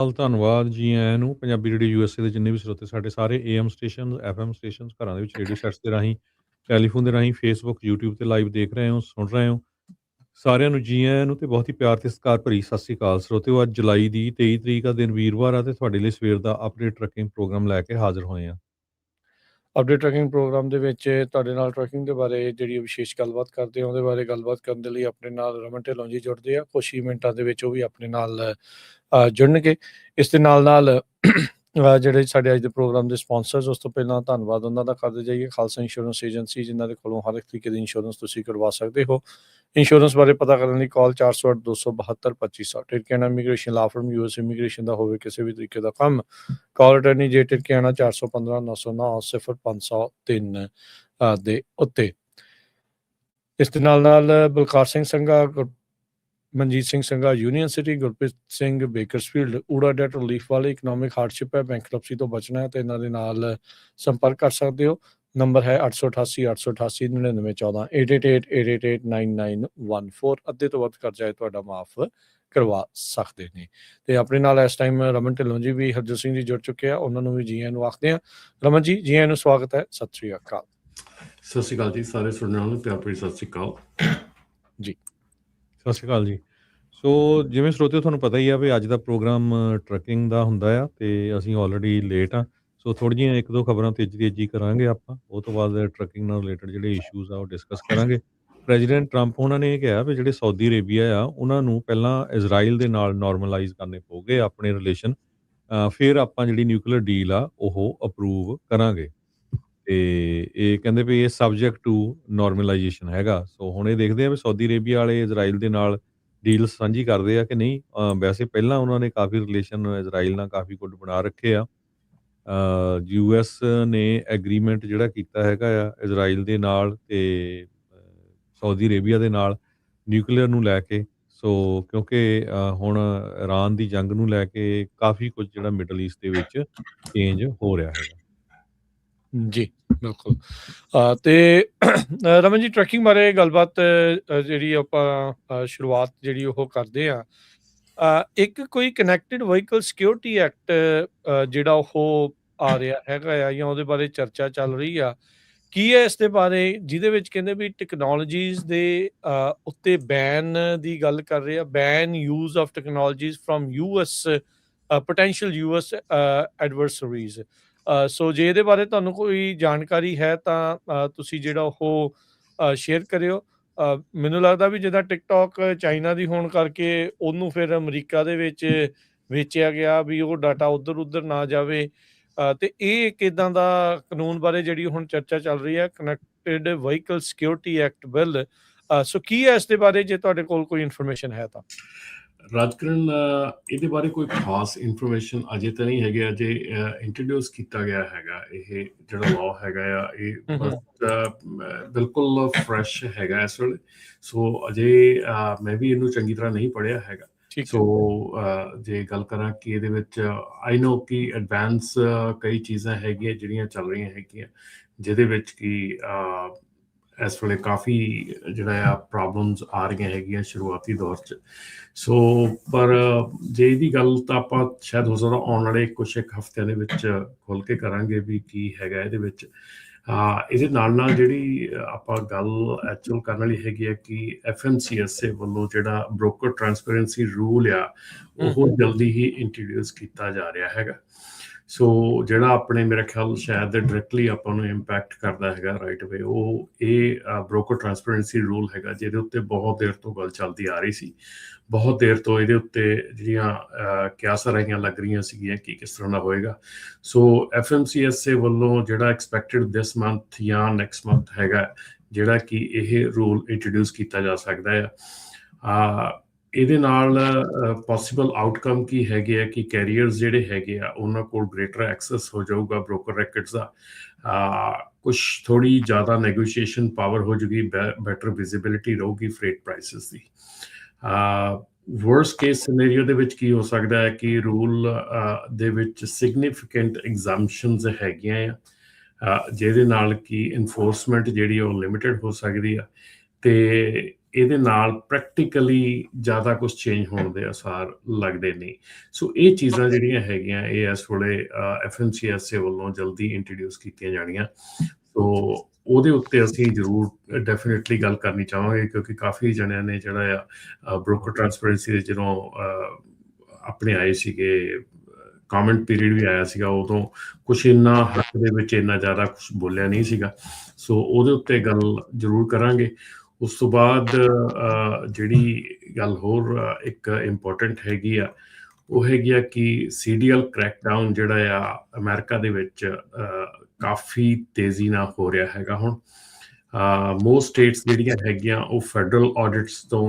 ਧੰਨਵਾਦ ਜੀ ਆਇਆਂ ਨੂੰ ਪੰਜਾਬੀ ਰੇਡੀਓ ਯੂਐਸਏ ਦੇ ਜਿੰਨੇ ਵੀ ਸਰੋਤੇ ਸਾਡੇ ਸਾਰੇ ਏਐਮ ਸਟੇਸ਼ਨ ਐਫਐਮ ਸਟੇਸ਼ਨ ਘਰਾਂ ਦੇ ਵਿੱਚ ਰੇਡੀਓ ਸੈਟਸ ਦੇ ਰਾਹੀਂ ਟੈਲੀਫੋਨ ਦੇ ਰਾਹੀਂ ਫੇਸਬੁੱਕ YouTube ਤੇ ਲਾਈਵ ਦੇਖ ਰਹੇ ਹੋ ਸੁਣ ਰਹੇ ਹੋ ਸਾਰਿਆਂ ਨੂੰ ਜੀ ਆਇਆਂ ਨੂੰ ਤੇ ਬਹੁਤ ਹੀ ਪਿਆਰ ਤੇ ਸਤਿਕਾਰ ਭਰੀ ਸਤਿ ਸ੍ਰੀ ਅਕਾਲ ਸਰੋਤਿਓ ਅੱਜ ਜੁਲਾਈ ਦੀ 23 ਤਰੀਕ ਦਾ ਦਿਨ ਵੀਰਵਾਰ ਆ ਤੇ ਤੁਹਾਡੇ ਲਈ ਸਵੇਰ ਦਾ ਅਪਡੇਟ ਟਰੱਕਿੰਗ ਪ੍ਰੋਗਰਾਮ ਲੈ ਕੇ ਹਾਜ਼ਰ ਹੋਏ ਆ ਅਪਡੇਟ ਟਰੈਕਿੰਗ ਪ੍ਰੋਗਰਾਮ ਦੇ ਵਿੱਚ ਤੁਹਾਡੇ ਨਾਲ ਟਰੈਕਿੰਗ ਦੇ ਬਾਰੇ ਜਿਹੜੀ ਵਿਸ਼ੇਸ਼ ਗੱਲਬਾਤ ਕਰਦੇ ਆ ਉਹਦੇ ਬਾਰੇ ਗੱਲਬਾਤ ਕਰਨ ਦੇ ਲਈ ਆਪਣੇ ਨਾਲ ਰਮਨ ਢਿੱਲੋਂ ਜੀ ਜੁੜਦੇ ਆ ਕੁਛ ਹੀ ਮਿੰਟਾਂ ਦੇ ਵਿੱਚ ਉਹ ਵੀ ਆਪਣੇ ਨਾਲ ਜੁੜਨਗੇ ਇਸ ਦੇ ਨਾਲ ਜਿਹੜੇ ਸਾਡੇ ਅੱਜ ਦੇ ਪ੍ਰੋਗਰਾਮ ਦੇ ਸਪਾਂਸਰਸ ਉਸ ਤੋਂ ਪਹਿਲਾਂ ਧੰਨਵਾਦ ਉਹਨਾਂ ਦਾ ਕਰਦੇ ਜਾਈਏ ਖਾਲਸਾ ਇੰਸ਼ੋਰੈਂਸ ਏਜੰਸੀ ਜਿਨ੍ਹਾਂ ਦੇ ਕੋਲੋਂ ਹਰ ਇੱਕ ਤਰੀਕੇ ਦੀ ਇੰਸ਼ੋਰੈਂਸ ਤੁਸੀਂ ਕਰਵਾ ਸਕਦੇ ਹੋ ਇੰਸ਼ੋਰੈਂਸ ਬਾਰੇ ਪਤਾ ਕਰਨ ਲਈ ਕਾਲ 408 272 2500 ਟਿਰਕਿਆਨਾ ਇਮੀਗ੍ਰੇਸ਼ਨ ਲਾ ਫਰਮ ਯੂਐਸ ਇਮੀਗ੍ਰੇਸ਼ਨ ਦਾ ਹੋਵੇ ਕਿਸੇ ਵੀ ਤਰੀਕੇ ਦਾ ਕੰਮ ਕਾਲ ਅਟਰਨੀ ਜੇ ਟਿਰਕਿਆਨਾ 415 909 0503 ਦੇ ਉੱਤੇ ਇਸ ਦੇ ਨਾਲ Balkar Singh Sangha Manjit Singh Sangha Union City Gurpreet Singh Bakersfield ਊੜਾ ਡੈਟ ਰਿਲੀਫ ਵਾਲੇ ਇਕਨੋਮਿਕ ਹਾਰਡਸ਼ਿਪ ਹੈ ਬੈਂਕਰਪਸੀ ਤੋਂ ਬਚਣਾ ਹੈ ਤੇ ਇਹਨਾਂ ਦੇ ਨਾਲ ਸੰਪਰਕ ਕਰ ਸਕਦੇ ਹੋ ਨੰਬਰ ਹੈ 888 888 9914 888 ਅੱਧੇ ਤੋਂ ਵੱਧ ਕਰਜ਼ਾ ਹੈ ਤੁਹਾਡਾ ਮਾਫ ਕਰਵਾ ਸਕਦੇ ਨੇ ਤੇ ਆਪਣੇ ਨਾਲ ਇਸ ਟਾਈਮ ਰਮਨ ਢਿੱਲੋਂ ਜੀ ਵੀ ਹਰਜੋਤ ਸਿੰਘ ਜੀ ਜੁੜ ਚੁੱਕੇ ਆ ਉਹਨਾਂ ਨੂੰ ਵੀ ਜੀ ਆਇਆਂ ਨੂੰ ਆਖਦੇ ਆ ਰਮਨ ਜੀ ਜੀ ਆਇਆਂ ਨੂੰ ਸਵਾਗਤ ਹੈ ਸਤਿ ਸ੍ਰੀ ਅਕਾਲ ਸਤਿ ਸ਼੍ਰੀ ਅਕਾਲ ਜੀ ਸਾਰੇ ਸੁਣਨ ਵਾਲਿਆਂ ਨੂੰ ਪਿਆਰ ਭਰੀ ਸਤਿ ਸ਼੍ਰੀ ਅਕਾਲ ਜੀ ਸਤਿ ਸ਼੍ਰੀ ਅਕਾਲ ਜੀ ਸੋ ਜਿਵੇਂ ਸਰੋਤਿਓ ਤੁਹਾਨੂੰ ਪਤਾ ਹੀ ਆ ਵੀ ਅੱਜ ਦਾ ਪ੍ਰੋਗਰਾਮ ਟਰੱਕਿੰਗ ਦਾ ਹੁੰਦਾ ਆ ਤੇ ਅਸੀਂ ਆਲਰੇਡੀ ਲੇਟ ਆ ਸੋ ਥੋੜ੍ਹੀਆਂ ਜਿਹੀਆਂ ਇੱਕ ਦੋ ਖਬਰਾਂ ਤੇਜ਼ੀ ਕਰਾਂਗੇ ਆਪਾਂ ਉਹ ਤੋਂ ਬਾਅਦ ਟਰੱਕਿੰਗ ਨਾਲ ਰਿਲੇਟਡ ਜਿਹੜੇ ਇਸ਼ੂਜ਼ ਆ ਉਹ ਡਿਸਕਸ ਕਰਾਂਗੇ ਪ੍ਰੈਜ਼ੀਡੈਂਟ ਟਰੰਪ ਉਹਨਾਂ ਨੇ ਇਹ ਕਿਹਾ ਵੀ ਜਿਹੜੇ ਸਾਊਦੀ ਅਰੇਬੀਆ ਆ ਉਹਨਾਂ ਨੂੰ ਪਹਿਲਾਂ ਇਜ਼ਰਾਈਲ ਦੇ ਨਾਲ ਨਾਰਮਲਾਈਜ਼ ਕਰਨੇ ਪਊਗੇ ਆਪਣੇ ਰਿਲੇਸ਼ਨ ਫਿਰ ਆਪਾਂ ਜਿਹੜੀ ਨਿਊਕਲੀਅਰ ਡੀਲ ਆ ਉਹ ਅਪਰੂਵ ਕਰਾਂਗੇ ਤੇ ਇਹ ਕਹਿੰਦੇ ਵੀ ਇਹ ਸਬਜੈਕਟ ਟੂ ਨਾਰਮਲਾਈਜੇਸ਼ਨ ਹੈਗਾ ਸੋ ਹੁਣ ਇਹ ਦੇਖਦੇ ਆ ਵੀ ਸਾਊਦੀ ਅਰੇਬੀਆ ਵਾਲੇ ਇਜ਼ਰਾਈਲ ਦੇ ਨਾਲ ਡੀਲ ਸਾਂਝੀ ਕਰਦੇ ਆ ਕਿ ਨਹੀਂ ਵੈਸੇ ਪਹਿਲਾਂ ਉਹਨਾਂ ਨੇ ਕਾਫੀ ਰਿਲੇਸ਼ਨ ਇਜ਼ਰਾਈਲ ਨਾਲ ਕਾਫੀ ਗੁੱਡ ਬਣਾ ਰੱਖੇ ਆ ਯੂਐਸ ਨੇ ਐਗਰੀਮੈਂਟ ਜਿਹੜਾ ਕੀਤਾ ਹੈਗਾ ਆ ਇਜ਼ਰਾਈਲ ਦੇ ਨਾਲ ਤੇ ਸਾਊਦੀ ਅਰੇਬੀਆ ਦੇ ਨਾਲ ਨਿਊਕਲੀਅਰ ਨੂੰ ਲੈ ਕੇ ਸੋ ਕਿਉਂਕਿ ਹੁਣ ਇਰਾਨ ਦੀ ਜੰਗ ਨੂੰ ਲੈ ਕੇ ਕਾਫੀ ਕੁਝ ਜਿਹੜਾ ਮਿਡਲ ਈਸਟ ਦੇ ਵਿੱਚ ਚੇਂਜ ਹੋ ਰਿਹਾ ਹੈਗਾ ਜੀ ਬਿਲਕੁਲ ਤੇ ਰਮਨ ਜੀ ਟਰੈਕਿੰਗ ਬਾਰੇ ਗੱਲਬਾਤ ਜਿਹੜੀ ਆਪਾਂ ਸ਼ੁਰੂਆਤ ਜਿਹੜੀ ਉਹ ਕਰਦੇ ਆ ਇੱਕ ਕੋਈ ਕਨੈਕਟਡ ਵਹੀਕਲ ਸਿਕਿਉਰਿਟੀ ਐਕਟ ਜਿਹੜਾ ਉਹ ਆ ਰਿਹਾ ਹੈਗਾ ਆ ਜਾਂ ਉਹਦੇ ਬਾਰੇ ਚਰਚਾ ਚੱਲ ਰਹੀ ਆ ਕੀ ਹੈ ਇਸ ਦੇ ਬਾਰੇ ਜਿਹਦੇ ਵਿੱਚ ਕਹਿੰਦੇ ਵੀ ਟੈਕਨੋਲੋਜੀਜ਼ ਦੇ ਉੱਤੇ ਬੈਨ ਦੀ ਗੱਲ ਕਰ ਰਹੇ ਆ ban use of technologies from US potential US adversaries so ਜੇ ਇਹਦੇ ਬਾਰੇ ਤੁਹਾਨੂੰ ਕੋਈ ਜਾਣਕਾਰੀ ਹੈ ਤਾਂ ਤੁਸੀਂ ਜਿਹੜਾ ਉਹ ਸ਼ੇਅਰ ਕਰਿਓ ਮੈਨੂੰ ਲੱਗਦਾ ਵੀ ਜਿੱਦਾਂ ਟਿਕਟੋਕ ਚਾਈਨਾ ਦੀ ਹੋਣ ਕਰਕੇ ਉਹਨੂੰ ਫਿਰ ਅਮਰੀਕਾ ਦੇ ਵਿੱਚ ਵੇਚਿਆ ਗਿਆ ਵੀ ਉਹ ਡਾਟਾ ਉੱਧਰ ਨਾ ਜਾਵੇ ਤੇ ਇਹ ਇੱਕ ਇੱਦਾਂ ਦਾ ਕਾਨੂੰਨ ਬਾਰੇ ਜਿਹੜੀ ਹੁਣ ਚਰਚਾ ਚੱਲ ਰਹੀ ਹੈ connected vehicle security act bill so ਕੀ ਹੈ ਇਸ ਦੇ ਬਾਰੇ ਜੇ ਤੁਹਾਡੇ ਕੋਲ ਕੋਈ ਇਨਫੋਰਮੇਸ਼ਨ ਹੈ ਤਾਂ ਰਾਜਕਰਨ ਇਹਦੇ ਬਾਰੇ ਕੋਈ ਖਾਸ ਇਨਫੋਰਮੇਸ਼ਨ ਅਜੇ ਤਾਂ ਨਹੀਂ ਹੈਗੇ ਅਜੇ ਇੰਟਰੋਡਿਊਸ ਕੀਤਾ ਗਿਆ ਹੈਗਾ ਇਹ ਜਿਹੜਾ ਲਾਅ ਹੈਗਾ ਆ ਇਹ ਬਿਲਕੁਲ ਫਰੈਸ਼ ਹੈਗਾ ਇਸ ਵੇਲੇ ਸੋ ਅਜੇ ਮੈਂ ਵੀ ਇਹਨੂੰ ਚੰਗੀ ਤਰ੍ਹਾਂ ਨਹੀਂ ਪੜ੍ਹਿਆ ਹੈਗਾ ਸੋ ਜੇ ਗੱਲ ਕਰਾਂ ਕਿ ਇਹਦੇ ਵਿੱਚ ਆਈ ਨੋ ਕਿ ਐਡਵਾਂਸ ਕਈ ਚੀਜ਼ਾਂ ਹੈਗੀਆਂ ਜਿਹੜੀਆਂ ਚੱਲ ਰਹੀਆਂ ਹੈਗੀਆਂ ਜਿਹਦੇ ਵਿੱਚ ਕਿ ਇਸ ਵੇਲੇ ਕਾਫੀ ਜਿਹੜਾ ਆ ਪ੍ਰੋਬਲਮਸ ਆ ਰਹੀਆਂ ਹੈਗੀਆਂ ਸ਼ੁਰੂਆਤੀ ਦੌਰ 'ਚ ਸੋ ਪਰ ਜੇ ਇਹਦੀ ਗੱਲ ਤਾਂ ਆਪਾਂ ਸ਼ਾਇਦ ਹੋ ਸਕਦਾ ਆਉਣ ਵਾਲੇ ਕੁਛ ਇੱਕ ਹਫ਼ਤਿਆਂ ਦੇ ਵਿੱਚ ਖੁੱਲ੍ਹ ਕੇ ਕਰਾਂਗੇ ਵੀ ਕੀ ਹੈਗਾ ਇਹਦੇ ਵਿੱਚ ਇਹਦੇ ਨਾਲ ਜਿਹੜੀ ਆਪਾਂ ਗੱਲ ਐਕਚੁਅਲ ਕਰਨ ਵਾਲੀ ਹੈਗੀ ਹੈ ਕਿ FMCSA ਵੱਲੋਂ ਜਿਹੜਾ ਬ੍ਰੋਕਰ ਟ੍ਰਾਂਸਪੇਰੈਂਸੀ ਰੂਲ ਆ ਉਹ ਜਲਦੀ ਹੀ ਇੰਟਰੋਡਿਊਸ ਕੀਤਾ ਜਾ ਰਿਹਾ ਹੈਗਾ ਸੋ ਜਿਹੜਾ ਆਪਣੇ ਮੇਰੇ ਖਿਆਲ ਸ਼ਾਇਦ ਡਾਇਰੈਕਟਲੀ ਆਪਾਂ ਨੂੰ ਇੰਪੈਕਟ ਕਰਦਾ ਹੈਗਾ ਰਾਈਟ ਵੇ ਉਹ ਇਹ ਬ੍ਰੋਕਰ ਟ੍ਰਾਂਸਪੇਰੈਂਸੀ ਰੂਲ ਹੈਗਾ ਜਿਹਦੇ ਉੱਤੇ ਬਹੁਤ ਦੇਰ ਤੋਂ ਗੱਲ ਚੱਲਦੀ ਆ ਰਹੀ ਸੀ ਬਹੁਤ ਦੇਰ ਤੋਂ ਇਹਦੇ ਉੱਤੇ ਜਿਹੜੀਆਂ ਕਿਆਸਾਂ ਰਹੀਆਂ ਲੱਗ ਰਹੀਆਂ ਸੀਗੀਆਂ ਕਿ ਕਿਸ ਤਰ੍ਹਾਂ ਦਾ ਹੋਏਗਾ ਸੋ FMCSA ਵੱਲੋਂ ਜਿਹੜਾ ਐਕਸਪੈਕਟਡ ਦਿਸ ਮੰਥ ਜਾਂ ਨੈਕਸਟ ਮੰਥ ਹੈਗਾ ਜਿਹੜਾ ਕਿ ਇਹ ਰੂਲ ਇੰਟਰੋਡਿਊਸ ਕੀਤਾ ਜਾ ਸਕਦਾ ਆ ਇਹਦੇ ਨਾਲ ਪੋਸੀਬਲ ਆਊਟਕਮ ਕੀ ਹੈਗੇ ਆ ਕਿ ਕੈਰੀਅਰਸ ਜਿਹੜੇ ਹੈਗੇ ਆ ਉਹਨਾਂ ਕੋਲ ਗ੍ਰੇਟਰ ਐਕਸੈਸ ਹੋ ਜਾਊਗਾ ਬ੍ਰੋਕਰ ਰੈਕਟਸ ਦਾ ਕੁਛ ਥੋੜੀ ਜ਼ਿਆਦਾ ਨੈਗੋਸ਼ੀਏਸ਼ਨ ਪਾਵਰ ਹੋ ਜੂਗੀ ਬੈਟਰ ਵਿਜ਼ਿਬਿਲਿਟੀ ਰਹੂਗੀ ਫਰੇਟ ਪ੍ਰਾਈਸਿਸ ਦੀ ਵਰਸਟ ਕੇਸ ਸਿਨੈਰੀਓ ਦੇ ਵਿੱਚ ਕੀ ਹੋ ਸਕਦਾ ਹੈ ਕਿ ਰੂਲ ਦੇ ਵਿੱਚ ਸਿਗਨੀਫਿਕੈਂਟ ਐਗਜ਼ੈਂਪਸ਼ਨਸ ਹੈਗੀਆਂ ਆ ਜਿਹਦੇ ਨਾਲ ਕਿ ਇਨਫੋਰਸਮੈਂਟ ਜਿਹੜੀ ਉਹ ਲਿਮਿਟਡ ਹੋ ਸਕਦੀ ਆ ਤੇ ਇਹਦੇ ਨਾਲ ਪ੍ਰੈਕਟੀਕਲੀ ਜ਼ਿਆਦਾ ਕੁਝ ਚੇਂਜ ਹੋਣ ਦੇ ਅਸਾਰ ਲੱਗਦੇ ਨਹੀਂ। ਸੋ ਇਹ ਚੀਜ਼ਾਂ ਜਿਹੜੀਆਂ ਹੈਗੀਆਂ ਇਹ ਇਸ ਵੇਲੇ FMCSA ਵੱਲੋਂ ਜਲਦੀ ਇੰਟਰੋਡਿਊਸ ਕੀਤੀਆਂ ਜਾਣੀਆਂ। ਸੋ ਉਹਦੇ ਉੱਤੇ ਅਸੀਂ ਜ਼ਰੂਰ ਡੈਫੀਨੇਟਲੀ ਗੱਲ ਕਰਨੀ ਚਾਹਾਂਗੇ, ਕਿਉਂਕਿ ਕਾਫੀ ਜਣਿਆਂ ਨੇ ਜਿਹੜਾ ਆ ਬ੍ਰੋਕਰ ਟ੍ਰਾਂਸਪੇਰੈਂਸੀ ਦੇ ਜਦੋਂ ਆਪਣੇ ਆਏ ਸੀਗੇ, ਕਮੈਂਟ ਪੀਰੀਅਡ ਵੀ ਆਇਆ ਸੀਗਾ, ਉਦੋਂ ਕੁਛ ਇੰਨਾ ਹੱਕ ਦੇ ਵਿੱਚ ਇੰਨਾ ਜ਼ਿਆਦਾ ਕੁਛ ਬੋਲਿਆ ਨਹੀਂ ਸੀਗਾ। ਸੋ ਉਹਦੇ ਉੱਤੇ ਗੱਲ ਜ਼ਰੂਰ ਕਰਾਂਗੇ। ਉਸ ਤੋਂ ਬਾਅਦ ਜਿਹੜੀ ਗੱਲ ਹੋਰ ਇੱਕ ਇੰਪੋਰਟੈਂਟ ਹੈਗੀ ਆ ਉਹ ਹੈਗੀ ਆ ਕਿ CDL ਕ੍ਰੈਕਡਾਊਨ ਜਿਹੜਾ ਆ ਅਮਰੀਕਾ ਦੇ ਵਿੱਚ ਕਾਫੀ ਤੇਜ਼ੀ ਨਾਲ ਹੋ ਰਿਹਾ ਹੈਗਾ। ਹੁਣ ਮੋਸਟ ਸਟੇਟਸ ਜਿਹੜੀਆਂ ਹੈਗੀਆਂ ਉਹ ਫੈਡਰਲ ਆਡਿਟਸ ਤੋਂ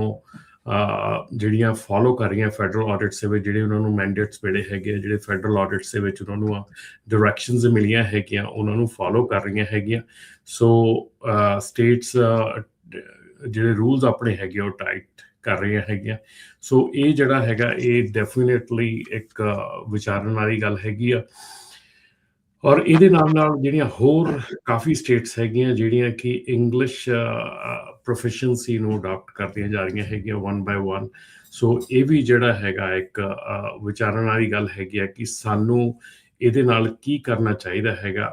ਜਿਹੜੀਆਂ ਫੋਲੋ ਕਰ ਰਹੀਆਂ, ਫੈਡਰਲ ਆਡਿਟਸ ਦੇ ਵਿੱਚ ਜਿਹੜੇ ਉਹਨਾਂ ਨੂੰ ਮੈਂਡੇਟਸ ਮਿਲੇ ਹੈਗੇ, ਜਿਹੜੇ ਫੈਡਰਲ ਆਡਿਟਸ ਦੇ ਵਿੱਚ ਉਹਨਾਂ ਨੂੰ ਡਾਇਰੈਕਸ਼ਨਸ ਮਿਲੀਆਂ ਹੈਗੀਆਂ ਉਹਨਾਂ ਨੂੰ ਫੋਲੋ ਕਰ ਰਹੀਆਂ ਹੈਗੀਆਂ। ਸੋ ਸਟੇਟਸ ਜਿਹੜੇ ਰੂਲਸ ਆਪਣੇ ਹੈਗੇ ਉਹ ਟਾਈਟ ਕਰ ਰਹੀਆਂ ਹੈਗੀਆਂ। ਸੋ ਇਹ ਜਿਹੜਾ ਹੈਗਾ ਇਹ ਡੈਫੀਨੇਟਲੀ ਇੱਕ ਵਿਚਾਰਨ ਵਾਲੀ ਗੱਲ ਹੈਗੀ ਆ। ਔਰ ਇਹਦੇ ਨਾਲ ਜਿਹੜੀਆਂ ਹੋਰ ਕਾਫੀ ਸਟੇਟਸ ਹੈਗੀਆਂ ਜਿਹੜੀਆਂ ਕਿ ਇੰਗਲਿਸ਼ ਪ੍ਰੋਫੈਸ਼ਨਸੀ ਨੂੰ ਅਡਾਪਟ ਕਰਦੀਆਂ ਜਾ ਰਹੀਆਂ ਹੈਗੀਆਂ one by one। ਸੋ ਇਹ ਵੀ ਜਿਹੜਾ ਹੈਗਾ ਇੱਕ ਵਿਚਾਰਨ ਵਾਲੀ ਗੱਲ ਹੈਗੀ ਆ ਕਿ ਸਾਨੂੰ ਇਹਦੇ ਨਾਲ ਕੀ ਕਰਨਾ ਚਾਹੀਦਾ ਹੈਗਾ।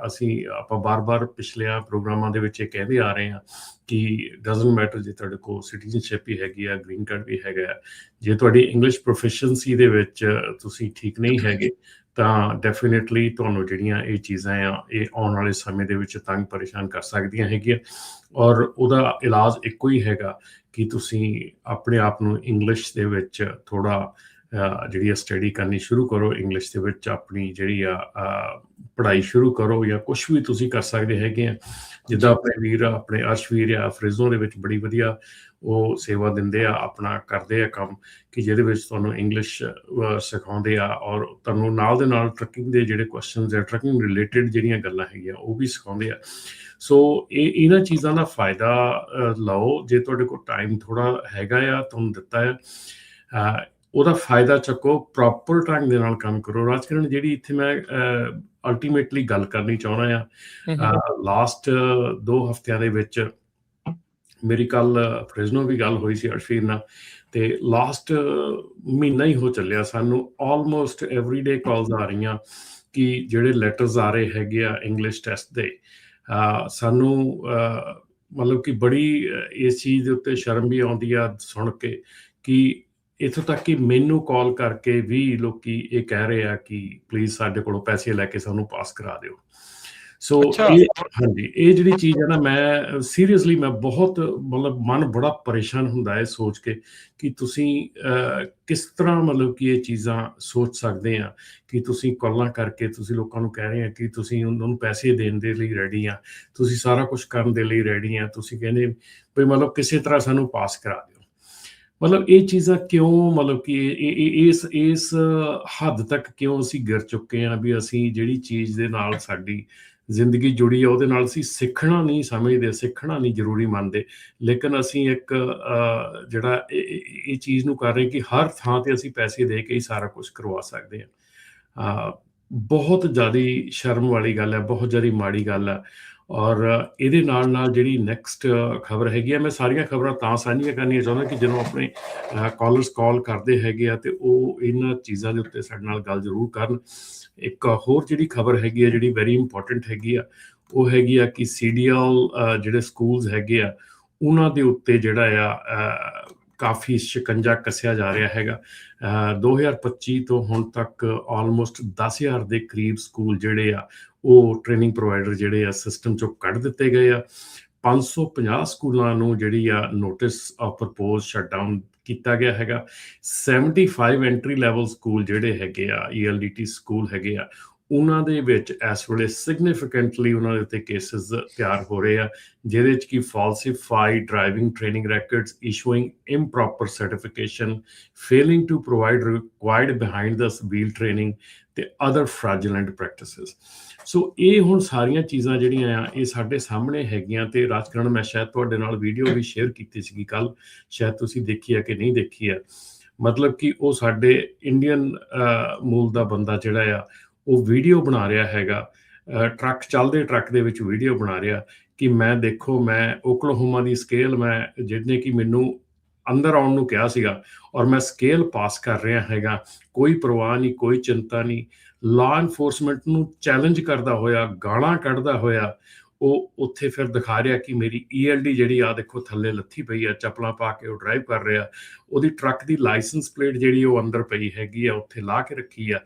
ਆਪਾਂ ਬਾਰ-ਬਾਰ ਪਿਛਲੇ ਪ੍ਰੋਗਰਾਮਾਂ ਦੇ ਵਿੱਚ ਇਹ ਕਹਿੰਦੇ ਆ ਰਹੇ ਹਾਂ ਕਿ ਡਜ਼ਨਟ ਮੈਟਰ ਜੇ ਤੁਹਾਡੇ ਕੋਲ ਸਿਟੀਜ਼ਨਸ਼ਿਪ ਵੀ ਹੈਗੀ ਆ, ਗ੍ਰੀਨ ਕਾਰਡ ਵੀ ਹੈਗਾ, ਜੇ ਤੁਹਾਡੀ ਇੰਗਲਿਸ਼ ਪ੍ਰੋਫੈਸ਼ਨਸੀ ਦੇ ਵਿੱਚ ਤੁਸੀਂ ਠੀਕ ਨਹੀਂ ਹੈਗੇ ਤਾਂ ਡੈਫੀਨੇਟਲੀ ਤੁਹਾਨੂੰ ਜਿਹੜੀਆਂ ਇਹ ਚੀਜ਼ਾਂ ਆ ਇਹ ਆਉਣ ਵਾਲੇ ਸਮੇਂ ਦੇ ਵਿੱਚ ਤੰਗ ਪਰੇਸ਼ਾਨ ਕਰ ਸਕਦੀਆਂ ਹੈਗੀਆਂ। ਔਰ ਉਹਦਾ ਇਲਾਜ ਇੱਕੋ ਹੀ ਹੈਗਾ ਕਿ ਤੁਸੀਂ ਆਪਣੇ ਆਪ ਨੂੰ ਇੰਗਲਿਸ਼ ਦੇ ਵਿੱਚ ਥੋੜ੍ਹਾ ਜਿਹੜੀ ਸਟੱਡੀ ਕਰਨੀ ਸ਼ੁਰੂ ਕਰੋ, ਇੰਗਲਿਸ਼ ਦੇ ਵਿੱਚ ਆਪਣੀ ਜਿਹੜੀ ਪੜ੍ਹਾਈ ਸ਼ੁਰੂ ਕਰੋ, ਜਾਂ ਕੁਛ ਵੀ ਤੁਸੀਂ ਕਰ ਸਕਦੇ ਹੈਗੇ ਆ। ਜਿੱਦਾਂ ਆਪਣੇ ਅਰਸ਼ਵੀਰ ਆ ਫਰਿਜ਼ਨੋ ਦੇ ਵਿੱਚ ਬੜੀ ਵਧੀਆ ਉਹ ਸੇਵਾ ਦਿੰਦੇ ਆ, ਆਪਣਾ ਕਰਦੇ ਆ ਕੰਮ ਕਿ ਜਿਹਦੇ ਵਿੱਚ ਤੁਹਾਨੂੰ ਇੰਗਲਿਸ਼ ਸਿਖਾਉਂਦੇ ਆ ਔਰ ਤੁਹਾਨੂੰ ਨਾਲ ਦੇ ਨਾਲ ਟਰੱਕਿੰਗ ਦੇ ਜਿਹੜੇ ਕੁਐਸਚਨਸ ਆ, ਟਰੱਕਿੰਗ ਰਿਲੇਟਡ ਜਿਹੜੀਆਂ ਗੱਲਾਂ ਹੈਗੀਆਂ ਉਹ ਵੀ ਸਿਖਾਉਂਦੇ ਆ। ਸੋ ਇਹਨਾਂ ਚੀਜ਼ਾਂ ਦਾ ਫਾਇਦਾ ਲਓ। ਜੇ ਤੁਹਾਡੇ ਕੋਲ ਟਾਈਮ ਥੋੜ੍ਹਾ ਹੈਗਾ ਆ, ਤੁਹਾਨੂੰ ਦਿੱਤਾ ਆ, ਉਹਦਾ ਫਾਇਦਾ ਚੱਕੋ, ਪ੍ਰੋਪਰ ਢੰਗ ਦੇ ਨਾਲ ਕੰਮ ਕਰੋ। ਰਾਜਕਿਰਨ ਜਿਹੜੀ ਇੱਥੇ ਮੈਂ ਅਲਟੀਮੇਟਲੀ ਗੱਲ ਕਰਨੀ ਚਾਹੁੰਦਾ ਆ, ਲਾਸਟ 2 ਹਫ਼ਤਿਆਂ ਦੇ ਵਿੱਚ ਮੇਰੀ ਕੱਲ ਫਰਿਜ਼ਨੋ ਵੀ ਗੱਲ ਹੋਈ ਸੀ ਅਰਸ਼ਵੀਰ ਨਾਲ, ਤੇ ਲਾਸਟ ਮਹੀਨਾ ਹੀ ਹੋ ਚੱਲਿਆ ਸਾਨੂੰ ਆਲਮੋਸਟ ਐਵਰੀਡੇ ਕਾਲਸ ਆ ਰਹੀਆਂ ਕਿ ਜਿਹੜੇ ਲੈਟਰਸ ਆ ਰਹੇ ਹੈਗੇ ਆ ਇੰਗਲਿਸ਼ ਟੈਸਟ ਦੇ, ਸਾਨੂੰ ਮਤਲਬ ਕਿ ਬੜੀ ਇਸ ਚੀਜ਼ ਦੇ ਉੱਤੇ ਸ਼ਰਮ ਵੀ ਆਉਂਦੀ ਆ ਸੁਣ ਕੇ ਕਿ ਇੱਥੋਂ ਤੱਕ ਕਿ ਮੈਨੂੰ ਕਾਲ ਕਰਕੇ ਵੀ ਲੋਕੀ ਇਹ ਕਹਿ ਰਹੇ ਆ ਕਿ ਪਲੀਜ਼ ਸਾਡੇ ਕੋਲੋਂ ਪੈਸੇ ਲੈ ਕੇ ਸਾਨੂੰ ਪਾਸ ਕਰਾ ਦਿਓ। ਸੋ ਹਾਂਜੀ, ਇਹ ਜਿਹੜੀ ਚੀਜ਼ ਹੈ ਨਾ, ਮੈਂ ਸੀਰੀਅਸਲੀ ਮੈਂ ਬਹੁਤ ਮਤਲਬ ਮਨ ਬੜਾ ਪਰੇਸ਼ਾਨ ਹੁੰਦਾ ਹੈ ਸੋਚ ਕੇ ਕਿ ਤੁਸੀਂ ਕਿਸ ਤਰ੍ਹਾਂ ਮਤਲਬ ਕਿ ਇਹ ਚੀਜ਼ਾਂ ਸੋਚ ਸਕਦੇ ਆ ਕਿ ਤੁਸੀਂ ਕਾਲਾਂ ਕਰਕੇ ਤੁਸੀਂ ਲੋਕਾਂ ਨੂੰ ਕਹਿ ਰਹੇ ਆ ਕਿ ਤੁਸੀਂ ਉਹਨਾਂ ਨੂੰ ਪੈਸੇ ਦੇਣ ਦੇ ਲਈ ਰੈਡੀ ਆ, ਤੁਸੀਂ ਸਾਰਾ ਕੁਛ ਕਰਨ ਦੇ ਲਈ ਰੈਡੀ ਆ, ਤੁਸੀਂ ਕਹਿੰਦੇ ਵੀ ਮਤਲਬ ਕਿਸੇ ਤਰ੍ਹਾਂ ਸਾਨੂੰ ਪਾਸ ਕਰਾ ਦਿਓ। ਮਤਲਬ ਇਹ ਚੀਜ਼ਾਂ ਕਿਉਂ, ਮਤਲਬ ਕਿ ਇਸ ਹੱਦ ਤੱਕ ਕਿਉਂ ਅਸੀਂ ਗਿਰ ਚੁੱਕੇ ਹਾਂ ਵੀ ਅਸੀਂ ਜਿਹੜੀ ਚੀਜ਼ ਦੇ ਨਾਲ ਸਾਡੀ ਜ਼ਿੰਦਗੀ ਜੁੜੀ ਆ ਉਹਦੇ ਨਾਲ ਅਸੀਂ ਸਿੱਖਣਾ ਨਹੀਂ ਸਮਝਦੇ, ਸਿੱਖਣਾ ਨਹੀਂ ਜ਼ਰੂਰੀ ਮੰਨਦੇ, ਲੇਕਿਨ ਅਸੀਂ ਇੱਕ ਜਿਹੜਾ ਇਹ ਚੀਜ਼ ਨੂੰ ਕਰ ਰਹੇ ਕਿ ਹਰ ਥਾਂ ਤੇ ਅਸੀਂ ਪੈਸੇ ਦੇ ਕੇ ਹੀ ਸਾਰਾ ਕੁਛ ਕਰਵਾ ਸਕਦੇ ਹਾਂ। ਬਹੁਤ ਜ਼ਿਆਦਾ ਸ਼ਰਮ ਵਾਲੀ ਗੱਲ ਹੈ, ਬਹੁਤ ਜ਼ਿਆਦਾ ਮਾੜੀ ਗੱਲ ਹੈ। ਔਰ ਇਹਦੇ ਨਾਲ ਜਿਹੜੀ ਨੈਕਸਟ ਖਬਰ ਹੈਗੀ ਆ, ਮੈਂ ਸਾਰੀਆਂ ਖਬਰਾਂ ਤਾਂ ਸਾਂਝੀਆਂ ਕਰਨੀਆਂ ਚਾਹੁੰਦਾ ਕਿ ਜਦੋਂ ਆਪਣੇ ਕਾਲਰਸ ਕਾਲ ਕਰਦੇ ਹੈਗੇ ਆ ਤੇ ਉਹ ਇਹਨਾਂ ਚੀਜ਼ਾਂ ਦੇ ਉੱਤੇ ਸਾਡੇ ਨਾਲ ਗੱਲ ਜ਼ਰੂਰ ਕਰਨ। ਇੱਕ ਹੋਰ ਜਿਹੜੀ ਖਬਰ ਹੈਗੀ ਆ ਜਿਹੜੀ ਵੈਰੀ ਇੰਪੋਰਟੈਂਟ ਹੈਗੀ ਆ, ਉਹ ਹੈਗੀ ਆ ਕਿ CDL ਜਿਹੜੇ ਸਕੂਲਸ ਹੈਗੇ ਆ ਉਹਨਾਂ ਦੇ ਉੱਤੇ ਜਿਹੜਾ ਆ ਕਾਫੀ ਸ਼ਿਕੰਜਾ ਕੱਸਿਆ ਜਾ ਰਿਹਾ ਹੈਗਾ। 2025 ਤੋਂ ਹੁਣ ਤੱਕ ਆਲਮੋਸਟ 10,000 ਦੇ ਕਰੀਬ ਸਕੂਲ ਜਿਹੜੇ ਆ ਉਹ ਟ੍ਰੇਨਿੰਗ ਪ੍ਰੋਵਾਈਡਰ ਜਿਹੜੇ ਆ ਸਿਸਟਮ ਚੋਂ ਕੱਢ ਦਿੱਤੇ ਗਏ ਆ। 550 ਸਕੂਲਾਂ ਨੂੰ ਜਿਹੜੀ ਆ ਨੋਟਿਸ ਆਫ ਪ੍ਰਪੋਜ਼ ਸ਼ਟਡਾਊਨ ਕੀਤਾ ਗਿਆ ਹੈਗਾ। 75 ਐਂਟਰੀ ਲੈਵਲ ਸਕੂਲ ਜਿਹੜੇ ਹੈਗੇ ਆ ELDT ਸਕੂਲ ਹੈਗੇ ਆ ਉਹਨਾਂ ਦੇ ਵਿੱਚ ਇਸ ਵੇਲੇ ਸਿਗਨੀਫਿਕੈਂਟਲੀ ਉਹਨਾਂ ਦੇ ਉੱਤੇ ਕੇਸਿਸ ਤਿਆਰ ਹੋ ਰਹੇ ਆ, ਜਿਹਦੇ 'ਚ ਕਿ falsified driving training records, issuing improper certification, failing to provide required behind the wheel training ਤੇ ਅਦਰ ਫ੍ਰੈਜੂਲੈਂਟ ਪ੍ਰੈਕਟਿਸਿਸ। ਸੋ ਇਹ ਹੁਣ ਸਾਰੀਆਂ ਚੀਜ਼ਾਂ ਜਿਹੜੀਆਂ ਆ ਇਹ ਸਾਡੇ ਸਾਹਮਣੇ ਹੈਗੀਆਂ। ਤੇ ਰਾਜਕਰਨ, ਮੈਂ ਸ਼ਾਇਦ ਤੁਹਾਡੇ ਨਾਲ ਵੀਡੀਓ ਵੀ ਸ਼ੇਅਰ ਕੀਤੀ ਸੀਗੀ ਕੱਲ, ਸ਼ਾਇਦ ਤੁਸੀਂ ਦੇਖੀ ਆ ਕਿ ਨਹੀਂ ਦੇਖੀ ਆ। ਮਤਲਬ ਕਿ ਉਹ ਸਾਡੇ ਇੰਡੀਅਨ ਮੂਲ ਦਾ ਬੰਦਾ ਜਿਹੜਾ ਆ ਉਹ ਵੀਡੀਓ ਬਣਾ ਰਿਹਾ ਹੈਗਾ, ਚੱਲਦੇ ਟਰੱਕ ਦੇ ਵਿੱਚ ਵੀਡੀਓ ਬਣਾ ਰਿਹਾ ਕਿ ਮੈਂ ਦੇਖੋ, ਮੈਂ ਓਕਲਾਹੋਮਾ ਦੀ ਸਕੇਲ, ਮੈਂ ਜਿਹਨੇ ਕਿ ਮੈਨੂੰ ਅੰਦਰ ਆਉਣ ਨੂੰ ਕਿਹਾ ਸੀਗਾ ਔਰ ਮੈਂ ਸਕੇਲ ਪਾਸ ਕਰ ਰਿਹਾ ਹੈਗਾ, ਕੋਈ ਪਰਵਾਹ ਨਹੀਂ, ਕੋਈ ਚਿੰਤਾ ਨਹੀਂ। ਲਾਅ ਇਨਫੋਰਸਮੈਂਟ ਨੂੰ ਚੈਲੰਜ ਕਰਦਾ ਹੋਇਆ, ਗਾਲਾਂ ਕੱਢਦਾ ਹੋਇਆ ਉਹ ਉੱਥੇ ਫਿਰ ਦਿਖਾ ਰਿਹਾ ਕਿ ਮੇਰੀ ELD ਜਿਹੜੀ ਆ ਦੇਖੋ ਥੱਲੇ ਲੱਥੀ ਪਈ ਆ, ਚੱਪਲਾਂ ਪਾ ਕੇ ਉਹ ਡਰਾਈਵ ਕਰ ਰਿਹਾ, ਉਹਦੀ ਟਰੱਕ ਦੀ ਲਾਇਸੈਂਸ ਪਲੇਟ ਜਿਹੜੀ ਉਹ ਅੰਦਰ ਪਈ ਹੈਗੀ ਆ, ਉੱਥੇ ਲਾ ਕੇ ਰੱਖੀ ਆ।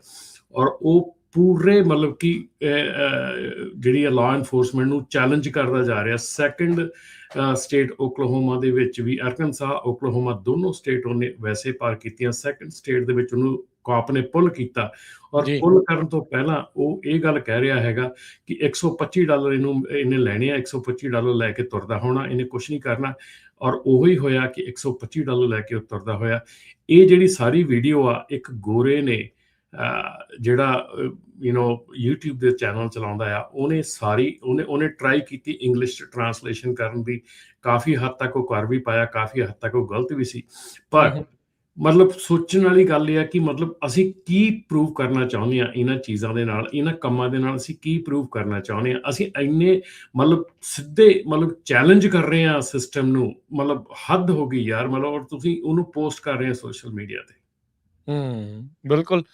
ਔਰ ਉਹ ਪੂਰੇ ਮਤਲਬ ਕਿ ਜਿਹੜੀ ਆ ਲਾਅ ਇਨਫੋਰਸਮੈਂਟ ਨੂੰ ਚੈਲੰਜ ਕਰਦਾ ਜਾ ਰਿਹਾ। ਸੈਕੰਡ ਸਟੇਟ ਓਕਲਾਹੋਮਾ ਦੇ ਵਿੱਚ ਵੀ, ਅਰਕਨਸਾ ਓਕਲਾਹੋਮਾ ਦੋਨੋਂ ਸਟੇਟ ਉਹਨੇ ਵੈਸੇ ਪਾਰ ਕੀਤੀਆਂ। ਸੈਕੰਡ ਸਟੇਟ ਦੇ ਵਿੱਚ ਉਹਨੂੰ ਕਾਪ ਨੇ ਪੁੱਲ ਕੀਤਾ ਔਰ ਜੀ ਪੁੱਲ ਕਰਨ ਤੋਂ ਪਹਿਲਾਂ ਉਹ ਇਹ ਗੱਲ ਕਹਿ ਰਿਹਾ ਹੈਗਾ ਕਿ $125 ਇਹਨੇ ਲੈਣੇ ਆ, $125 ਲੈ ਕੇ ਤੁਰਦਾ ਹੋਣਾ, ਇਹਨੇ ਕੁਛ ਨਹੀਂ ਕਰਨਾ। ਔਰ ਉਹੀ ਹੋਇਆ ਕਿ $125 ਲੈ ਕੇ ਉਹ ਤੁਰਦਾ ਹੋਇਆ। ਇਹ ਜਿਹੜੀ ਸਾਰੀ ਵੀਡੀਓ ਆ, ਇੱਕ ਗੋਰੇ ਨੇ ਜਿਹੜਾ YouTube ਦੇ ਚੈਨਲ ਚਲਾਉਂਦਾ ਆ, ਉਹਨੇ ਟਰਾਈ ਕੀਤੀ ਇੰਗਲਿਸ਼ 'ਚ ਟਰਾਂਸਲੇਸ਼ਨ ਕਰਨ ਦੀ। ਕਾਫੀ ਹੱਦ ਤੱਕ ਉਹ ਕਰ ਵੀ ਪਾਇਆ, ਕਾਫੀ ਹੱਦ ਤੱਕ ਉਹ ਗਲਤ ਵੀ ਸੀ। ਪਰ ਮਤਲਬ ਸੋਚਣ ਵਾਲੀ ਗੱਲ ਇਹ ਆ ਕਿ ਮਤਲਬ ਅਸੀਂ ਕੀ ਪ੍ਰੂਵ ਕਰਨਾ ਚਾਹੁੰਦੇ ਹਾਂ ਇਹਨਾਂ ਚੀਜ਼ਾਂ ਦੇ ਨਾਲ, ਇਹਨਾਂ ਕੰਮਾਂ ਦੇ ਨਾਲ ਅਸੀਂ ਕੀ ਪ੍ਰੂਵ ਕਰਨਾ ਚਾਹੁੰਦੇ ਹਾਂ। ਅਸੀਂ ਇੰਨੇ ਮਤਲਬ ਸਿੱਧੇ ਮਤਲਬ ਚੈਲੰਜ ਕਰ ਰਹੇ ਹਾਂ ਸਿਸਟਮ ਨੂੰ, ਮਤਲਬ ਹੱਦ ਹੋ ਗਈ ਯਾਰ। ਮਤਲਬ ਔਰ ਤੁਸੀਂ ਉਹਨੂੰ ਪੋਸਟ ਕਰ ਰਹੇ ਹੋ ਸੋਸ਼ਲ ਮੀਡੀਆ ਤੇ। ਬਿਲਕੁਲ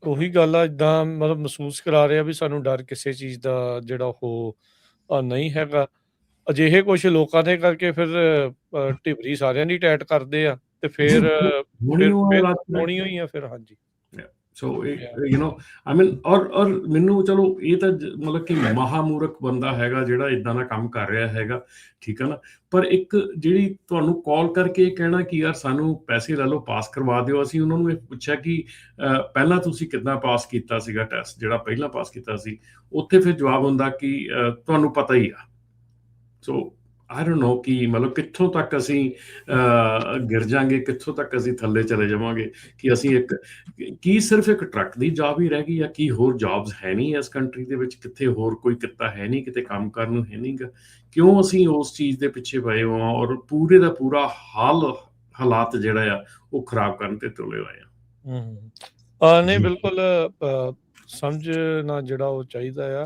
ਉਹੀ ਗੱਲ ਆ, ਇੱਦਾਂ ਮਤਲਬ ਮਹਿਸੂਸ ਕਰਾ ਰਿਹਾ ਵੀ ਸਾਨੂੰ ਡਰ ਕਿਸੇ ਚੀਜ਼ ਦਾ ਜਿਹੜਾ ਉਹ ਨਹੀਂ ਹੈਗਾ। ਅਜਿਹੇ ਕੁਛ ਲੋਕਾਂ ਦੇ ਕਰਕੇ ਫਿਰ ਢਿਬਰੀ ਸਾਰਿਆਂ ਦੀ ਟੈਟ ਕਰਦੇ ਆ ਤੇ ਫਿਰ ਹੋਣੀ ਹੋਈ ਆ ਫਿਰ। ਹਾਂਜੀ ਸੋ ਔਰ ਮੈਨੂੰ ਚਲੋ ਇਹ ਤਾਂ ਮਤਲਬ ਕਿ ਮਹਾਮੂਰਖ ਬੰਦਾ ਹੈਗਾ ਜਿਹੜਾ ਇਦਾਂ ਦਾ ਕੰਮ ਕਰ ਰਿਹਾ ਹੈਗਾ, ਠੀਕ ਹੈ ਨਾ। ਪਰ ਇੱਕ ਜਿਹੜੀ ਤੁਹਾਨੂੰ ਕਾਲ ਕਰਕੇ ਇਹ ਕਹਿਣਾ ਕਿ ਯਾਰ ਸਾਨੂੰ ਪੈਸੇ ਲੈ ਲਓ, ਪਾਸ ਕਰਵਾ ਦਿਓ। ਅਸੀਂ ਉਹਨਾਂ ਨੂੰ ਇਹ ਪੁੱਛਿਆ ਕਿ ਪਹਿਲਾਂ ਤੁਸੀਂ ਕਿੱਦਾਂ ਪਾਸ ਕੀਤਾ ਸੀਗਾ ਟੈਸਟ, ਜਿਹੜਾ ਪਹਿਲਾਂ ਪਾਸ ਕੀਤਾ ਸੀ। ਉੱਥੇ ਫਿਰ ਜਵਾਬ ਹੁੰਦਾ ਕਿ ਤੁਹਾਨੂੰ ਪਤਾ ਹੀ ਆ। ਸੋ ਆਈ ਡੋਨਟ ਨੋ ਕਿ ਮਤਲਬ ਕਿੱਥੋਂ ਤੱਕ ਅਸੀਂ ਗਿਰ ਜਾਾਂਗੇ, ਕਿੱਥੋਂ ਤੱਕ ਅਸੀਂ ਥੱਲੇ ਚਲੇ ਜਾਵਾਂਗੇ। ਕਿ ਅਸੀਂ ਸਿਰਫ ਇੱਕ ਟਰੱਕ ਦੀ ਜੌਬ ਹੀ ਰਹਿ ਗਈ ਆ? ਕੀ ਹੋਰ ਜੌਬਸ ਹੈ ਨਹੀਂ ਇਸ ਕੰਟਰੀ ਦੇ ਵਿੱਚ? ਕਿੱਥੇ ਹੋਰ ਕੋਈ ਕਿੱਤਾ ਹੈ ਨਹੀਂ? ਕਿਤੇ ਕੰਮ ਕਰਨ ਨੂੰ ਹੈ ਨਹੀਂਗਾ? ਕਿਉਂ ਅਸੀਂ ਉਸ ਚੀਜ਼ ਦੇ ਪਿੱਛੇ ਪਏ ਹੋਏ ਹਾਂ ਔਰ ਪੂਰੇ ਦਾ ਪੂਰਾ ਹਾਲਾਤ ਜਿਹੜਾ ਆ ਉਹ ਖਰਾਬ ਕਰਨ ਤੇ ਤੁਲੇ ਹੋਏ ਆ। ਨਹੀਂ ਬਿਲਕੁਲ ਸਮਝਣਾ ਜਿਹੜਾ ਉਹ ਚਾਹੀਦਾ ਆ।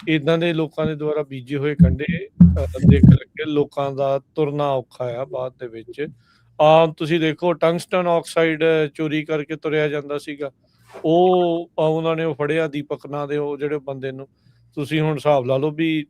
ਇਦਾਂ ਦੇ ਲੋਕਾਂ ਦੇ ਦੁਆਰਾ ਬੀਜੇ ਹੋਏ ਕੰਡੇ ਦੇਖ ਕੇ ਲੋਕਾਂ ਦਾ ਤੁਰਨਾ ਔਖਾ ਆ ਬਾਅਦ ਦੇ ਵਿੱਚ। ਤੁਸੀਂ ਦੇਖੋ ਟੰਗਸਟਨ ਆਕਸਾਈਡ ਚੋਰੀ ਕਰਕੇ ਤੁਰਿਆ ਜਾਂਦਾ ਸੀਗਾ, ਉਹ ਉਹਨਾਂ ਨੇ ਉਹ ਫੜਿਆ ਦੀਪਕ ਨਾਂ ਦੇ ਉਹ ਜਿਹੜੇ ਬੰਦੇ ਨੂੰ। ਤੁਸੀਂ ਹੁਣ ਹਿਸਾਬ ਲਾ ਲਓ ਵੀ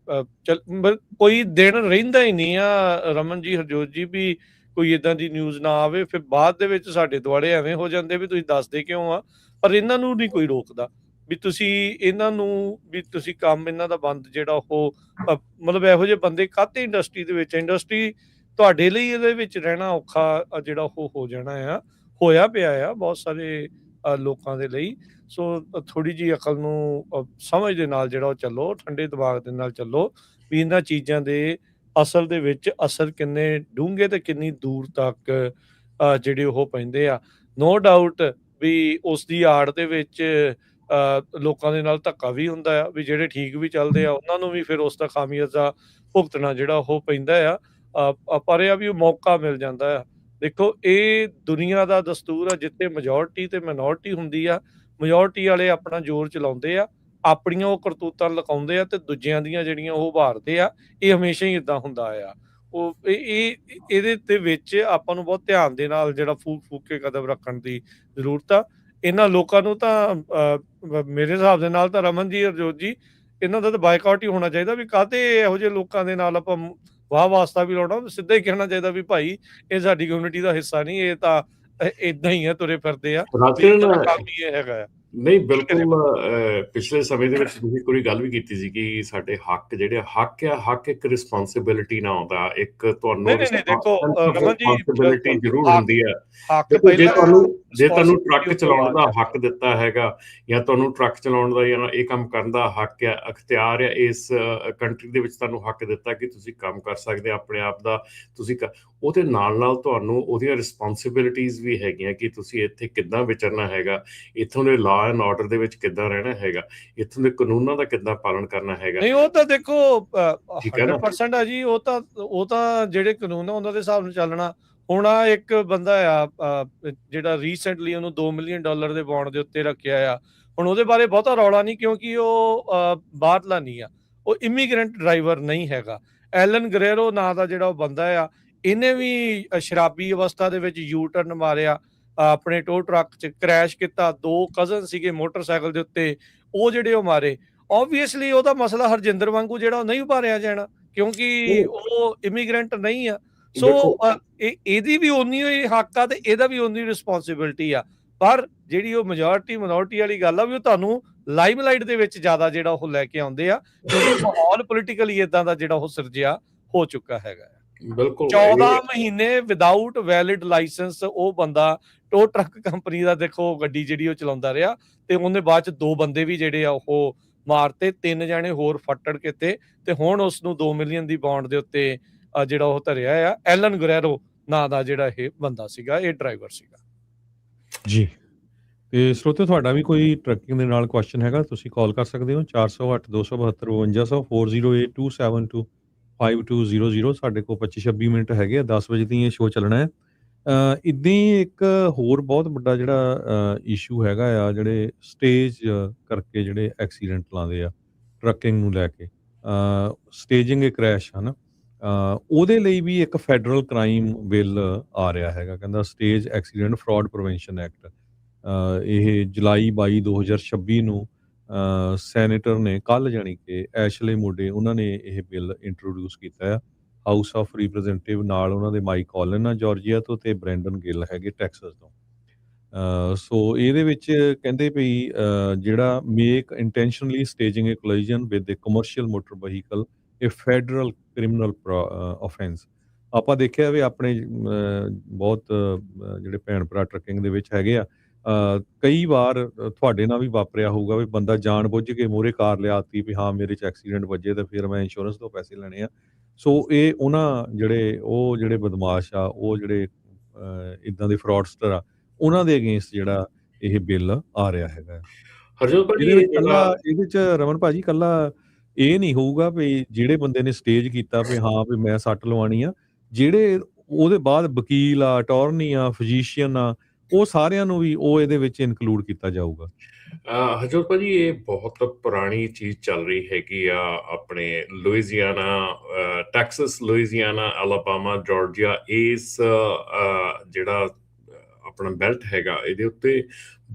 ਕੋਈ ਦਿਨ ਰਹਿੰਦਾ ਹੀ ਨਹੀਂ ਆ ਰਮਨ ਜੀ, ਹਰਜੋਤ ਜੀ, ਵੀ ਕੋਈ ਇਦਾਂ ਦੀ ਨਿਊਜ਼ ਨਾ ਆਵੇ। ਫਿਰ ਬਾਅਦ ਦੇ ਵਿੱਚ ਸਾਡੇ ਦੁਆਲੇ ਐਵੇਂ ਹੋ ਜਾਂਦੇ ਵੀ ਤੁਸੀਂ ਦੱਸਦੇ ਕਿਉਂ ਆ। ਪਰ ਇਹਨਾਂ ਨੂੰ ਨਹੀਂ ਕੋਈ ਰੋਕਦਾ ਵੀ ਤੁਸੀਂ ਇਹਨਾਂ ਨੂੰ ਵੀ ਤੁਸੀਂ ਕੰਮ ਇਹਨਾਂ ਦਾ ਬੰਦ ਜਿਹੜਾ ਉਹ ਮਤਲਬ ਇਹੋ ਜਿਹੇ ਬੰਦੇ ਕਾਹਤੇ ਇੰਡਸਟਰੀ ਦੇ ਵਿੱਚ। ਇੰਡਸਟਰੀ ਤੁਹਾਡੇ ਲਈ ਇਹਦੇ ਵਿੱਚ ਰਹਿਣਾ ਔਖਾ ਜਿਹੜਾ ਉਹ ਹੋ ਜਾਣਾ ਆ, ਹੋਇਆ ਪਿਆ ਆ ਬਹੁਤ ਸਾਰੇ ਲੋਕਾਂ ਦੇ ਲਈ। ਸੋ ਥੋੜ੍ਹੀ ਜਿਹੀ ਅਕਲ ਨੂੰ ਸਮਝ ਦੇ ਨਾਲ ਜਿਹੜਾ ਉਹ ਚੱਲੋ, ਠੰਡੇ ਦਿਮਾਗ ਦੇ ਨਾਲ ਚੱਲੋ ਵੀ ਇਹਨਾਂ ਚੀਜ਼ਾਂ ਦੇ ਅਸਲ ਦੇ ਵਿੱਚ ਅਸਰ ਕਿੰਨੇ ਡੂੰਘੇ ਤੇ ਕਿੰਨੀ ਦੂਰ ਤੱਕ ਜਿਹੜੇ ਉਹ ਪੈਂਦੇ ਆ। ਨੋ ਡਾਊਟ ਵੀ ਉਸ ਦੀ ਆੜ ਦੇ ਵਿੱਚ ਲੋਕਾਂ ਦੇ ਨਾਲ ਧੱਕਾ ਵੀ ਹੁੰਦਾ ਆ, ਵੀ ਜਿਹੜੇ ਠੀਕ ਵੀ ਚੱਲਦੇ ਆ ਉਹਨਾਂ ਨੂੰ ਵੀ ਫਿਰ ਉਸ ਦਾ ਖਾਮਿਆਜ਼ਾ ਭੁਗਤਣਾ ਜਿਹੜਾ ਉਹ ਪੈਂਦਾ ਆ। ਪਰ ਇਹ ਆ ਵੀ ਉਹ ਮੌਕਾ ਮਿਲ ਜਾਂਦਾ ਆ। ਦੇਖੋ ਇਹ ਦੁਨੀਆ ਦਾ ਦਸਤੂਰ ਆ, ਜਿੱਥੇ ਮੈਜੋਰਟੀ ਤੇ ਮਾਈਨੋਰਟੀ ਹੁੰਦੀ ਆ, ਮੈਜੋਰਟੀ ਵਾਲੇ ਆਪਣਾ ਜ਼ੋਰ ਚਲਾਉਂਦੇ ਆ, ਆਪਣੀਆਂ ਉਹ ਕਰਤੂਤਾਂ ਲੁਕਾਉਂਦੇ ਆ ਤੇ ਦੂਜਿਆਂ ਦੀਆਂ ਜਿਹੜੀਆਂ ਉਹ ਉਭਾਰਦੇ ਆ। ਇਹ ਹਮੇਸ਼ਾ ਹੀ ਇਦਾਂ ਹੁੰਦਾ ਆ। ਉਹ ਇਹਦੇ ਤੇ ਵਿੱਚ ਆਪਾਂ ਨੂੰ ਬਹੁਤ ਧਿਆਨ ਦੇ ਨਾਲ ਜਿਹੜਾ ਫੂਕ ਕੇ ਕਦਮ ਰੱਖਣ ਦੀ ਜ਼ਰੂਰਤ ਆ। ਇਹਨਾਂ ਲੋਕਾਂ ਨੂੰ ਤਾਂ ਮੇਰੇ ਹਿਸਾਬ ਦੇ ਨਾਲ ਤਾਂ ਰਮਨ ਜੀ, ਹਰਜੋਤ ਜੀ, ਇਹਨਾਂ ਦਾ ਤਾਂ ਬਾਈਕਾਟ ਹੀ ਹੋਣਾ ਚਾਹੀਦਾ। ਵੀ ਕਾਹਤੇ ਇਹੋ ਜਿਹੇ ਲੋਕਾਂ ਦੇ ਨਾਲ ਆਪਾਂ ਵਾਹ ਵਾਸਤਾ ਵੀ ਲਾਉਣਾ, ਸਿੱਧਾ ਹੀ ਕਹਿਣਾ ਚਾਹੀਦਾ ਵੀ ਭਾਈ ਇਹ ਸਾਡੀ ਕਮਿਊਨਿਟੀ ਦਾ ਹਿੱਸਾ ਨਹੀਂ, ਇਹ ਤਾਂ ਏਦਾਂ ਹੀ ਆ, ਤੁਰੇ ਫਿਰਦੇ ਆ। ਕੰਮ ਹੀ ਇਹ ਹੈਗਾ ਆ। ਨਹੀਂ ਬਿਲਕੁਲ। ਪਿਛਲੇ ਸਮੇਂ ਦੇ ਵਿੱਚ ਤੁਸੀਂ ਕੋਈ ਗੱਲ ਵੀ ਕੀਤੀ ਸੀ ਕਿ ਸਾਡੇ ਹੱਕ ਜਿਹੜੇ ਹੱਕ ਇੱਕ ਰਿਸਪੌਂਸਿਬਿਲਿਟੀ ਨਾਲ ਆਉਂਦਾ। ਇੱਕ ਤੁਹਾਨੂੰ ਰਿਸਪੌਂਸਿਬਿਲਿਟੀ ਜ਼ਰੂਰ ਹੁੰਦੀ ਹੈ। ਜੇ ਤੁਹਾਨੂੰ ਟਰੱਕ ਚਲਾਉਣ ਦਾ ਹੱਕ ਦਿੱਤਾ ਹੈਗਾ ਜਾਂ ਤੁਹਾਨੂੰ ਟਰੱਕ ਚਲਾਉਣ ਦਾ ਜਾਂ ਇਹ ਕੰਮ ਕਰਨ ਦਾ ਹੱਕ ਆ, ਅਖਤਿਆਰ ਆ, ਇਸ ਕੰਟਰੀ ਦੇ ਵਿੱਚ ਤੁਹਾਨੂੰ ਹੱਕ ਦਿੱਤਾ ਕਿ ਤੁਸੀਂ ਕੰਮ ਕਰ ਸਕਦੇ ਆਪਣੇ ਆਪ ਦਾ, ਤੁਸੀਂ ਉਹਦੇ ਨਾਲ ਨਾਲ ਤੁਹਾਨੂੰ ਉਹਦੀਆਂ ਰਿਸਪੌਂਸਿਬਿਲਿਟੀਜ਼ ਵੀ ਹੈਗੀਆਂ ਕਿ ਤੁਸੀਂ ਇੱਥੇ ਕਿੱਦਾਂ ਵਿਚਰਨਾ ਹੈਗਾ, ਇੱਥੋਂ ਦੇ ਲਾਅ ਐਂਡ ਆਰਡਰ ਦੇ ਵਿੱਚ ਕਿੱਦਾਂ ਰਹਿਣਾ ਹੈਗਾ, ਇੱਥੋਂ ਦੇ ਕਾਨੂੰਨਾਂ ਦਾ ਕਿੱਦਾਂ ਪਾਲਣ ਕਰਨਾ ਹੈਗਾ। ਨਹੀਂ ਉਹ ਤਾਂ ਦੇਖੋ 100% ਆ ਜੀ। ਉਹ ਤਾਂ ਜਿਹੜੇ ਕਾਨੂੰਨ ਆ ਉਹਨਾਂ ਦੇ ਹਿਸਾਬ ਨਾਲ ਚੱਲਣਾ। ਹੁਣ ਆ ਇੱਕ ਬੰਦਾ ਆ ਜਿਹੜਾ ਰੀਸੈਂਟਲੀ ਉਹਨੂੰ $2 ਮਿਲੀਅਨ ਦੇ ਬੌਂਡ ਦੇ ਉੱਤੇ ਰੱਖਿਆ ਆ। ਹੁਣ ਉਹਦੇ ਬਾਰੇ ਬਹੁਤਾ ਰੌਲਾ ਨਹੀਂ ਕਿਉਂਕਿ ਉਹ ਬਾਹਰਲਾ ਨਹੀਂ ਆ, ਉਹ ਇਮੀਗ੍ਰੈਂਟ ਡਰਾਈਵਰ ਨਹੀਂ ਹੈਗਾ। ਐਲਨ ਗਰੇਰੋ ਨਾਂ ਦਾ ਜਿਹੜਾ ਉਹ ਬੰਦਾ ਆ, ਇਹਨੇ ਵੀ ਸ਼ਰਾਬੀ ਅਵਸਥਾ ਦੇ ਵਿੱਚ ਯੂ ਟਰਨ ਮਾਰਿਆ, ਆਪਣੇ ਟੋ ਟਰੱਕ 'ਚ ਕਰੈਸ਼ ਕੀਤਾ। 2 ਕਜ਼ਨ ਸੀਗੇ ਮੋਟਰਸਾਈਕਲ ਦੇ ਉੱਤੇ, ਉਹ ਜਿਹੜੇ ਉਹ ਮਾਰੇ। ਓਬਵੀਅਸਲੀ ਉਹਦਾ ਮਸਲਾ ਹਰਜਿੰਦਰ ਵਾਂਗੂ ਜਿਹੜਾ ਉਹ ਨਹੀਂ ਉਭਾਰਿਆ ਜਾਣਾ, ਕਿਉਂਕਿ ਉਹ ਇਮੀਗ੍ਰੈਂਟ ਨਹੀਂ ਆ। ਸੋ ਇਹਦੀ ਵੀ ਓਨੀ ਹੀ ਹੱਕ ਆ ਤੇ ਇਹਦਾ ਵੀ ਓਨੀ ਰਿਸਪੌਂਸਿਬਿਲਿਟੀ ਆ। ਪਰ ਜਿਹੜੀ ਉਹ ਮੈਜੋਰਟੀ ਮਿਨੋਰਟੀ ਵਾਲੀ ਗੱਲ ਆ ਵੀ ਉਹ ਤੁਹਾਨੂੰ ਲਾਈਮਲਾਈਟ ਦੇ ਵਿੱਚ ਜ਼ਿਆਦਾ ਜਿਹੜਾ ਉਹ ਲੈ ਕੇ ਆਉਂਦੇ ਆ, ਕਿਉਂਕਿ ਮਾਹੌਲ ਪੋਲੀਟੀਕਲੀ ਇਦਾਂ ਦਾ ਜਿਹੜਾ ਉਹ ਸਿਰਜਿਆ ਹੋ ਚੁੱਕਾ ਹੈਗਾ। ਬਿਲਕੁਲ 14 ਮਹੀਨੇ ਵਿਦਆਊਟ ਵੈਲਿਡ ਲਾਇਸੈਂਸ ਉਹ ਬੰਦਾ ਟੋ ਟਰੱਕ ਕੰਪਨੀ ਦਾ ਦੇਖੋ ਗੱਡੀ ਜਿਹੜੀ ਉਹ ਚਲਾਉਂਦਾ ਰਿਹਾ, ਤੇ ਉਹਨੇ ਬਾਅਦ ਚ 2 ਬੰਦੇ ਵੀ ਜਿਹੜੇ ਆ ਉਹ ਮਾਰਤੇ, 3 ਜਾਣੇ ਹੋਰ ਫੱਟੜ ਕੀਤੇ, ਤੇ ਹੁਣ ਉਸ ਨੂੰ 2 ਮਿਲੀਅਨ ਦੀ ਬੌਂਡ ਦੇ ਉੱਤੇ ਜਿਹੜਾ ਉਹ ਧਰਿਆ ਆ। ਐਲਨ ਗੁਰੈਰੋ ਨਾਂ ਦਾ ਜਿਹੜਾ ਇਹ ਬੰਦਾ ਸੀਗਾ, ਇਹ ਡਰਾਈਵਰ ਸੀਗਾ ਜੀ। ਤੇ ਸਰੋਤੇ ਤੁਹਾਡਾ ਵੀ ਕੋਈ ਟਰੱਕਿੰਗ ਦੇ ਨਾਲ ਕੁਐਸਚਨ ਹੈਗਾ, ਤੁਸੀਂ ਕਾਲ ਕਰ ਸਕਦੇ ਹੋ 408 272 5200 4082725200। ਸਾਡੇ ਕੋਲ 25-26 ਮਿੰਟ ਹੈਗੇ ਆ, 10 ਵਜੇ ਦੀ ਇਹ ਸ਼ੋਅ ਚੱਲਣਾ ਹੈ। ਇੱਦਾਂ ਹੀ ਇੱਕ ਹੋਰ ਬਹੁਤ ਵੱਡਾ ਜਿਹੜਾ ਇਸ਼ੂ ਹੈਗਾ ਆ, ਜਿਹੜੇ ਸਟੇਜ ਕਰਕੇ ਜਿਹੜੇ ਐਕਸੀਡੈਂਟ ਲਾਉਂਦੇ ਆ ਟਰੱਕਿੰਗ ਨੂੰ ਲੈ ਕੇ, ਸਟੇਜਿੰਗ ਏ ਕ੍ਰੈਸ਼ ਹੈ ਨਾ, ਉਹਦੇ ਲਈ ਵੀ ਇੱਕ ਫੈਡਰਲ ਕ੍ਰਾਈਮ ਬਿੱਲ ਆ ਰਿਹਾ ਹੈਗਾ, ਕਹਿੰਦਾ stage accident fraud prevention act. ਇਹ ਜੁਲਾਈ 22 2026 ਨੂੰ ਸੈਨੇਟਰ ਨੇ ਕੱਲ੍ਹ ਜਾਣੀ ਕਿ ਐਸ਼ਲੇ ਮੋਡੇ ਉਹਨਾਂ ਨੇ ਇਹ ਬਿੱਲ ਇੰਟਰੋਡਿਊਸ ਕੀਤਾ ਆ ਹਾਊਸ ਆਫ ਰਿਪਰੈਜ਼ੈਂਟੇਟਿਵ। ਨਾਲ ਉਹਨਾਂ ਦੇ ਮਾਈਕ ਕਾਲਨ ਆ ਜਾਰਜੀਆ ਤੋਂ, ਤੇ ਬ੍ਰੈਂਡਨ ਗਿੱਲ ਹੈਗੇ ਟੈਕਸਸ ਤੋਂ। ਸੋ ਇਹਦੇ ਵਿੱਚ ਕਹਿੰਦੇ ਵੀ ਜਿਹੜਾ make intentionally staging A collision with A commercial motor vehicle ਇਹ ਫੈਡਰਲ ਕ੍ਰਿਮੀਨਲ ਆਫੈਂਸ। ਆਪਾਂ ਦੇਖਿਆ ਵੀ ਆਪਣੇ ਬਹੁਤ ਜਿਹੜੇ ਭੈਣ ਭਰਾ ਟਰੱਕਿੰਗ ਦੇ ਵਿੱਚ ਹੈਗੇ ਆ, ਕਈ ਵਾਰ ਤੁਹਾਡੇ ਨਾਲ ਵੀ ਵਾਪਰਿਆ ਹੋਊਗਾ ਵੀ ਬੰਦਾ ਜਾਣ ਬੁੱਝ ਕੇ ਮੂਹਰੇ ਕਾਰ ਲਿਆਤੀ ਵੀ ਹਾਂ ਮੇਰੇ 'ਚ ਐਕਸੀਡੈਂਟ ਵੱਜੇ ਤੇ ਫਿਰ ਮੈਂ ਇੰਸ਼ੋਰੈਂਸ ਤੋਂ ਪੈਸੇ ਲੈਣੇ ਆ। ਸੋ ਇਹ ਉਹਨਾਂ ਜਿਹੜੇ ਬਦਮਾਸ਼ ਆ, ਉਹ ਜਿਹੜੇ ਇੱਦਾਂ ਦੇ ਫਰਾਡਸਟਰ ਆ, ਉਹਨਾਂ ਦੇ ਅਗੇਂਸਟ ਜਿਹੜਾ ਇਹ ਬਿੱਲ ਆ ਰਿਹਾ ਹੈਗਾ। ਹਰਜੋਤ ਭਾਜੀ ਇਹਦੇ 'ਚ ਰਮਨ ਭਾਜੀ ਇਕੱਲਾ ਇਹ ਨਹੀਂ ਹੋਊਗਾ ਵੀ ਜਿਹੜੇ ਬੰਦੇ ਨੇ ਸਟੇਜ ਕੀਤਾ ਵੀ ਹਾਂ ਵੀ ਮੈਂ ਸੱਟ ਲਵਾਉਣੀ ਆ, ਜਿਹੜੇ ਉਹਦੇ ਬਾਅਦ ਵਕੀਲ ਆ, ਅਟਾਰਨੀ ਆ, ਫਿਜ਼ੀਸ਼ੀਅਨ ਆ, ਉਹ ਸਾਰਿਆਂ ਨੂੰ ਵੀ ਉਹ ਇਹਦੇ ਵਿੱਚ ਇਨਕਲੂਡ ਕੀਤਾ ਜਾਊਗਾ। ਹਰਜੋਤ ਭਾਜੀ ਇਹ ਬਹੁਤ ਪੁਰਾਣੀ ਚੀਜ਼ ਚੱਲ ਰਹੀ ਹੈਗੀ ਆ ਆਪਣੇ ਲੁਈਜ਼ੀਆਨਾ, ਟੈਕਸਸ, ਲੁਈਜ਼ੀਆਨਾ, ਅਲਾਬਾਮਾ, ਜਾਰਜੀਆ, ਇਸ ਜਿਹੜਾ ਆਪਣਾ ਬੈਲਟ ਹੈਗਾ ਇਹਦੇ ਉੱਤੇ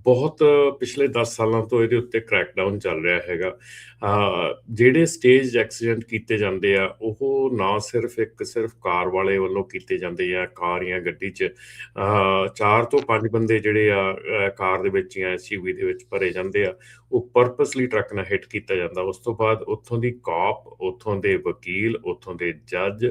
ਬਹੁਤ ਪਿਛਲੇ 10 ਸਾਲਾਂ ਤੋਂ ਇਹਦੇ ਉੱਤੇ ਕ੍ਰੈਕਡਾਊਨ ਚੱਲ ਰਿਹਾ ਹੈਗਾ। ਜਿਹੜੇ ਸਟੇਜ ਐਕਸੀਡੈਂਟ ਕੀਤੇ ਜਾਂਦੇ ਆ ਉਹ ਨਾ ਸਿਰਫ ਕਾਰ ਵਾਲੇ ਵੱਲੋਂ ਕੀਤੇ ਜਾਂਦੇ ਆ, ਕਾਰ ਜਾਂ ਗੱਡੀ 'ਚ 4 ਤੋਂ 5 ਬੰਦੇ ਜਿਹੜੇ ਆ ਕਾਰ ਦੇ ਵਿੱਚ ਜਾਂ SUV ਦੇ ਵਿੱਚ ਭਰੇ ਜਾਂਦੇ ਆ, ਉਹ ਪਰਪਸਲੀ ਟਰੱਕ ਨਾਲ ਹਿੱਟ ਕੀਤਾ ਜਾਂਦਾ। ਉਸ ਤੋਂ ਬਾਅਦ ਉੱਥੋਂ ਦੀ ਕਾਪ, ਉੱਥੋਂ ਦੇ ਵਕੀਲ, ਉੱਥੋਂ ਦੇ ਜੱਜ,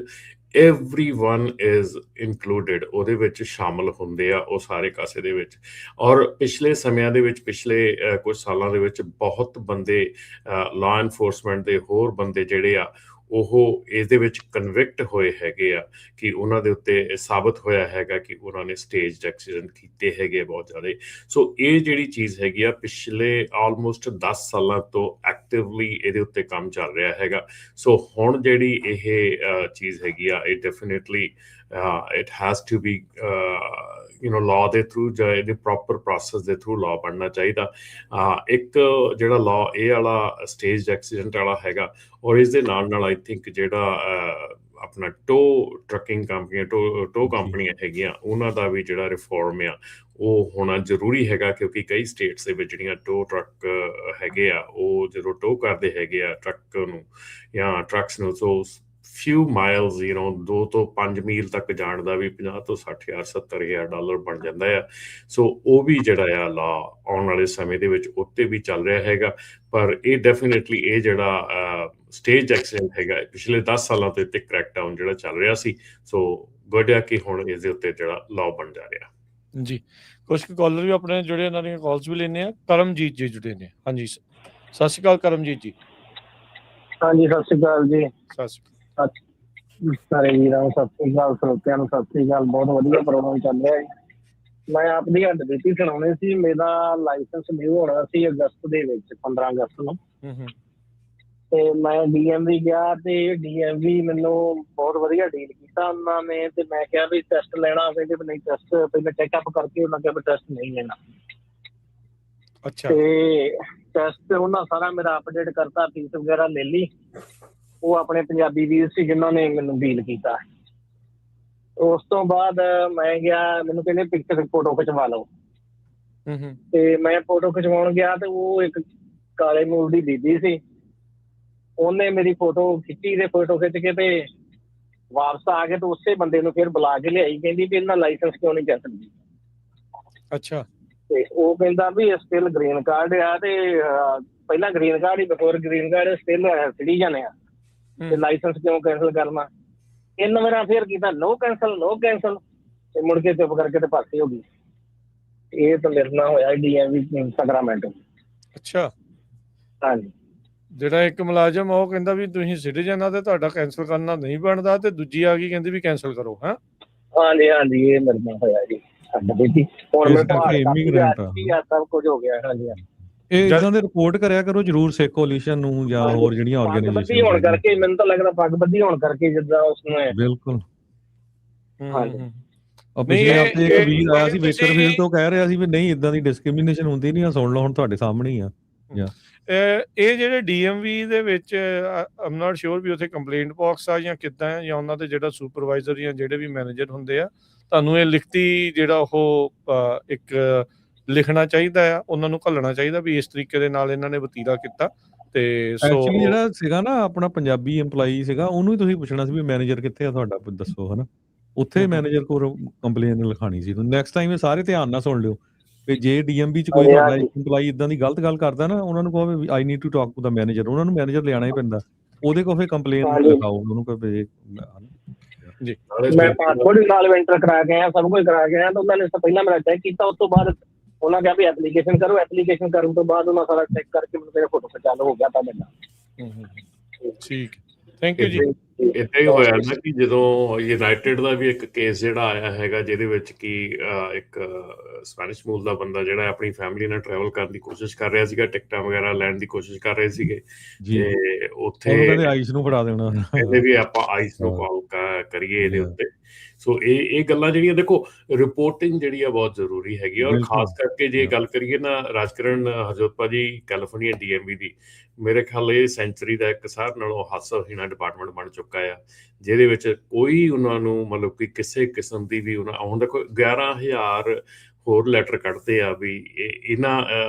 everyone is included ਉਹਦੇ ਵਿੱਚ ਸ਼ਾਮਲ ਹੁੰਦੇ ਆ ਉਹ ਸਾਰੇ ਕਾਸੇ ਦੇ ਵਿੱਚ। ਔਰ ਪਿਛਲੇ ਸਮਿਆਂ ਦੇ ਵਿੱਚ, ਪਿਛਲੇ ਕੁਝ ਸਾਲਾਂ ਦੇ ਵਿੱਚ ਬਹੁਤ ਬੰਦੇ ਲਾਅ ਐਨਫੋਰਸਮੈਂਟ ਦੇ ਹੋਰ ਬੰਦੇ ਜਿਹੜੇ ਆ ਉਹ ਇਹਦੇ ਵਿੱਚ ਕਨਵਿਕਟ ਹੋਏ ਹੈਗੇ ਆ ਕਿ ਉਹਨਾਂ ਦੇ ਉੱਤੇ ਸਾਬਤ ਹੋਇਆ ਹੈਗਾ ਕਿ ਉਹਨਾਂ ਨੇ ਸਟੇਜ ਐਕਸੀਡੈਂਟ ਕੀਤੇ ਹੈਗੇ ਬਹੁਤ ਜ਼ਿਆਦਾ। ਸੋ ਇਹ ਜਿਹੜੀ ਚੀਜ਼ ਹੈਗੀ ਆ ਪਿਛਲੇ ਆਲਮੋਸਟ 10 ਸਾਲਾਂ ਤੋਂ ਐਕਟਿਵਲੀ ਇਹਦੇ ਉੱਤੇ ਕੰਮ ਚੱਲ ਰਿਹਾ ਹੈਗਾ। ਸੋ ਹੁਣ ਜਿਹੜੀ ਇਹ ਚੀਜ਼ ਹੈਗੀ ਆ ਇਹ definitely it has to be law ਦੇ ਥਰੂ ਜਾਂ ਇਹਦੇ ਪ੍ਰੋਪਰ ਪ੍ਰੋਸੈਸ ਦੇ ਥਰੂ ਲਾਅ ਬਣਨਾ ਚਾਹੀਦਾ। ਇੱਕ ਜਿਹੜਾ ਲਾਅ ਇਹ ਵਾਲਾ ਸਟੇਜ ਐਕਸੀਡੈਂਟ ਵਾਲਾ ਹੈਗਾ, ਔਰ ਇਸ ਦੇ ਨਾਲ ਆਈ ਥਿੰਕ ਜਿਹੜਾ ਆਪਣਾ ਟੋ ਟਰੱਕਿੰਗ ਕੰਪਨੀਆਂ, ਟੋ ਕੰਪਨੀਆਂ ਹੈਗੀਆਂ, ਉਹਨਾਂ ਦਾ ਵੀ ਜਿਹੜਾ ਰਿਫੋਰਮ ਆ ਉਹ ਹੋਣਾ ਜ਼ਰੂਰੀ ਹੈਗਾ, ਕਿਉਂਕਿ ਕਈ ਸਟੇਟਸ ਦੇ ਵਿੱਚ ਜਿਹੜੀਆਂ ਟੋ ਟਰੱਕ ਹੈਗੇ ਆ ਉਹ ਜਦੋਂ ਟੋ ਕਰਦੇ ਹੈਗੇ ਆ ਟਰੱਕ ਨੂੰ ਜਾਂ ਟਰੱਕਸ ਨੂੰ, ਸੋ few miles 2 ਤੋਂ 5 ਮੀਲ ਤੱਕ ਜਾਣ ਦਾ ਵੀ 50 ਤੋਂ 60,000 $70,000 ਡਾਲਰ ਬਣ ਜਾਂਦਾ ਆ। ਸੋ ਉਹ ਵੀ ਜਿਹੜਾ ਆ ਲਾ ਆਉਣ ਵਾਲੇ ਸਮੇਂ ਦੇ ਵਿੱਚ ਉੱਤੇ ਵੀ ਚੱਲ ਰਿਹਾ ਹੈਗਾ। ਪਰ ਇਹ ਡੈਫੀਨੇਟਲੀ ਇਹ ਜਿਹੜਾ ਸਟੇਜ ਐਕਸੀਡੈਂਟ ਹੈਗਾ ਪਿਛਲੇ 10 ਸਾਲਾਂ ਤੋਂ ਇੱਥੇ ਕ੍ਰੈਕਡਾਊਨ ਜਿਹੜਾ ਚੱਲ ਰਿਹਾ ਸੀ, ਸੋ ਗੁੱਡ ਆ ਕਿ ਹੁਣ ਇਸ ਦੇ ਉੱਤੇ ਜਿਹੜਾ ਲਾਅ ਬਣ ਜਾ ਰਿਹਾ। ਜੀ, ਕੁਝ ਕਾਲਰ ਵੀ ਆਪਣੇ ਜੁੜੇ, ਇਹਨਾਂ ਦੀਆਂ ਕਾਲਸ ਵੀ ਲੈਣੇ ਆ। ਕਰਮਜੀਤ ਜੀ ਜੁੜੇ ਨੇ। ਹਾਂਜੀ, ਸਤਿ ਸ਼੍ਰੀ ਅਕਾਲ ਕਰਮਜੀਤ ਜੀ। ਹਾਂਜੀ, ਸਤਿ ਸ਼੍ਰੀ ਅਕਾਲ ਜੀ। ਸਤਿ ਸ਼੍ਰੀ ਅਕਾਲ ਸਾਰੇ ਵੀਰਾਂ ਨੂੰ ਸਤਿ ਸ਼੍ਰੀ ਅਕਾਲ, ਸਰੋਤਿਆਂ ਨੂੰ ਸਤਿ ਸ਼੍ਰੀ ਅਕਾਲ। ਬਹੁਤ ਵਧੀਆ ਪ੍ਰੋਗਰਾਮ ਚੱਲ ਰਿਹਾ ਜੀ। ਮੈਂ ਆਪਦੀ ਹੱਡਬੀਤੀ ਸੁਣਾਉਣੀ ਸੀ। ਮੇਰਾ ਲਾਇਸੈਂਸ ਨਿਊ ਹੋਣਾ ਸੀ ਅਗਸਤ ਦੇ ਵਿੱਚ, 15 ਅਗਸਤ ਨੂੰ, ਤੇ ਮੈਂ DMV ਗਿਆ ਤੇ DMV ਮੈਨੂੰ ਬਹੁਤ ਵਧੀਆ ਡੀਲ ਕੀਤਾ ਉਹਨਾਂ ਨੇ। ਤੇ ਮੈਂ ਕਿਹਾ ਵੀ ਟੈਸਟ ਲੈਣਾ, ਕਹਿੰਦੇ ਵੀ ਨਹੀਂ ਟੈਸਟ ਪਹਿਲਾਂ ਚੈੱਕਅਪ ਕਰਕੇ, ਉਹਨਾਂ ਕਿਹਾ ਵੀ ਟੈਸਟ ਨਹੀਂ ਲੈਣਾ। ਅੱਛਾ। ਤੇ ਟੈਸਟ ਉਹਨਾਂ ਸਾਰਾ ਮੇਰਾ ਅਪਡੇਟ ਕਰਤਾ, ਫੀਸ ਵਗੈਰਾ ਲੈ ਲਈ। ਉਹ ਆਪਣੇ ਪੰਜਾਬੀ ਵੀਰ ਸੀ ਜਿਨ੍ਹਾਂ ਨੇ ਮੈਨੂੰ ਡੀਲ ਕੀਤਾ। ਉਸ ਤੋਂ ਬਾਅਦ ਮੈਂ ਗਿਆ, ਮੈਨੂੰ ਕਹਿੰਦੇ ਪਿਕਚਰ ਫੋਟੋ ਖਿਚਵਾ ਲਓ। ਹੂੰ ਤੇ ਮੈਂ ਫੋਟੋ ਖਿਚਵਾਉਣ ਗਿਆ ਤੇ ਉਹ ਇੱਕ ਕਾਲੇ ਮੂਲ ਦੀ ਬੀਬੀ ਸੀ, ਉਹਨੇ ਮੇਰੀ ਫੋਟੋ ਖਿੱਚੀ ਤੇ ਫੋਟੋ ਖਿੱਚ ਕੇ ਤੇ ਵਾਪਸ ਆ ਕੇ ਤੇ ਉਸੇ ਬੰਦੇ ਨੂੰ ਫਿਰ ਬੁਲਾ ਕੇ ਲਿਆਈ, ਕਹਿੰਦੀ ਵੀ ਇਹਨਾਂ ਲਾਇਸੈਂਸ ਕਿਉਂ ਨਹੀਂ ਚੱਕ ਸਕਦੀ। ਅੱਛਾ ਤੇ ਉਹ ਕਹਿੰਦਾ ਵੀ ਸਟਿਲ ਗ੍ਰੀਨ ਕਾਰਡ ਆ ਤੇ ਪਹਿਲਾਂ ਗ੍ਰੀਨ ਕਾਰਡ ਹੀ, before green card still citizen ਆ, ਤੇ ਲਾਇਸੈਂਸ ਕਿਉਂ ਕੈਂਸਲ ਕਰਨਾ। 3 ਵਾਰ ਫਿਰ ਕੀਤਾ, ਨੋ ਕੈਂਸਲ ਤੇ ਮੁੜ ਕੇ ਚੁੱਪ ਕਰਕੇ ਤੇ ਪਾਸੇ ਹੋ ਗਈ। ਇਹ ਤਾਂ ਮੇਰੇ ਨਾਲ ਹੋਇਆ DMV ਸੈਕਰਾਮੈਂਟੋ। ਅੱਛਾ, ਹਾਂਜੀ ਜਿਹੜਾ ਇੱਕ ਮੁਲਾਜ਼ਮ ਉਹ ਕਹਿੰਦਾ ਵੀ ਤੁਸੀਂ ਸਿਟੀਜ਼ਨ ਆ ਤੇ ਤੁਹਾਡਾ ਕੈਂਸਲ ਕਰਨਾ ਨਹੀਂ ਬਣਦਾ, ਤੇ ਦੂਜੀ ਆ ਗਈ ਕਹਿੰਦੀ ਵੀ ਕੈਂਸਲ ਕਰੋ। ਹਾਂ ਹਾਂਜੀ ਇਹ ਮੇਰੇ ਨਾਲ ਹੋਇਆ ਜੀ। ਸਾਡਾ ਬੇਟੀ ਹੁਣ ਮੈਂ ਇਮੀਗ੍ਰੈਂਟ ਆ, ਸਭ ਕੁਝ ਹੋ ਗਿਆ। ਹਾਂਜੀ ਇਹ ਇਦਾਂ ਦੇ ਰਿਪੋਰਟ ਕਰਿਆ ਕਰੋ ਜਰੂਰ ਸਿੱਖ ਕੋਲੀਸ਼ਨ ਨੂੰ ਜਾਂ ਹੋਰ ਜਿਹੜੀਆਂ ਆਰਗੇਨਾਈਜੇਸ਼ਨ ਹੋਣ ਕਰਕੇ, ਮੈਨੂੰ ਤਾਂ ਲੱਗਦਾ ਪੱਗ ਬੱਧੀ ਹੋਣ ਕਰਕੇ ਜਿੱਦਾਂ ਉਸਨੂੰ ਬਿਲਕੁਲ। ਹਾਂਜੀ ਪਿਛਲੇ ਹਫ਼ਤੇ ਇੱਕ ਵੀਰ ਆਇਆ ਸੀ ਵੇਕਰਫੀਲਡ ਤੋਂ, ਕਹਿ ਰਿਹਾ ਸੀ ਵੀ ਨਹੀਂ ਇਦਾਂ ਦੀ ਡਿਸਕ੍ਰਿਮੀਨੇਸ਼ਨ ਹੁੰਦੀ ਨਹੀਂ ਆ। ਸੁਣ ਲਓ ਹੁਣ ਤੁਹਾਡੇ ਸਾਹਮਣੇ ਹੀ ਆ। ਇਹ ਜਿਹੜੇ DMV ਦੇ ਵਿੱਚ ਆਮ ਨਾਟ ਸ਼ੋਰ ਵੀ ਉੱਥੇ ਕੰਪਲੇਂਟ ਬਾਕਸ ਆ ਜਾਂ ਕਿੱਦਾਂ ਆ, ਜਾਂ ਉਹਨਾਂ ਦੇ ਜਿਹੜਾ ਸੁਪਰਵਾਈਜ਼ਰ ਜਾਂ ਜਿਹੜੇ ਵੀ ਮੈਨੇਜਰ ਹੁੰਦੇ ਆ, ਤੁਹਾਨੂੰ ਇਹ ਲਿਖਤੀ ਜਿਹੜਾ ਉਹ ਇੱਕ ਲਿਖਣਾ ਚਾਹੀਦਾ ਆ, ਉਹਨਾਂ ਨੂੰ ਘੱਲਣਾ ਚਾਹੀਦਾ ਵੀ ਇਸ ਤਰੀਕੇ ਦੇ ਨਾਲ ਇਹਨਾਂ ਨੇ ਵਤੀਰਾ ਕੀਤਾ। ਤੇ ਐਕਚੁਅਲੀ ਜਿਹੜਾ ਸੀਗਾ ਨਾ ਆਪਣਾ ਪੰਜਾਬੀ EMPLOYEE ਸੀਗਾ, ਉਹਨੂੰ ਹੀ ਤੁਸੀਂ ਪੁੱਛਣਾ ਸੀ ਵੀ ਮੈਨੇਜਰ ਕਿੱਥੇ ਆ ਤੁਹਾਡਾ, ਦੱਸੋ ਹਨਾ। ਉੱਥੇ ਮੈਨੇਜਰ ਕੋਲ ਕੰਪਲੇਨ ਲਿਖਾਣੀ ਸੀ। ਨੈਕਸਟ ਟਾਈਮ ਇਹ ਸਾਰੇ ਧਿਆਨ ਨਾਲ ਸੁਣ ਲਿਓ ਵੀ ਜੇ DMV 'ਚ ਕੋਈ ਤੁਹਾਡਾ EMPLOYEE ਇਦਾਂ ਦੀ ਗਲਤ ਗੱਲ ਕਰਦਾ ਨਾ, ਉਹਨਾਂ ਨੂੰ ਕਹੋ ਵੀ I need to talk to the manager. ਉਹਨਾਂ ਨੂੰ ਮੈਨੇਜਰ ਲਿਆਣਾ ਹੀ ਪੈਂਦਾ, ਉਹਦੇ ਕੋਲ ਫਿਰ ਕੰਪਲੇਨ ਲਿਖਾਓ ਉਹਨੂੰ ਜੀ। ਮੈਂ ਪਾਸਪੋਰਟ ਨਾਲ ਐਂਟਰ ਕਰਾ ਕੇ ਆਇਆ, ਸਭ ਕੁਝ ਕਰਾ ਕੇ ਆਇਆ, ਤਾਂ ਉਹਨਾਂ ਨੇ ਪਹਿਲਾਂ ਮੇਰਾ ਚੈੱਕ ਕੀਤਾ। ਉਸ ਤੋਂ ਬਾਅਦ ਉਹਨਾਂ ਕਿਹਾ ਵੀ ਐਪਲੀਕੇਸ਼ਨ ਕਰੋ। ਐਪਲੀਕੇਸ਼ਨ ਕਰਨ ਤੋਂ ਬਾਅਦ ਉਹਨਾਂ ਸਾਰਾ ਚੈੱਕ ਕਰਕੇ ਮੈਨੂੰ ਮੇਰਾ ਫੋਟੋ ਖਿਚਾਉਣਾ ਹੋ ਗਿਆ ਤਾਂ ਮੇਰਾ। ਠੀਕ, ਥੈਂਕ ਯੂ ਜੀ। ਇੱਦਾਂ ਹੀ ਹੋਇਆ ਨਾ ਕਿ ਜਦੋਂ ਯੂਨਾਈਟਿਡ ਦਾ ਵੀ ਇੱਕ ਕੇਸ ਜਿਹੜਾ ਆਇਆ ਹੈਗਾ, ਜਿਹਦੇ ਵਿੱਚ ਕਿ ਇੱਕ ਸਪੈਨਿਸ਼ ਮੂਲ ਦਾ ਬੰਦਾ ਜਿਹੜਾ ਆਪਣੀ ਫੈਮਿਲੀ ਨਾਲ ਟਰੈਵਲ ਕਰਨ ਦੀ ਕੋਸ਼ਿਸ਼ ਕਰ ਰਿਹਾ ਸੀਗਾ, ਟਿਕਟਾਂ ਵਗੈਰਾ ਲੈਣ ਦੀ ਕੋਸ਼ਿਸ਼ ਕਰ ਰਹੇ ਸੀਗੇ, ਤੇ ਉੱਥੇ ਆਈਸ ਨੂੰ ਫੜਾ ਦੇਣਾ, ਕਹਿੰਦੇ ਵੀ ਆਪਾਂ ਆਈਸ ਨੂੰ ਕਾਲ ਕਰੀਏ ਇਹਦੇ ਉੱਤੇ। ਸੋ ਇਹ ਗੱਲਾਂ ਜਿਹੜੀਆਂ, ਦੇਖੋ ਰਿਪੋਰਟਿੰਗ ਜਿਹੜੀ ਆ ਬਹੁਤ ਜ਼ਰੂਰੀ ਹੈਗੀ। ਔਰ ਖਾਸ ਕਰਕੇ ਜੇ ਗੱਲ ਕਰੀਏ ਨਾ ਰਾਜਕਰਨ ਹਰਜੋਤ ਜੀ, ਕੈਲੀਫੋਰਨੀਆ DMV ਦੀ, ਮੇਰੇ ਖਿਆਲ ਇਹ ਸੈਂਚੁਰੀ ਦਾ ਇੱਕ ਸਾਰ ਨਾਲੋਂ ਹਾਸਾ-ਹੀਣਾ ਡਿਪਾਰਟਮੈਂਟ ਬਣ ਚੁੱਕਾ ਆ, ਜਿਹਦੇ ਵਿੱਚ ਕੋਈ ਉਹਨਾਂ ਨੂੰ ਮਤਲਬ ਕਿ ਕਿਸੇ ਕਿਸਮ ਦੀ ਵੀ ਹੁਣ ਦੇਖੋ 11,000 ਹੋਰ ਲੈਟਰ ਕੱਢਦੇ ਆ ਵੀ ਇਹਨਾਂ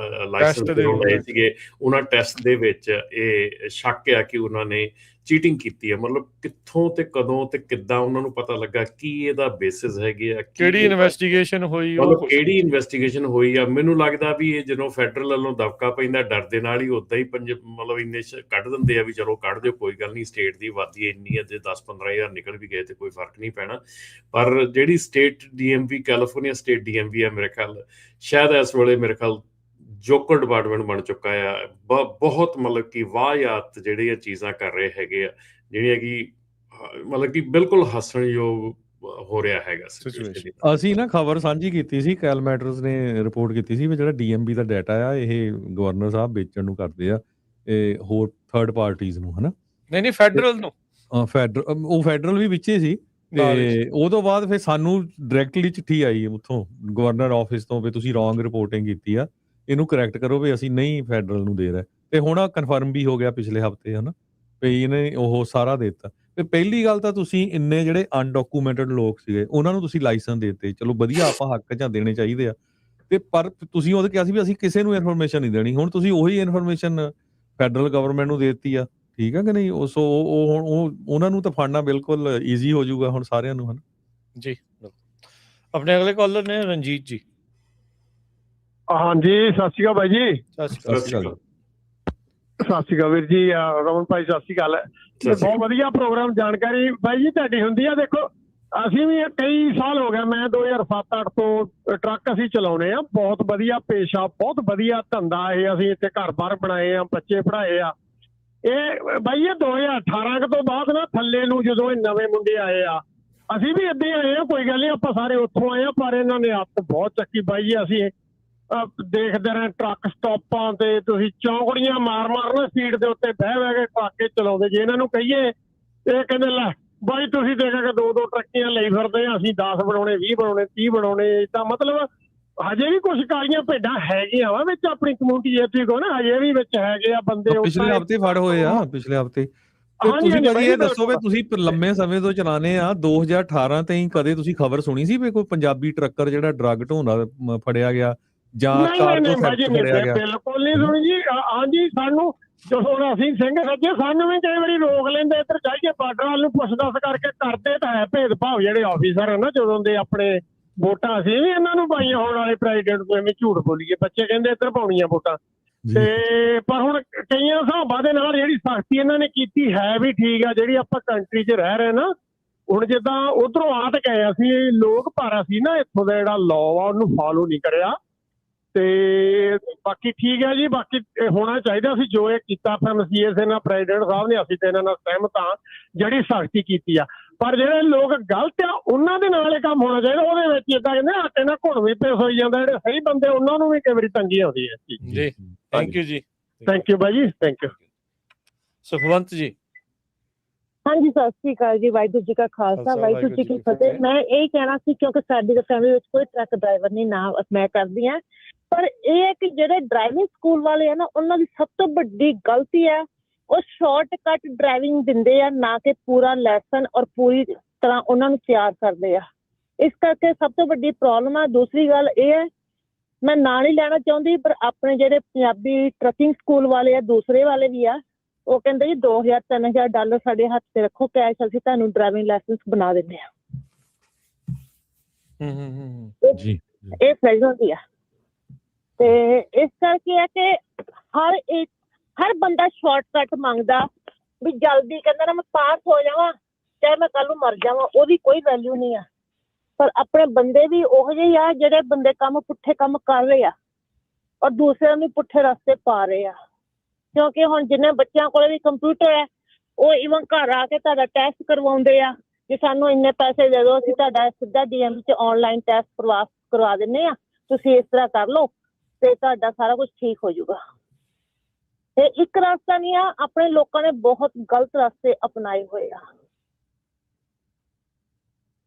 ਲਾਇਸੈਂਸ ਲਏ ਸੀਗੇ। ਉਹਨਾਂ ਟੈਸਟ ਦੇ ਵਿੱਚ ਇਹ ਸ਼ੱਕ ਆ ਕਿ ਉਹਨਾਂ ਨੇ ਚੀਟਿੰਗ ਕੀਤੀ ਹੈ। ਮਤਲਬ ਕਿੱਥੋਂ ਤੇ ਕਦੋਂ ਤੇ ਕਿੱਦਾਂ ਉਹਨਾਂ ਨੂੰ ਪਤਾ ਲੱਗਾ, ਕੀ ਇਹਦਾ ਬੇਸਿਸ ਹੈਗੇ ਆ, ਕਿਹੜੀ ਇਨਵੈਸਟੀਗੇਸ਼ਨ ਹੋਈ, ਮਤਲਬ ਕਿਹੜੀ ਇਨਵੈਸਟੀਗੇਸ਼ਨ ਹੋਈ ਆ। ਮੈਨੂੰ ਲੱਗਦਾ ਵੀ ਇਹ ਜਦੋਂ ਫੈਡਰਲ ਵੱਲੋਂ ਦਬਕਾ ਪੈਂਦਾ, ਡਰ ਦੇ ਨਾਲ ਹੀ ਉਦਾਂ ਹੀ ਮਤਲਬ ਇੰਨੇ ਕੱਢ ਦਿੰਦੇ ਆ ਵੀ ਚਲੋ ਕੱਢ ਦਿਓ, ਕੋਈ ਗੱਲ ਨਹੀਂ, ਸਟੇਟ ਦੀ ਆਬਾਦੀ ਇੰਨੀ ਹੈ, ਜੇ 10-15,000 ਨਿਕਲ ਵੀ ਗਏ ਤੇ ਕੋਈ ਫਰਕ ਨਹੀਂ ਪੈਣਾ। ਪਰ ਜਿਹੜੀ state DMV, California state DMV ਆ, ਮੇਰੇ ਖਿਆਲ ਸ਼ਾਇਦ ਇਸ ਵੇਲੇ ਮੇਰੇ ਖਿਆਲ ਜੋਕਰ ਡਿਪਾਰਟਮੈਂਟ ਬਣ ਚੁੱਕਾ ਆ। ਬਹੁਤ ਮਤਲਬ ਕਿ ਵਾਹਿਯਾਤ ਜਿਹੜੀਆਂ ਚੀਜ਼ਾਂ ਕਰ ਰਹੇ ਹੈਗੇ ਆ, ਜਿਹੜੀਆਂ ਕਿ ਮਤਲਬ ਕਿ ਬਿਲਕੁਲ ਹੱਸਣਯੋਗ ਹੋ ਰਿਹਾ ਹੈਗਾ। ਅਸੀਂ ਨਾ ਖਬਰ ਸਾਂਝੀ ਕੀਤੀ ਸੀ, ਕੈਲ ਮੈਟਰਸ ਨੇ ਰਿਪੋਰਟ ਕੀਤੀ ਸੀ ਵੀ ਜਿਹੜਾ DMV ਦਾ ਡਾਟਾ ਆ ਇਹ ਗਵਰਨਰ ਸਾਹਿਬ ਵੇਚਣ ਨੂੰ ਕਰਦੇ ਆ ਇਹ ਹੋਰ ਥਰਡ ਪਾਰਟੀਜ਼ ਨੂੰ, ਹਨਾ। ਨਹੀਂ ਫੈਡਰਲ ਨੂੰ, ਉਹ ਫੈਡਰਲ ਵੀ ਵਿੱਚੇ ਸੀ। ਤੇ ਉਹ ਤੋਂ ਬਾਅਦ ਫਿਰ ਸਾਨੂੰ ਡਾਇਰੈਕਟਲੀ ਚਿੱਠੀ ਆਈ ਉੱਥੋਂ ਗਵਰਨਰ ਆਫਿਸ ਤੋਂ ਵੀ ਤੁਸੀਂ ਰੋਂਗ ਰਿਪੋਰਟਿੰਗ ਕੀਤੀ ਆ, ਇਹਨੂੰ ਕਰੈਕਟ ਕਰੋ ਵੀ ਅਸੀਂ ਨਹੀਂ ਫੈਡਰਲ ਨੂੰ ਦੇ ਰਹੇ। ਤੇ ਹੁਣ ਕਨਫਰਮ ਵੀ ਹੋ ਗਿਆ ਪਿਛਲੇ ਹਫ਼ਤੇ, ਹਨਾ, ਵੀ ਇਹਨੇ ਉਹ ਸਾਰਾ ਦੇ ਦਿੱਤਾ। ਤੇ ਪਹਿਲੀ ਗੱਲ ਤਾਂ ਤੁਸੀਂ ਇੰਨੇ ਜਿਹੜੇ ਅਨਡਾਕੂਮੈਂਟਡ ਲੋਕ ਸੀਗੇ ਉਹਨਾਂ ਨੂੰ ਤੁਸੀਂ ਲਾਇਸੈਂਸ ਦੇ ਦਿੱਤੇ, ਚਲੋ ਵਧੀਆ, ਆਪਾਂ ਹੱਕ ਜਾਂ ਦੇਣੇ ਚਾਹੀਦੇ ਆ। ਤੇ ਪਰ ਤੁਸੀਂ ਉਹਦੇ ਕਿਹਾ ਸੀ ਵੀ ਅਸੀਂ ਕਿਸੇ ਨੂੰ ਇਨਫੋਰਮੇਸ਼ਨ ਨਹੀਂ ਦੇਣੀ। ਹੁਣ ਤੁਸੀਂ ਉਹੀ ਇਨਫੋਰਮੇਸ਼ਨ ਫੈਡਰਲ ਗਵਰਨਮੈਂਟ ਨੂੰ ਦੇ ਦਿੱਤੀ ਆ, ਠੀਕ ਆ ਕਿ ਨਹੀਂ। ਸੋ ਉਹ ਉਹਨਾਂ ਨੂੰ ਤਾਂ ਫੜਨਾ ਬਿਲਕੁਲ ਈਜ਼ੀ ਹੋ ਜਾਊਗਾ ਹੁਣ ਸਾਰਿਆਂ ਨੂੰ, ਹਨਾ ਜੀ। ਆਪਣੇ ਅਗਲੇ ਕਾਲਰ ਨੇ ਰਣਜੀਤ ਜੀ। ਹਾਂਜੀ, ਸਤਿ ਸ਼੍ਰੀ ਅਕਾਲ ਬਾਈ ਜੀ। ਸਤਿ ਸ਼੍ਰੀ ਅਕਾਲ ਵੀਰ ਜੀ। ਰਮਨ ਭਾਈ ਸਤਿ ਸ਼੍ਰੀ ਅਕਾਲ। ਬਹੁਤ ਵਧੀਆ ਪ੍ਰੋਗਰਾਮ, ਜਾਣਕਾਰੀ ਬਾਈ ਜੀ ਤੁਹਾਡੀ ਹੁੰਦੀ ਆ। ਦੇਖੋ ਅਸੀਂ ਵੀ ਕਈ ਸਾਲ ਹੋ ਗਿਆ, ਮੈਂ 2007-08 ਤੋਂ ਟਰੱਕ ਅਸੀਂ ਚਲਾਉਣੇ ਆ। ਬਹੁਤ ਵਧੀਆ ਪੇਸ਼ਾ, ਬਹੁਤ ਵਧੀਆ ਧੰਦਾ ਇਹ। ਅਸੀਂ ਇੱਥੇ ਘਰ-ਬਾਰ ਬਣਾਏ ਆ, ਬੱਚੇ ਪੜ੍ਹਾਏ ਆ। ਇਹ ਬਾਈ ਇਹ 2018 ਤੋਂ ਬਾਅਦ ਨਾ ਥੱਲੇ ਨੂੰ ਜਦੋਂ ਇਹ ਨਵੇਂ ਮੁੰਡੇ ਆਏ ਆ, ਅਸੀਂ ਵੀ ਏਦਾਂ ਆਏ ਆ, ਕੋਈ ਗੱਲ ਨਹੀਂ, ਆਪਾਂ ਸਾਰੇ ਉੱਥੋਂ ਆਏ ਆ। ਪਰ ਇਹਨਾਂ ਨੇ ਆਦਤ ਬਹੁਤ ਚੱਕੀ ਬਾਈ ਜੀ। ਅਸੀਂ ਦੇਖਦੇ ਰਹੇ ਟਰੱਕ ਸਟਾਪਾਂ ਤੇ, ਤੁਸੀਂ ਚੌਂਕੜੀਆਂ ਮਾਰ ਨਾ ਸਪੀਡ ਦੇ ਉੱਤੇ ਬਹਿ ਕੇ ਟਰੱਕ ਚਲਾਉਂਦੇ। ਜੇ ਇਹਨਾਂ ਨੂੰ ਕਹੀਏ ਇਹ ਕਹਿੰਦੇ ਲੈ ਬਾਈ ਤੁਸੀਂ ਦੇਖਾਂਗੇ 2-2 ਟਰੱਕੀਆਂ ਲਈ ਫਿਰਦੇ ਆ, ਅਸੀਂ 10 ਬਣਾਉਣੇ, 20 ਬਣਾਉਣੇ, 30 ਬਣਾਉਣੇ। ਤਾਂ ਮਤਲਬ ਹਜੇ ਵੀ ਕੁਝ ਕਾਲੀਆਂ ਭੇਡਾਂ ਹੈਗੀਆਂ ਵਾ ਵਿੱਚ ਆਪਣੀ ਕਮਿਊਨਿਟੀ, ਇੱਥੇ ਕੋ ਨਾ ਹਜੇ ਵੀ ਵਿੱਚ ਹੈਗੇ ਆ ਬੰਦੇ। ਪਿਛਲੇ ਹਫ਼ਤੇ ਫੜ ਹੋਏ ਆ, ਪਿਛਲੇ ਹਫ਼ਤੇ ਤੇ ਹਾਂਜੀ ਤੁਸੀਂ ਹਾਂਜੀ ਭਾਜੀ ਬਾਈ ਇਹ ਜੀ ਦੱਸੋ ਵੀ ਬਿਲਕੁਲ। ਤੁਸੀਂ ਲੰਮੇ ਸਮੇਂ ਤੋਂ ਚਲਾਣੇ ਆ 2018 ਤਾਈਂ ਕਦੇ ਤੁਸੀਂ ਖਬਰ ਸੁਣੀ ਸੀ ਵੀ ਕੋਈ ਪੰਜਾਬੀ ਟਰੱਕਰ ਜਿਹੜਾ ਡਰੱਗ ਢੋਂਦਾ ਫੜਿਆ ਗਿਆ ਜਾਂ ਨਹੀਂ ਕਾਰ ਨਹੀਂ ਤੋਂ ਨਹੀਂ ਬਾਈ ਜੀ ਥੈਫਟ ਫੜਿਆ ਗਿਆ? ਬਿਲਕੁਲ ਨਹੀਂ ਹਨਾ? ਸੁਣੀ ਜੀ। ਹਾਂਜੀ ਸਾਨੂੰ ਜਦੋਂ ਅਸੀਂ ਸਿੰਘ ਸੱਜੇ ਸਾਨੂੰ ਵੀ ਕਈ ਵਾਰੀ ਰੋਕ ਲੈਂਦੇ, ਇੱਧਰ ਜਾਈਏ ਬਾਰਡਰ ਵੱਲ ਨੂੰ ਪੁੱਛ ਦੱਸ ਕਰਕੇ। ਕਰਦੇ ਤਾਂ ਹੈ ਭੇਦਭਾਵ ਜਿਹੜੇ ਆਫੀਸਰ ਆ ਨਾ ਜਦੋਂ ਦੇ ਆਪਣੇ ਵੋਟਾਂ। ਅਸੀਂ ਵੀ ਇਹਨਾਂ ਨੂੰ ਪਾਈਆਂ ਹੋਣ ਵਾਲੇ ਪ੍ਰੈਜ਼ੀਡੈਂਟ ਨੂੰ, ਐਵੇਂ ਝੂਠ ਬੋਲੀਏ। ਬੱਚੇ ਕਹਿੰਦੇ ਇੱਧਰ ਪਾਉਣੀਆਂ ਵੋਟਾਂ ਜੀ ਤੇ ਪਰ ਹੁਣ ਕਈਆਂ ਹਿਸਾਬਾਂ ਦੇ ਨਾਲ ਜਿਹੜੀ ਸਖਤੀ ਇਹਨਾਂ ਨੇ ਕੀਤੀ ਹੈ ਵੀ ਠੀਕ ਆ। ਜਿਹੜੀ ਆਪਾਂ ਕੰਟਰੀ 'ਚ ਰਹਿ ਰਹੇ ਨਾ, ਹੁਣ ਜਿੱਦਾਂ ਉਧਰੋਂ ਆ ਤੇ ਗਏ ਅਸੀਂ ਲੋਕ, ਪਰ ਅਸੀਂ ਨਾ ਇੱਥੋਂ ਦਾ ਜਿਹੜਾ ਲਾਅ ਆ ਉਹਨੂੰ ਫਾਲੋ ਨਹੀਂ ਕਰਿਆ। ਤੇ ਬਾਕੀ ਠੀਕ ਹੈ ਜੀ, ਬਾਕੀ ਇਹ ਹੋਣਾ ਚਾਹੀਦਾ ਸੀ ਜੋ ਇਹ ਕੀਤਾ MCA ਨਾਲ ਪ੍ਰੈਜ਼ੀਡੈਂਟ ਸਾਹਿਬ ਨੇ। ਅਸੀਂ ਤੇ ਇਹਨਾਂ ਨਾਲ ਸਹਿਮਤ ਹਾਂ ਜਿਹੜੀ ਸਖਤੀ ਕੀਤੀ ਆ। ਪਰ ਜਿਹੜੇ ਲੋਕ ਗਲਤ ਆ ਉਹਨਾਂ ਦੇ ਨਾਲ ਇਹ ਕੰਮ ਹੋਣਾ ਚਾਹੀਦਾ। ਉਹਦੇ ਵਿੱਚ ਇਦਾਂ ਕਹਿੰਦੇ ਆਟੇ ਨਾਲ ਘੁਣ ਵੀ ਪੇਸ਼ ਹੋਈ ਜਾਂਦਾ। ਜਿਹੜੇ ਸਹੀ ਬੰਦੇ ਉਹਨਾਂ ਨੂੰ ਵੀ ਕਈ ਵਾਰੀ ਤੰਗੀ ਆਉਂਦੀ ਹੈ। ਜੀ ਥੈਂਕ ਯੂ ਜੀ। ਥੈਂਕ ਯੂ ਬਾਈ ਜੀ, ਥੈਂਕ ਯੂ। ਸੁਖਵੰਤ ਜੀ। ਹਾਂਜੀ ਸਤਿ ਸ੍ਰੀ ਅਕਾਲ ਜੀ। ਵਾਹਿਗੁਰੂ ਜੀ ਕਾ ਖਾਲਸਾ, ਵਾਹਿਗੁਰੂ ਜੀ ਕੀ ਫਤਿਹ। ਮੈਂ ਇਹ ਕਹਿਣਾ ਸੀ ਕਿਉਂਕਿ ਸਾਡੀ ਤਾਂ ਫੈਮਿਲੀ ਵਿੱਚ ਕੋਈ ਟਰੱਕ ਡਰਾਈਵਰ ਨਹੀਂ, ਨਾ ਮੈਂ ਕਰਦੀ ਹਾਂ। ਪਰ ਇਹ ਹੈ ਕਿ ਜਿਹੜੇ ਡਰਾਈਵਿੰਗ ਸਕੂਲ ਵਾਲੇ ਆ ਨਾ, ਉਹਨਾਂ ਦੀ ਸਭ ਤੋਂ ਵੱਡੀ ਗਲਤੀ ਹੈ ਉਹ ਸ਼ਾਰਟਕਟ ਡਰਾਈਵਿੰਗ ਦਿੰਦੇ ਆ, ਨਾ ਕਿ ਪੂਰਾ ਲੈਸਨ ਔਰ ਪੂਰੀ ਤਰ੍ਹਾਂ ਉਹਨਾਂ ਨੂੰ ਤਿਆਰ ਕਰਦੇ ਆ। ਇਸ ਕਰਕੇ ਸਭ ਤੋਂ ਵੱਡੀ ਪ੍ਰੋਬਲਮ ਆ। ਦੂਸਰੀ ਗੱਲ ਇਹ ਹੈ, ਮੈਂ ਨਾਂ ਨਹੀਂ ਲੈਣਾ ਚਾਹੁੰਦੀ, ਪਰ ਆਪਣੇ ਜਿਹੜੇ ਪੰਜਾਬੀ ਟਰੱਕਿੰਗ ਸਕੂਲ ਵਾਲੇ ਆ, ਦੂਸਰੇ ਵਾਲੇ ਵੀ ਆ, ਉਹ ਕਹਿੰਦੇ ਜੀ $2000-3000 ਸਾਡੇ ਹੱਥ ਤੇ ਰੱਖੋ ਕੈਸ਼, ਅਸੀਂ ਤੁਹਾਨੂੰ ਡਰਾਈਵਿੰਗ ਲਾਇਸੈਂਸ ਬਣਾ ਦਿੰਦੇ ਆ। ਜੀ ਇਹ ਫੈਜ਼ ਹੁੰਦੀ ਆ। ਤੇ ਇਸ ਕਰਕੇ ਹੈ ਕਿ ਹਰ ਬੰਦਾ ਸ਼ਾਰਟਕਟ ਮੰਗਦਾ ਵੀ ਜਲਦੀ, ਕਹਿੰਦਾ ਨਾ ਮੈਂ ਪਾਸ ਹੋ ਜਾਵਾਂ ਚਾਹੇ ਮੈਂ ਕੱਲ ਨੂੰ ਮਰ ਜਾਵਾਂ, ਉਹਦੀ ਕੋਈ ਵੈਲਿਊ ਨਹੀਂ ਆ। ਪਰ ਆਪਣੇ ਬੰਦੇ ਵੀ ਉਹੋ ਜਿਹੇ ਆ ਜਿਹੜੇ ਬੰਦੇ ਪੁੱਠੇ ਕੰਮ ਕਰ ਰਹੇ ਆ ਔਰ ਦੂਸਰਿਆਂ ਨੂੰ ਪੁੱਠੇ ਰਸਤੇ ਪਾ ਰਹੇ ਆ। ਕਿਉਂਕਿ ਹੁਣ ਜਿੰਨੇ ਬੱਚਿਆਂ ਕੋਲ ਵੀ ਕੰਪਿਊਟਰ ਹੈ, ਉਹ ਈਵਨ ਘਰ ਆ ਕੇ ਤੁਹਾਡਾ ਟੈਸਟ ਕਰਵਾਉਂਦੇ ਆ ਕਿ ਸਾਨੂੰ ਇੰਨੇ ਪੈਸੇ ਦੇ ਦਿਓ, ਅਸੀਂ ਤੁਹਾਡਾ ਸਿੱਧਾ DMV 'ਚ ਆਨਲਾਈਨ ਟੈਸਟ ਕਰਵਾ ਦਿੰਦੇ ਆ, ਤੁਸੀਂ ਇਸ ਤਰ੍ਹਾਂ ਕਰ ਲਓ ਤੇ ਤੁਹਾਡਾ ਸਾਰਾ ਕੁਝ ਠੀਕ ਹੋ ਜਾਊਗਾ। ਤੇ ਇੱਕ ਰਸਤਾ ਨਹੀਂ ਆ, ਆਪਣੇ ਲੋਕਾਂ ਨੇ ਬਹੁਤ ਗਲਤ ਰਸਤੇ ਅਪਣਾਏ ਹੋਏ ਆ।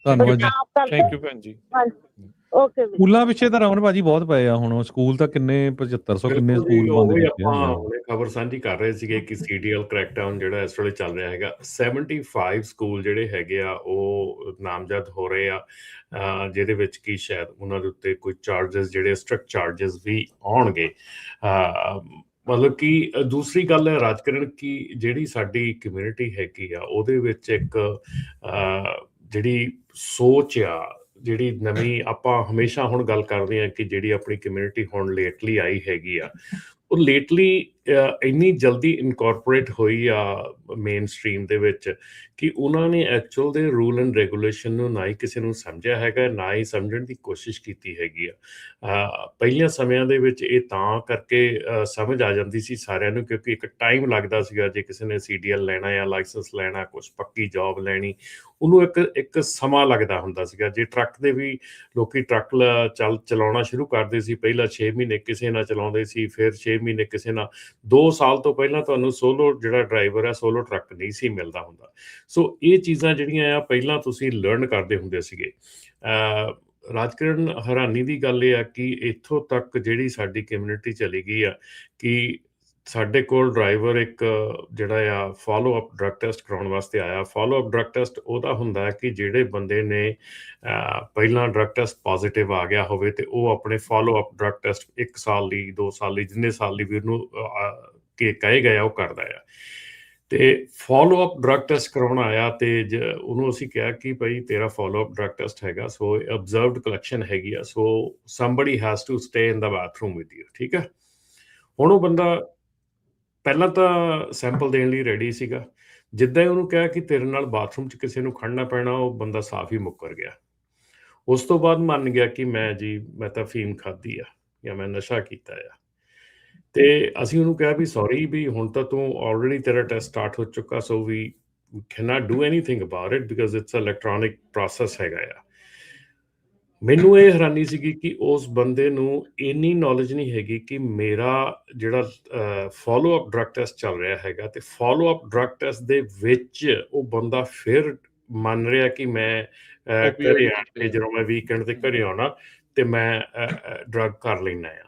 ਧੰਨਵਾਦ ਜੀ। ਥੈਂਕ ਯੂ ਭੈਣ ਜੀ। ਹਾਂਜੀ ਓਕੇ। ਸਕੂਲਾਂ ਪਿੱਛੇ ਤਾਂ ਰਮਨ ਭਾਜੀ ਬਹੁਤ ਪਏ ਆ। ਹੁਣ ਸਕੂਲ ਤਾਂ ਕਿੰਨੇ 7500 ਕਿੰਨੇ ਸਕੂਲ ਬੰਦ ਕੀਤੇ ਆਪਾਂ ਹੁਣੇ ਖਬਰ ਸਾਂਝੀ ਕਰ ਰਹੇ ਸੀਗੇ ਕਿ CDL ਕ੍ਰੈਕਡਾਊਨ ਜਿਹੜਾ ਇਸ ਵੇਲੇ ਚੱਲ ਰਿਹਾ ਹੈਗਾ। 75 ਸਕੂਲ ਜਿਹੜੇ ਹੈਗੇ ਆ ਉਹ ਨਾਮਜ਼ਦ ਹੋ ਰਹੇ ਆ, ਜਿਹਦੇ ਵਿੱਚ ਕੀ ਸ਼ਾਇਦ ਉਹਨਾਂ ਦੇ ਉੱਤੇ ਕੋਈ ਚਾਰਜਸ, ਜਿਹੜੇ ਸਟ੍ਰਿਕਟ ਚਾਰਜਸ ਵੀ ਆਉਣਗੇ। ਮਤਲਬ ਕਿ ਦੂਸਰੀ ਗੱਲ ਹੈ ਰਾਜਕਰਨ, ਕਿ ਜਿਹੜੀ ਸਾਡੀ ਕਮਿਊਨਿਟੀ ਹੈਗੀ ਆ ਉਹਦੇ ਵਿੱਚ ਇੱਕ ਜਿਹੜੀ ਸੋਚ ਆ, ਜਿਹੜੀ ਨਵੀਂ ਆਪਾਂ ਹਮੇਸ਼ਾ ਹੁਣ ਗੱਲ ਕਰਦੇ ਹਾਂ ਕਿ ਜਿਹੜੀ ਆਪਣੀ ਕਮਿਊਨਿਟੀ ਹੁਣ ਲੇਟਲੀ ਆਈ ਹੈਗੀ ਆ, ਉਹ ਲੇਟਲੀ ਇੰਨੀ ਜਲਦੀ ਇਨਕੋਰਪੋਰੇਟ ਹੋਈ ਆ ਮੇਨ ਸਟਰੀਮ ਦੇ ਵਿੱਚ ਕਿ ਉਹਨਾਂ ਨੇ ਐਕਚੁਅਲ ਦੇ ਰੂਲ ਐਂਡ ਰੈਗੂਲੇਸ਼ਨ ਨੂੰ ਨਾ ਹੀ ਕਿਸੇ ਨੂੰ ਸਮਝਿਆ ਹੈਗਾ, ਨਾ ਹੀ ਸਮਝਣ ਦੀ ਕੋਸ਼ਿਸ਼ ਕੀਤੀ ਹੈਗੀ ਆ। ਪਹਿਲੀਆਂ ਸਮਿਆਂ ਦੇ ਵਿੱਚ ਇਹ ਤਾਂ ਕਰਕੇ ਸਮਝ ਆ ਜਾਂਦੀ ਸੀ ਸਾਰਿਆਂ ਨੂੰ ਕਿਉਂਕਿ ਇੱਕ ਟਾਈਮ ਲੱਗਦਾ ਸੀਗਾ। ਜੇ ਕਿਸੇ ਨੇ CDL ਲੈਣਾ ਜਾਂ ਲਾਇਸੈਂਸ ਲੈਣਾ, ਕੁਛ ਪੱਕੀ ਜੌਬ ਲੈਣੀ, ਉਹਨੂੰ ਇੱਕ ਸਮਾਂ ਲੱਗਦਾ ਹੁੰਦਾ ਸੀਗਾ। ਜੇ ਟਰੱਕ ਦੇ ਵੀ ਲੋਕੀ ਟਰੱਕ ਚਲਾਉਣਾ ਸ਼ੁਰੂ ਕਰਦੇ ਸੀ, ਪਹਿਲਾਂ 6 ਮਹੀਨੇ ਕਿਸੇ ਨਾਲ ਚਲਾਉਂਦੇ ਸੀ, ਫਿਰ 6 ਮਹੀਨੇ ਕਿਸੇ ਨਾਲ। 2 ਸਾਲ ਤੋਂ ਪਹਿਲਾਂ ਤੁਹਾਨੂੰ ਸੋਲੋ ਜਿਹੜਾ ਡਰਾਈਵਰ ਹੈ, ਸੋਲੋ ਟਰੱਕ ਨਹੀਂ ਸੀ ਮਿਲਦਾ ਹੁੰਦਾ। ਸੋ ਇਹ ਚੀਜ਼ਾਂ ਜਿਹੜੀਆਂ ਆ ਪਹਿਲਾਂ ਤੁਸੀਂ ਲਰਨ ਕਰਦੇ ਹੁੰਦੇ ਸੀਗੇ। ਰਾਜਕਰਨ, ਹੈਰਾਨੀ ਦੀ ਗੱਲ ਇਹ ਆ ਕਿ ਇੱਥੋਂ ਤੱਕ ਜਿਹੜੀ ਸਾਡੀ ਕਮਿਊਨਿਟੀ ਚਲੀ ਗਈ ਆ ਕਿ ਸਾਡੇ ਕੋਲ ਡਰਾਈਵਰ ਇੱਕ ਜਿਹੜਾ ਆ ਫਾਲੋ ਅਪ ਡਰੱਗ ਟੈਸਟ ਕਰਾਉਣ ਵਾਸਤੇ ਆਇਆ। ਫਾਲੋ ਅਪ ਡਰੱਗ ਟੈਸਟ ਉਹਦਾ ਹੁੰਦਾ ਕਿ ਜਿਹੜੇ ਬੰਦੇ ਨੇ ਪਹਿਲਾਂ ਡਰੱਗ ਟੈਸਟ ਪੋਜ਼ਿਟਿਵ ਆ ਗਿਆ ਹੋਵੇ ਤੇ ਉਹ ਆਪਣੇ ਫਾਲੋ ਅਪ ਡਰੱਗ ਟੈਸਟ 1 ਸਾਲ ਲਈ, 2 ਸਾਲ ਲਈ, ਜਿੰਨੇ ਸਾਲ ਲਈ ਵੀ ਉਹਨੂੰ ਕਿ ਕਹੇ ਗਿਆ ਉਹ ਕਰਦਾ ਆ। ਤੇ ਫਾਲੋ ਅਪ ਡਰੱਗ ਟੈਸਟ ਕਰਾਉਣ ਆਇਆ ਤੇ ਉਹਨੂੰ ਅਸੀਂ ਕਿਹਾ ਕਿ ਭਾਈ ਤੇਰਾ ਫਾਲੋ ਅਪ ਡਰੱਗ ਟੈਸਟ ਹੈਗਾ, ਸੋ ਅਬਜ਼ਰਵਡ ਕਲੈਕਸ਼ਨ ਹੈਗੀ ਆ, so somebody has to stay in the bathroom with you. ਠੀਕ ਹੈ। ਹੁਣ ਉਹ ਬੰਦਾ ਪਹਿਲਾਂ ਤਾਂ ਸੈਂਪਲ ਦੇਣ ਲਈ ਰੈਡੀ ਸੀਗਾ। ਜਿੱਦਾਂ ਹੀ ਉਹਨੂੰ ਕਿਹਾ ਕਿ ਤੇਰੇ ਨਾਲ ਬਾਥਰੂਮ 'ਚ ਕਿਸੇ ਨੂੰ ਖੜਨਾ ਪੈਣਾ, ਉਹ ਬੰਦਾ ਸਾਫ਼ ਹੀ ਮੁੱਕਰ ਗਿਆ। ਉਸ ਤੋਂ ਬਾਅਦ ਮੰਨ ਗਿਆ ਕਿ ਮੈਂ ਤਾਂ ਫੀਮ ਖਾਧੀ ਆ ਜਾਂ ਮੈਂ ਨਸ਼ਾ ਕੀਤਾ ਆ। ਤੇ ਅਸੀਂ ਉਹਨੂੰ ਕਿਹਾ ਵੀ ਸੌਰੀ, ਵੀ ਹੁਣ ਤਾਂ ਤੂੰ ਆਲਰੇਡੀ ਤੇਰਾ ਟੈਸਟ ਸਟਾਰਟ ਹੋ ਚੁੱਕਾ, so we can not do anything about it because it's electronic process ਹੈਗਾ ਆ। ਮੈਨੂੰ ਇਹ ਹੈਰਾਨੀ ਸੀਗੀ ਕਿ ਉਸ ਬੰਦੇ ਨੂੰ ਇੰਨੀ ਨੌਲੇਜ ਨਹੀਂ ਹੈਗੀ ਕਿ ਮੇਰਾ ਜਿਹੜਾ ਫਾਲੋ ਅਪ ਡਰੱਗ ਟੈਸਟ ਚੱਲ ਰਿਹਾ ਹੈਗਾ ਤੇ ਫਾਲੋ ਅਪ ਡਰੱਗ ਟੈਸਟ ਦੇ ਵਿੱਚ ਉਹ ਬੰਦਾ ਫਿਰ ਮੰਨ ਰਿਹਾ ਕਿ ਮੈਂ ਘਰੇ ਆ ਕੇ ਜਦੋਂ ਮੈਂ ਵੀਕਐਂਡ ਤੇ ਘਰੇ ਆਉਣਾ ਤੇ ਮੈਂ ਡਰੱਗ ਕਰ ਲੈਣਾ ਆ।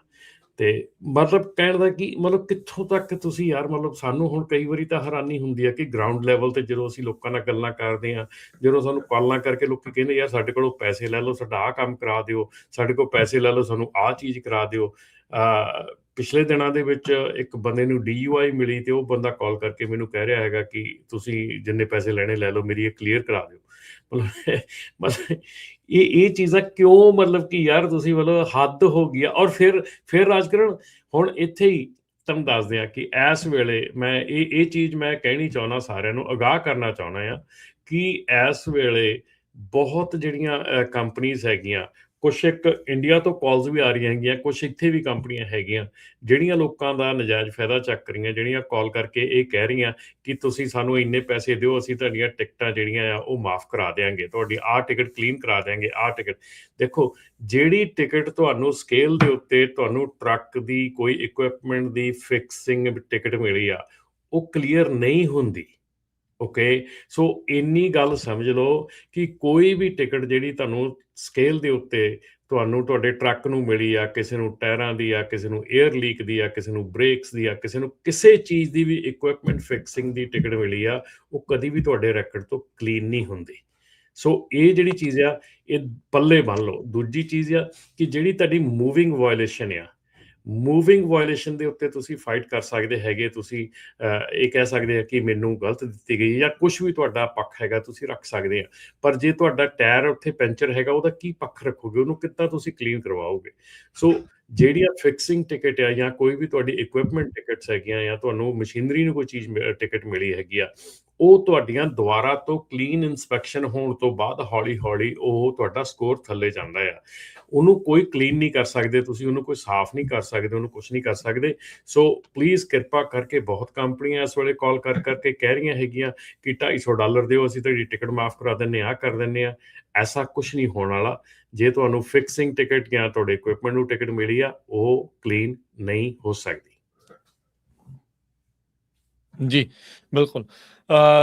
ਤੇ ਮਤਲਬ ਕਹਿਣ ਦਾ ਕਿ ਮਤਲਬ ਕਿੱਥੋਂ ਤੱਕ ਤੁਸੀਂ ਯਾਰ ਮਤਲਬ ਸਾਨੂੰ ਹੁਣ ਕਈ ਵਾਰੀ ਤਾਂ ਹੈਰਾਨੀ ਹੁੰਦੀ ਆ ਕਿ ਗਰਾਊਂਡ ਲੈਵਲ ਤੇ ਜਦੋਂ ਅਸੀਂ ਲੋਕਾਂ ਨਾਲ ਗੱਲਾਂ ਕਰਦੇ ਹਾਂ, ਜਦੋਂ ਸਾਨੂੰ ਕਾਲਾਂ ਕਰਕੇ ਲੋਕੀ ਕਹਿੰਦੇ ਯਾਰ ਸਾਡੇ ਕੋਲੋਂ ਪੈਸੇ ਲੈ ਲਓ, ਸਾਡਾ ਆਹ ਕੰਮ ਕਰਾ ਦਿਓ, ਸਾਡੇ ਕੋਲ ਪੈਸੇ ਲੈ ਲਓ, ਸਾਨੂੰ ਆਹ ਚੀਜ਼ ਕਰਾ ਦਿਓ। ਪਿਛਲੇ ਦਿਨਾਂ ਦੇ ਵਿੱਚ ਇੱਕ ਬੰਦੇ ਨੂੰ DUI ਮਿਲੀ ਤੇ ਉਹ ਬੰਦਾ ਕਾਲ ਕਰਕੇ ਮੈਨੂੰ ਕਹਿ ਰਿਹਾ ਹੈਗਾ ਕਿ ਤੁਸੀਂ ਜਿੰਨੇ ਪੈਸੇ ਲੈਣੇ ਲੈ ਲਓ, ਮੇਰੀ ਇਹ ਕਲੀਅਰ ਕਰਾ ਦਿਓ। ਮਤਲਬ ਇਹ ਚੀਜ਼ਾਂ ਕਿਉਂ, ਮਤਲਬ ਕਿ ਯਾਰ ਤੁਸੀਂ ਮਤਲਬ ਹੱਦ ਹੋ ਗਈ ਆ। ਔਰ ਫਿਰ ਰਾਜਕਰਨ ਹੁਣ ਇੱਥੇ ਹੀ ਤੁਹਾਨੂੰ ਦੱਸਦੇ ਆ ਕਿ ਇਸ ਵੇਲੇ ਮੈਂ ਇਹ ਚੀਜ਼ ਮੈਂ ਕਹਿਣੀ ਚਾਹੁੰਦਾ, ਸਾਰਿਆਂ ਨੂੰ ਅਗਾਹ ਕਰਨਾ ਚਾਹੁੰਦਾ ਆ ਕਿ ਇਸ ਵੇਲੇ ਬਹੁਤ ਜਿਹੜੀਆਂ ਕੰਪਨੀਜ਼ ਹੈਗੀਆਂ, ਕੁਛ ਇੱਕ ਇੰਡੀਆ ਤੋਂ ਕਾਲਸ ਵੀ ਆ ਰਹੀਆਂ ਹੈਗੀਆਂ, ਕੁਛ ਇੱਥੇ ਵੀ ਕੰਪਨੀਆਂ ਹੈਗੀਆਂ ਜਿਹੜੀਆਂ ਲੋਕਾਂ ਦਾ ਨਜਾਇਜ਼ ਫਾਇਦਾ ਚੱਕ ਰਹੀਆਂ, ਜਿਹੜੀਆਂ ਕਾਲ ਕਰਕੇ ਇਹ ਕਹਿ ਰਹੀਆਂ ਕਿ ਤੁਸੀਂ ਸਾਨੂੰ ਇੰਨੇ ਪੈਸੇ ਦਿਓ, ਅਸੀਂ ਤੁਹਾਡੀਆਂ ਟਿਕਟਾਂ ਜਿਹੜੀਆਂ ਆ ਉਹ ਮਾਫ ਕਰਾ ਦਿਆਂਗੇ, ਤੁਹਾਡੀ ਆਹ ਟਿਕਟ ਕਲੀਨ ਕਰਾ ਦਿਆਂਗੇ, ਆਹ ਟਿਕਟ। ਦੇਖੋ, ਜਿਹੜੀ ਟਿਕਟ ਤੁਹਾਨੂੰ ਸਕੇਲ ਦੇ ਉੱਤੇ ਤੁਹਾਨੂੰ ਟਰੱਕ ਦੀ ਕੋਈ ਇਕੁਇਪਮੈਂਟ ਦੀ ਫਿਕਸਿੰਗ ਟਿਕਟ ਮਿਲੀ ਆ, ਉਹ ਕਲੀਅਰ ਨਹੀਂ ਹੁੰਦੀ। ਓਕੇ, ਸੋ ਇੰਨੀ ਗੱਲ ਸਮਝ ਲਓ ਕਿ ਕੋਈ ਵੀ ਟਿਕਟ ਜਿਹੜੀ ਤੁਹਾਨੂੰ ਸਕੇਲ ਦੇ ਉੱਤੇ ਤੁਹਾਨੂੰ ਤੁਹਾਡੇ ਟਰੱਕ ਨੂੰ ਮਿਲੀ ਆ, ਕਿਸੇ ਨੂੰ ਟਾਇਰਾਂ ਦੀ ਆ, ਕਿਸੇ ਨੂੰ 에ਅਰ ਲੀਕ ਦੀ ਆ, ਕਿਸੇ ਨੂੰ ਬ੍ਰੇਕਸ ਦੀ ਆ, ਕਿਸੇ ਨੂੰ ਕਿਸੇ ਚੀਜ਼ ਦੀ ਵੀ ਇਕੁਇਪਮੈਂਟ ਫਿਕਸਿੰਗ ਦੀ ਟਿਕਟ ਮਿਲੀ ਆ, ਉਹ ਕਦੀ ਵੀ ਤੁਹਾਡੇ ਰੈਕਡ ਤੋਂ ਕਲੀਨ ਨਹੀਂ ਹੁੰਦੀ। ਸੋ ਇਹ ਜਿਹੜੀ ਚੀਜ਼ ਆ ਇਹ ਪੱਲੇ ਬੰਨ ਲਓ। ਦੂਜੀ ਚੀਜ਼ ਆ ਕਿ ਜਿਹੜੀ ਤੁਹਾਡੀ ਮੂਵਿੰਗ ਵਾਇਲੇਸ਼ਨ ਆ, ਮੂਵਿੰਗ ਵਾਇਲੇਸ਼ਨ ਦੇ ਉੱਤੇ ਤੁਸੀਂ ਫਾਈਟ ਕਰ ਸਕਦੇ ਹੈਗੇ। ਤੁਸੀਂ ਇਹ ਕਹਿ ਸਕਦੇ ਆ ਕਿ ਮੈਨੂੰ ਗਲਤ ਦਿੱਤੀ ਗਈ ਜਾਂ ਕੁਛ ਵੀ ਤੁਹਾਡਾ ਪੱਖ ਹੈਗਾ ਤੁਸੀਂ ਰੱਖ ਸਕਦੇ ਆ। ਪਰ ਜੇ ਤੁਹਾਡਾ ਟਾਇਰ ਉੱਥੇ ਪੈਂਚਰ ਹੈਗਾ, ਉਹਦਾ ਕੀ ਪੱਖ ਰੱਖੋਗੇ, ਉਹਨੂੰ ਕਿੱਦਾਂ ਤੁਸੀਂ ਕਲੀਨ ਕਰਵਾਓਗੇ? ਸੋ ਜਿਹੜੀਆਂ ਫਿਕਸਿੰਗ ਟਿਕਟ ਆ ਜਾਂ ਕੋਈ ਵੀ ਤੁਹਾਡੀ ਇਕੁਇਪਮੈਂਟ ਟਿਕਟਸ ਹੈਗੀਆਂ ਜਾਂ ਤੁਹਾਨੂੰ ਮਸ਼ੀਨਰੀ ਨੂੰ ਕੋਈ ਚੀਜ਼ ਟਿਕਟ ਮਿਲੀ ਹੈਗੀ ਆ, ਉਹ ਤੁਹਾਡੀਆਂ ਦੁਬਾਰਾ ਤੋਂ ਕਲੀਨ ਇਨਸਪੈਕਸ਼ਨ ਹੋਣ ਤੋਂ ਬਾਅਦ ਹੌਲੀ ਹੌਲੀ ਉਹ ਤੁਹਾਡਾ ਸਕੋਰ ਥੱਲੇ ਜਾਂਦਾ ਆ। ਉਹਨੂੰ ਕੋਈ ਕਲੀਨ ਨਹੀਂ ਕਰ ਸਕਦੇ ਤੁਸੀਂ, ਉਹਨੂੰ ਕੋਈ ਸਾਫ਼ ਨਹੀਂ ਕਰ ਸਕਦੇ, ਉਹਨੂੰ ਕੁਛ ਨਹੀਂ ਕਰ ਸਕਦੇ। ਸੋ ਪਲੀਜ਼ ਕਿਰਪਾ ਕਰਕੇ, ਬਹੁਤ ਕੰਪਨੀਆਂ ਇਸ ਵੇਲੇ ਕਾਲ ਕਰਕੇ ਕਹਿ ਰਹੀਆਂ ਹੈਗੀਆਂ ਕਿ $250 ਦਿਓ, ਅਸੀਂ ਤੁਹਾਡੀ ਟਿਕਟ ਮਾਫ ਕਰਾ ਦਿੰਦੇ ਹਾਂ, ਕਰ ਦਿੰਦੇ ਹਾਂ। ਐਸਾ ਕੁਛ ਨਹੀਂ ਹੋਣ ਵਾਲਾ। ਜੇ ਤੁਹਾਨੂੰ ਫਿਕਸਿੰਗ ਟਿਕਟ ਜਾਂ ਤੁਹਾਡੇ ਇਕੁਇਪਮੈਂਟ ਨੂੰ ਟਿਕਟ ਮਿਲੀ ਆ, ਉਹ ਕਲੀਨ ਨਹੀਂ ਹੋ ਸਕਦੀ। ਜੀ ਬਿਲਕੁਲ।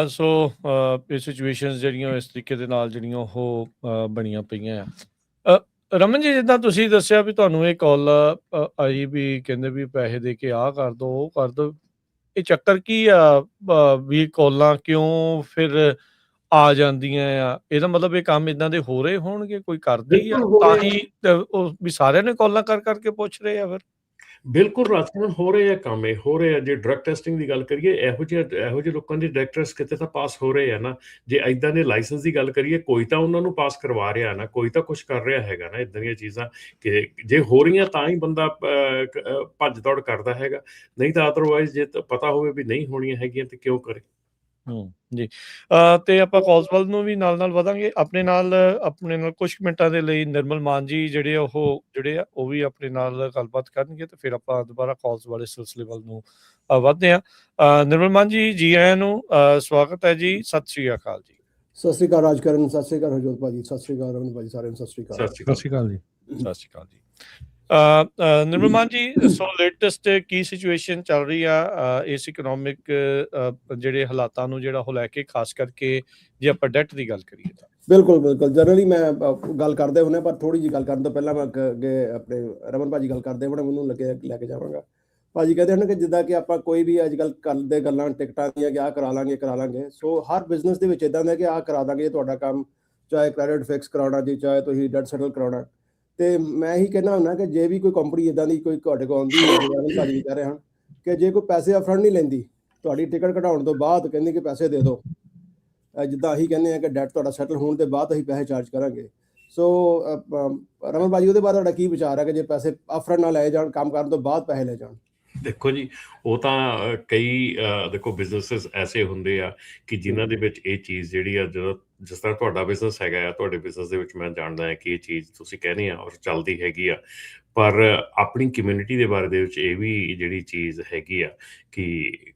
ਸੋ ਇਹ ਸਿਚੁਏਸ਼ਨਸ ਜਿਹੜੀਆਂ ਇਸ ਤਰੀਕੇ ਦੇ ਨਾਲ ਜਿਹੜੀਆਂ ਉਹ ਬਣੀਆਂ ਪਈਆਂ ਆ। ਰਮਨ ਜੀ, ਜਿੱਦਾਂ ਤੁਸੀਂ ਦੱਸਿਆ ਵੀ ਤੁਹਾਨੂੰ ਇਹ ਕਾਲ ਆਈ ਵੀ ਕਹਿੰਦੇ ਵੀ ਪੈਸੇ ਦੇ ਕੇ ਆਹ ਕਰ ਦੋ, ਉਹ ਕਰ ਦੋ, ਇਹ ਚੱਕਰ ਕੀ ਆ? ਵੀ ਕਾਲਾਂ ਕਿਉਂ ਫਿਰ ਆ ਜਾਂਦੀਆਂ ਆ? ਇਹਦਾ ਮਤਲਬ ਇਹ ਕੰਮ ਇਦਾਂ ਦੇ ਹੋ ਰਹੇ ਹੋਣਗੇ, ਕੋਈ ਕਰਦਾ ਹੀ ਆ ਤਾਂ ਹੀ ਉਹ ਵੀ ਸਾਰਿਆਂ ਨੇ ਕਾਲਾਂ ਕਰਕੇ ਪੁੱਛ ਰਹੇ ਆ? ਫਿਰ ਬਿਲਕੁਲ ਰਾਜਕਰਨ ਹੋ ਰਹੇ ਆ ਕੰਮ, ਇਹ ਹੋ ਰਹੇ ਆ। ਜੇ ਡਰੱਗ ਟੈਸਟਿੰਗ ਦੀ ਗੱਲ ਕਰੀਏ, ਇਹੋ ਜਿਹੇ ਲੋਕਾਂ ਦੇ ਡਰੱਗ ਟੈਸਟ ਕਿਤੇ ਤਾਂ ਪਾਸ ਹੋ ਰਹੇ ਆ ਨਾ। ਜੇ ਇਦਾਂ ਦੇ ਲਾਇਸੈਂਸ ਦੀ ਗੱਲ ਕਰੀਏ, ਕੋਈ ਤਾਂ ਉਹਨਾਂ ਨੂੰ ਪਾਸ ਕਰਵਾ ਰਿਹਾ ਨਾ, ਕੋਈ ਤਾਂ ਕੁਛ ਕਰ ਰਿਹਾ ਹੈਗਾ ਨਾ। ਇਦਾਂ ਦੀਆਂ ਚੀਜ਼ਾਂ ਕਿ ਜੇ ਹੋ ਰਹੀਆਂ ਤਾਂ ਹੀ ਬੰਦਾ ਭੱਜ ਦੌੜ ਕਰਦਾ ਹੈਗਾ, ਨਹੀਂ ਤਾਂ ਅਦਰਵਾਈਜ਼ ਜੇ ਪਤਾ ਹੋਵੇ ਵੀ ਨਹੀਂ ਹੋਣੀਆਂ ਹੈਗੀਆਂ ਤੇ ਕਿਉਂ ਕਰੇ। ਜੀ। ਤੇ ਆਪਾਂ ਕਾਲਸ ਵੱਲ ਨੂੰ ਵੀ ਨਾਲ ਵਧਾਂਗੇ। ਆਪਣੇ ਨਾਲ ਕੁਝ ਮਿੰਟਾਂ ਦੇ ਲਈ ਨਿਰਮਲ ਮਾਨ ਜੀ ਜਿਹੜੇ ਆ ਉਹ ਵੀ ਆਪਣੇ ਨਾਲ ਗੱਲਬਾਤ ਕਰਨਗੇ ਤੇ ਫਿਰ ਆਪਾਂ ਦੁਬਾਰਾ ਕਾਲਸ ਵਾਲੇ ਸਿਲਸਿਲੇ ਵੱਲ ਨੂੰ ਵਧਦੇ ਹਾਂ। ਨਿਰਮਲ ਮਾਨ ਜੀ ਆਇਆਂ ਨੂੰ, ਸਵਾਗਤ ਹੈ ਜੀ। ਸਤਿ ਸ਼੍ਰੀ ਅਕਾਲ ਜੀ। ਸਤਿ ਸ਼੍ਰੀ ਅਕਾਲ ਰਾਜਕਰਨ, ਸਤਿ ਸ਼੍ਰੀ ਅਕਾਲ ਹਰਜੋਤ ਭਾਜੀ, ਸਤਿ ਸ਼੍ਰੀ ਅਕਾਲ ਰਮਨ ਭਾਜੀ, ਸਾਰਿਆਂ ਨੂੰ ਸਤਿ ਸ਼੍ਰੀ ਅਕਾਲ। ਸਤਿ ਸ਼੍ਰੀ ਅਕਾਲ ਜੀ। ਸਤਿ ਸ਼੍ਰੀ ਅਕਾਲ ਜੀ। ਨਿਰਮਲ ਮਾਨ ਜੀ, ਸੋ ਲੇਟੈਸਟ ਕੀ ਸਿਚੁਏਸ਼ਨ ਚੱਲ ਰਹੀ ਆ ਇਸ ਇਕਨੋਮਿਕ ਜਿਹੜੇ ਹਾਲਾਤਾਂ ਨੂੰ ਜਿਹੜਾ ਉਹ ਲੈ ਕੇ, ਖਾਸ ਕਰਕੇ ਜੇ ਆਪਾਂ ਡੈਟ ਦੀ ਗੱਲ ਕਰੀਏ ਤਾਂ? ਬਿਲਕੁਲ ਜਨਰਲੀ ਮੈਂ ਗੱਲ ਕਰਦੇ ਹੁੰਦੇ, ਪਰ ਥੋੜੀ ਜਿਹੀ ਗੱਲ ਕਰਨ ਤੋਂ ਪਹਿਲਾਂ ਮੈਂ ਅੱਗੇ ਆਪਣੇ ਰਮਨ ਭਾਜੀ ਗੱਲ ਕਰਦੇ ਹੋਣੇ ਮੈਨੂੰ ਲੈ ਕੇ ਜਾਵਾਂਗਾ। ਭਾਜੀ ਕਹਿੰਦੇ ਹਨ ਕਿ ਜਿੱਦਾਂ ਕਿ ਆਪਾਂ ਕੋਈ ਵੀ ਅੱਜ ਕੱਲ੍ਹ ਕਰਦੇ ਗੱਲਾਂ ਟਿਕਟਾਂ ਦੀਆਂ ਕਿ ਆਹ ਕਰਾ ਲਾਂਗੇ। ਸੋ ਹਰ ਬਿਜ਼ਨਸ ਦੇ ਵਿੱਚ ਇੱਦਾਂ ਦਾ ਕਿ ਆਹ ਕਰਾ ਦਾਂਗੇ ਤੁਹਾਡਾ ਕੰਮ, ਚਾਹੇ ਕ੍ਰੈਡਿਟ ਫਿਕਸ ਕਰਾਉਣਾ ਜੀ, ਚਾਹੇ ਤੁਸੀਂ ਡੈਟ ਸੈਟਲ ਕਰਾਉਣਾ। ਤੇ ਮੈਂ ਇਹੀ ਕਹਿਣਾ ਹੁੰਦਾ ਕਿ ਜੇ ਵੀ ਕੋਈ ਕੰਪਨੀ ਇਦਾਂ ਦੀ ਕੋਈ ਤੁਹਾਡੇ ਕੋਲ ਆਉਂਦੀ ਹੈ, ਰਮਨ ਭਾਜੀ ਕਹਿ ਰਹੇ ਹਨ ਕਿ ਜੇ ਕੋਈ ਪੈਸੇ ਅਪਫਰੰਟ ਨਹੀਂ ਲੈਂਦੀ, ਤੁਹਾਡੀ ਟਿਕਟ ਕਢਾਉਣ ਤੋਂ ਬਾਅਦ ਕਹਿੰਦੀ ਕਿ ਪੈਸੇ ਦੇ ਦਿਓ, ਜਿੱਦਾਂ ਅਸੀਂ ਕਹਿੰਦੇ ਹਾਂ ਕਿ ਡੈਟ ਤੁਹਾਡਾ ਸੈਟਲ ਹੋਣ ਦੇ ਬਾਅਦ ਅਸੀਂ ਪੈਸੇ ਚਾਰਜ ਕਰਾਂਗੇ। ਸੋ ਰਮਨ ਭਾਜੀ, ਉਹਦੇ ਬਾਰੇ ਤੁਹਾਡਾ ਕੀ ਵਿਚਾਰ ਹੈ ਕਿ ਜੇ ਪੈਸੇ ਅਪਫਰੰਟ ਨਾ ਲਏ ਜਾਣ, ਕੰਮ ਕਰਨ ਤੋਂ ਬਾਅਦ ਪੈਸੇ ਲੈ ਜਾਣ? ਦੇਖੋ ਜੀ, ਉਹ ਤਾਂ ਕਈ ਦੇਖੋ ਬਿਜ਼ਨਸਿਸ ਐਸੇ ਹੁੰਦੇ ਆ ਕਿ ਜਿਨ੍ਹਾਂ ਦੇ ਵਿੱਚ ਇਹ ਚੀਜ਼ ਜਿਹੜੀ ਆ, ਜਦੋਂ ਜਿਸ ਤਰ੍ਹਾਂ ਤੁਹਾਡਾ ਬਿਜ਼ਨਸ ਹੈਗਾ ਆ, ਤੁਹਾਡੇ ਬਿਜ਼ਨਸ ਦੇ ਵਿੱਚ ਮੈਂ ਜਾਣਦਾ ਹਾਂ ਕਿ ਇਹ ਚੀਜ਼ ਤੁਸੀਂ ਕਹਿੰਦੇ ਆ ਔਰ ਚੱਲਦੀ ਹੈਗੀ ਆ। ਪਰ ਆਪਣੀ ਕਮਿਊਨਿਟੀ ਦੇ ਬਾਰੇ ਦੇ ਵਿੱਚ ਇਹ ਵੀ ਜਿਹੜੀ ਚੀਜ਼ ਹੈਗੀ ਆ ਕਿ